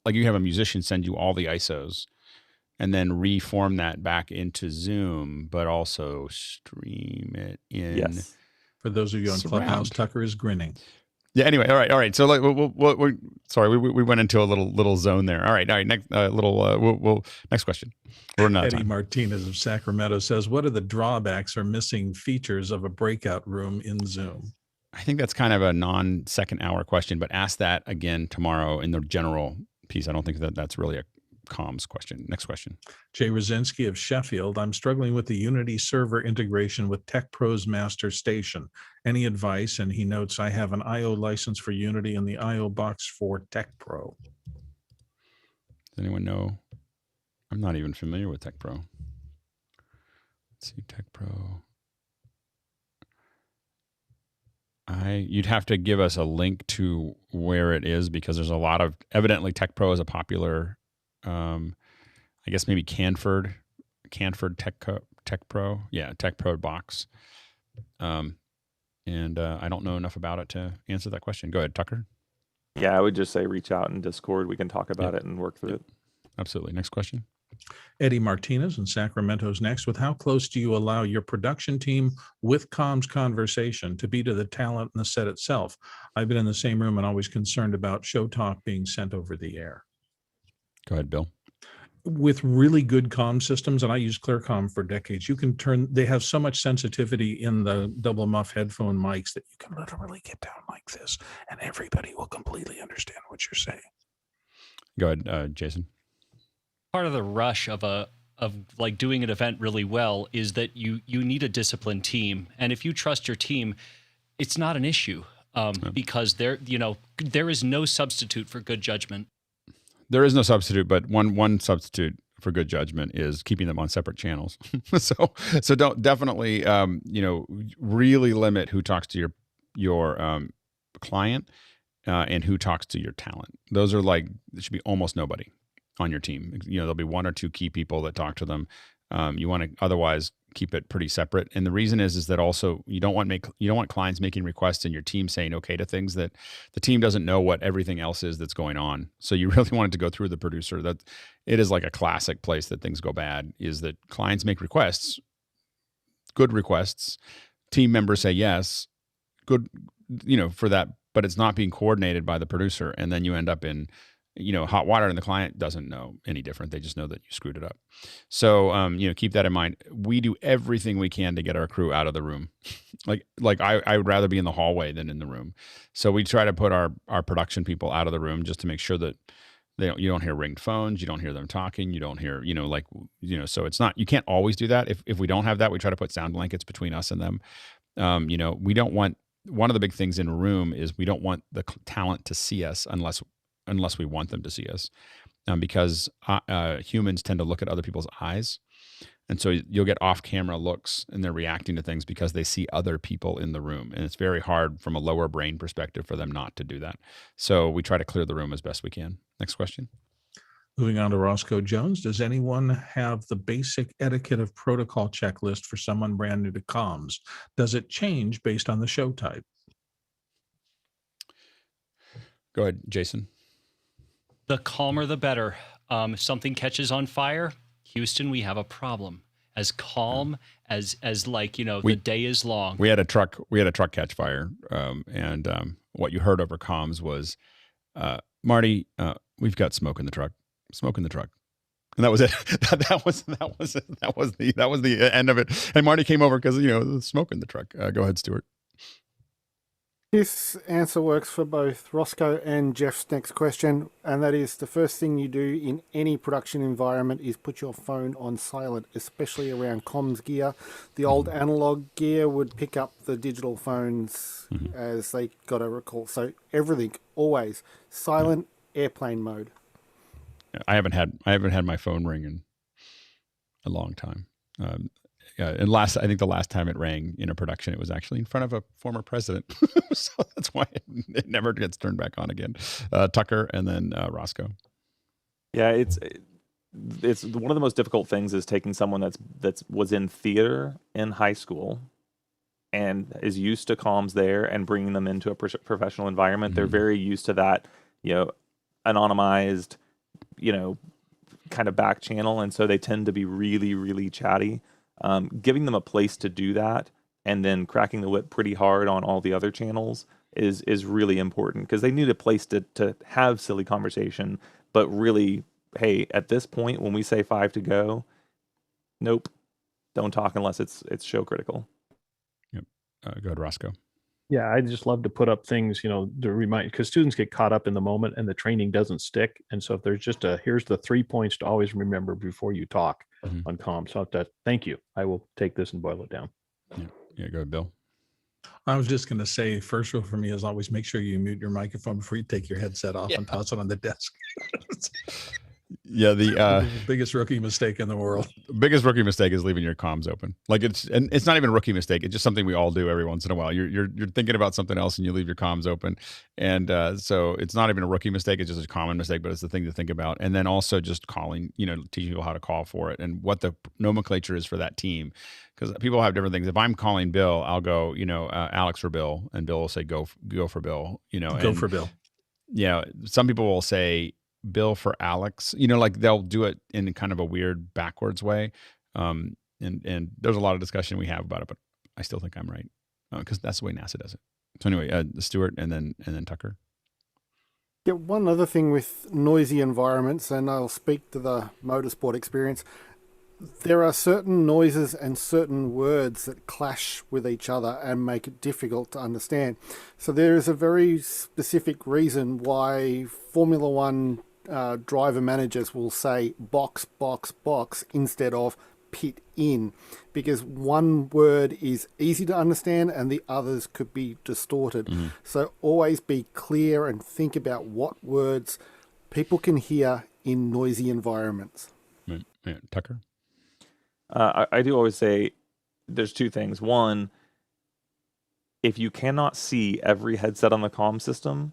like you have a musician send you all the ISOs and then reform that back into Zoom, but also stream it in. Yes. For those of you on Clubhouse, Tucker is grinning. Yeah. Anyway, all right. So like, we're sorry, we went into a little zone there. All right. Next, next question. We're running out of Eddie time. Martinez of Sacramento says, "What are the drawbacks or missing features of a breakout room in Zoom?" I think that's kind of a non-second hour question, but ask that again tomorrow in the general piece. I don't think that's really a comms question. Next question. Jay Rosinski of Sheffield, "I'm struggling with the Unity server integration with TechPro's master station. Any advice?" And he notes, "I have an IO license for Unity and the IO box for TechPro." Does anyone know? I'm not even familiar with TechPro. Let's see, TechPro. You'd have to give us a link to where it is, because there's a lot of, evidently TechPro is a popular, I guess maybe Canford TechPro. Yeah, TechPro box. And I don't know enough about it to answer that question. Go ahead, Tucker. Yeah, I would just say reach out in Discord. We can talk about it and work through it. Absolutely. Next question. Eddie Martinez in Sacramento's next, "With how close do you allow your production team with comms conversation to be to the talent in the set itself? I've been in the same room and always concerned about show talk being sent over the air." Go ahead, Bill. With really good comm systems, and I use ClearComm for decades, you can they have so much sensitivity in the double muff headphone mics that you can literally get down like this and everybody will completely understand what you're saying. Go ahead, Jason. Part of the rush of like doing an event really well is that you need a disciplined team, and if you trust your team, it's not an issue, because there is no substitute for good judgment. There is no substitute, but one substitute for good judgment is keeping them on separate channels. so don't definitely really limit who talks to your client and who talks to your talent. Those are there should be almost nobody on your team. There'll be one or two key people that talk to them. You want to otherwise keep it pretty separate. And the reason is that also you don't want clients making requests and your team saying okay to things that the team doesn't know what everything else is that's going on. So you really want it to go through the producer. That it is like a classic place that things go bad, is that clients make requests, good requests, team members say yes, good, for that, but it's not being coordinated by the producer. And then you end up in hot water, and the client doesn't know any different. They just know that you screwed it up. So, keep that in mind. We do everything we can to get our crew out of the room. I would rather be in the hallway than in the room. So we try to put our production people out of the room just to make sure that you don't hear ringed phones. You don't hear them talking. You don't hear, so it's not, you can't always do that. If we don't have that, we try to put sound blankets between us and them. We don't want, one of the big things in a room is we don't want the talent to see us unless we want them to see us, because humans tend to look at other people's eyes. And so you'll get off-camera looks, and they're reacting to things because they see other people in the room. And it's very hard from a lower brain perspective for them not to do that. So we try to clear the room as best we can. Next question. Moving on to Roscoe Jones. "Does anyone have the basic etiquette of protocol checklist for someone brand new to comms? Does it change based on the show type?" Go ahead, Jason. The calmer, the better. If something catches on fire, Houston, we have a problem. As calm as the day is long. We had a truck catch fire, and what you heard over comms was, "Marty, we've got smoke in the truck. Smoke in the truck." And that was it. that was the end of it. And Marty came over because the smoke in the truck. Go ahead, Stuart. This answer works for both Roscoe and Jeff's next question, and that is the first thing you do in any production environment is put your phone on silent, especially around comms gear. The old analog gear would pick up the digital phones as they got a recall. So everything, always silent, airplane mode. I haven't had my phone ring in a long time. And I think the last time it rang in a production, it was actually in front of a former president. So that's why it never gets turned back on again. Tucker and then Roscoe. Yeah, it's one of the most difficult things is taking someone that's was in theater in high school and is used to comms there and bringing them into a professional environment. They're very used to that, anonymized, kind of back channel. And so they tend to be really, really chatty. Giving them a place to do that and then cracking the whip pretty hard on all the other channels is really important, because they need a place to have silly conversation. But really, hey, at this point, when we say 5 to go, nope, don't talk unless it's show critical. Yep. Go ahead, Roscoe. Yeah, I just love to put up things, to remind, because students get caught up in the moment and the training doesn't stick. And so if there's just here's the 3 points to always remember before you talk on comms. So thank you. I will take this and boil it down. Yeah, go ahead, Bill. I was just going to say, first rule for me is always make sure you mute your microphone before you take your headset off and toss it on the desk. Yeah, the biggest rookie mistake in the world. Biggest rookie mistake is leaving your comms open. Like it's not even a rookie mistake. It's just something we all do every once in a while. You're thinking about something else and you leave your comms open, and so it's not even a rookie mistake. It's just a common mistake, but it's the thing to think about. And then also just calling, teaching people how to call for it and what the nomenclature is for that team, because people have different things. If I'm calling Bill, I'll go, Alex for Bill, and Bill will say go for Bill. Go for Bill. Yeah, some people will say Bill for Alex, like they'll do it in kind of a weird backwards way. And there's a lot of discussion we have about it, but I still think I'm right because that's the way NASA does it. So anyway, Stuart and then Tucker. Yeah, one other thing with noisy environments, and I'll speak to the motorsport experience. There are certain noises and certain words that clash with each other and make it difficult to understand. So there is a very specific reason why Formula One driver managers will say box, box, box instead of pit in, because one word is easy to understand and the others could be distorted. So always be clear and think about what words people can hear in noisy environments. Yeah, Tucker? I do always say there's two things. One, if you cannot see every headset on the comm system,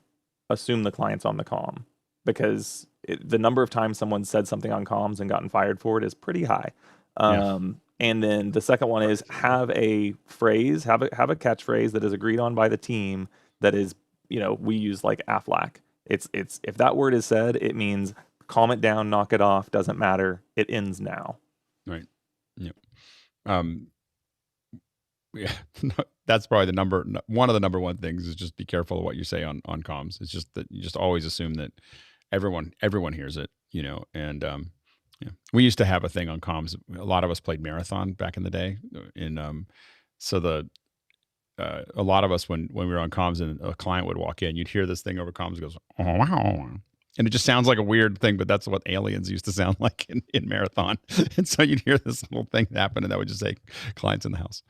assume the client's on the comm, because the number of times someone said something on comms and gotten fired for it is pretty high. And then the second one is have a phrase, have a catchphrase that is agreed on by the team that is, we use like AFLAC. It's if that word is said, it means calm it down, knock it off, doesn't matter. It ends now. Right. Yep. Yeah, that's probably one of the number one things is just be careful of what you say on comms. It's just that you just always assume that everyone hears it, and yeah. We used to have a thing on comms. A lot of us played Marathon back in the day, so a lot of us when we were on comms and a client would walk in, you'd hear this thing over comms, goes, oh, wow. And it just sounds like a weird thing, but that's what aliens used to sound like in Marathon. And so you'd hear this little thing happen, and that would just say clients in the house.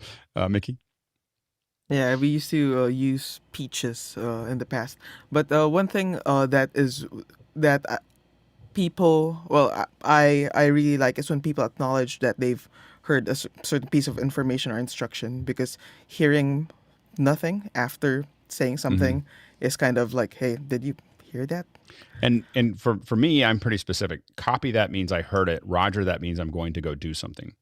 Mickey? Yeah, we used to use peaches in the past. But one thing that people, I really like is when people acknowledge that they've heard a certain piece of information or instruction, because hearing nothing after saying something is kind of like, hey, did you hear that? And for me, I'm pretty specific. Copy that means I heard it. Roger that means I'm going to go do something.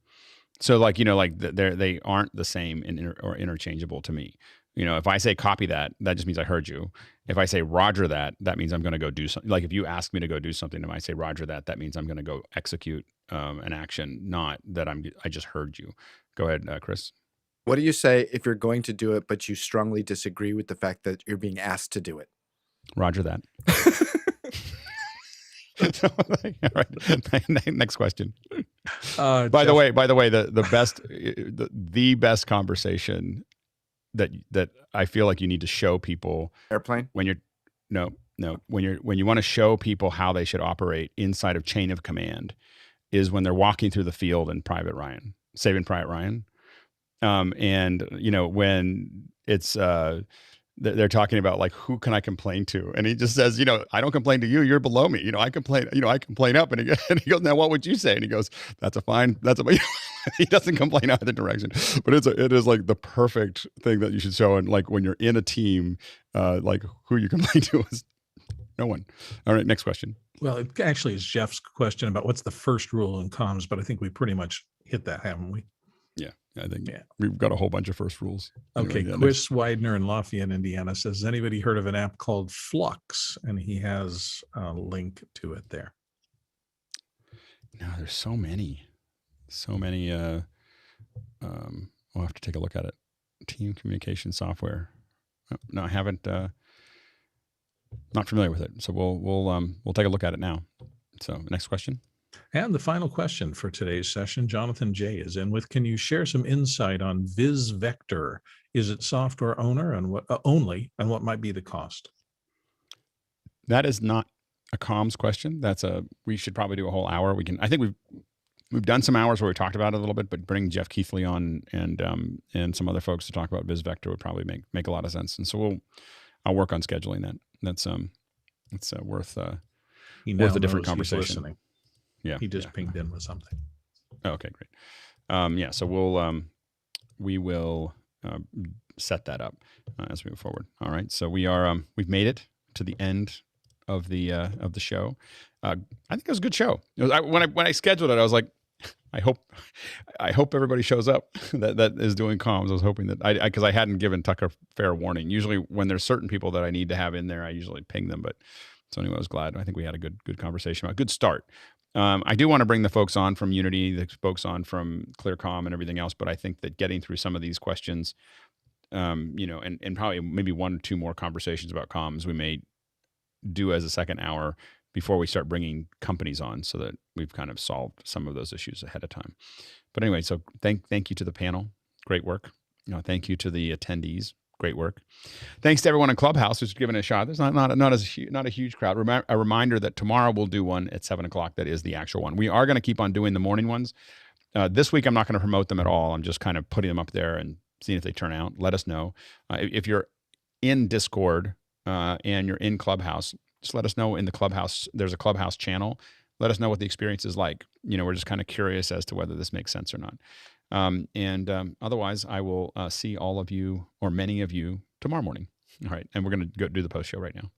So they aren't the same or interchangeable to me. If I say copy that just means I heard you. If I say Roger that means I'm going to go do something. Like if you ask me to go do something and I say Roger that means I'm going to go execute an action, not that I just heard you. Go ahead, Chris. What do you say if you're going to do it, but you strongly disagree with the fact that you're being asked to do it? Roger that. All right. Next question. By the way, the best conversation that I feel like you need to show people airplane when you want to show people how they should operate inside of chain of command is when they're walking through the field in Saving Private Ryan. And when it's they're talking about like, who can I complain to? And he just says, I don't complain to you. You're below me. I complain up. And he goes, now what would you say? And he goes, he doesn't complain either direction, but it is like the perfect thing that you should show. And like when you're in a team, like who you complain to is no one. All right. Next question. Well, it actually is Jeff's question about what's the first rule in comms, but I think we pretty much hit that, haven't we? Yeah. I think we've got a whole bunch of first rules. Okay, anyway, Chris Widener in Lafayette, Indiana says, has anybody heard of an app called Flux? And he has a link to it there. No, there's so many. We'll have to take a look at it. Team communication software. No, I haven't. Not familiar with it. So we'll take a look at it now. So next question. And the final question for today's session, Jonathan J. is in with, can you share some insight on VisVector? Is it software owner and what only, and what might be the cost? That is not a comms question. We should probably do a whole hour. I think we've done some hours where we talked about it a little bit, but bringing Jeff Keithley on and some other folks to talk about VisVector would probably make a lot of sense. And so I'll work on scheduling that. That's it's worth a different conversation. Listening. Yeah, he just pinged in with something. Oh, okay, great. So we will set that up as we move forward. All right. So we've made it to the end of the show. I think it was a good show. When I scheduled it, I was like, I hope everybody shows up that is doing comms. I was hoping that because I hadn't given Tucker fair warning. Usually when there's certain people that I need to have in there, I usually ping them. But so anyway, I was glad. I think we had a good conversation, a good start. I do want to bring the folks on from Unity, the folks on from ClearComm and everything else. But I think that getting through some of these questions, and probably maybe 1 or 2 more conversations about comms, we may do as a second hour before we start bringing companies on, so that we've kind of solved some of those issues ahead of time. But anyway, so thank you to the panel. Great work. Thank you to the attendees. Great work. Thanks to everyone in Clubhouse who's given it a shot. There's not a huge crowd. A reminder that tomorrow we'll do one at 7:00. That is the actual one. We are going to keep on doing the morning ones. This week I'm not going to promote them at all. I'm just kind of putting them up there and seeing if they turn out. Let us know. If you're in Discord and you're in Clubhouse, just let us know in the Clubhouse. There's a Clubhouse channel. Let us know what the experience is like. We're just kind of curious as to whether this makes sense or not. Otherwise, I will see all of you or many of you tomorrow morning. All right. And we're going to go do the post show right now.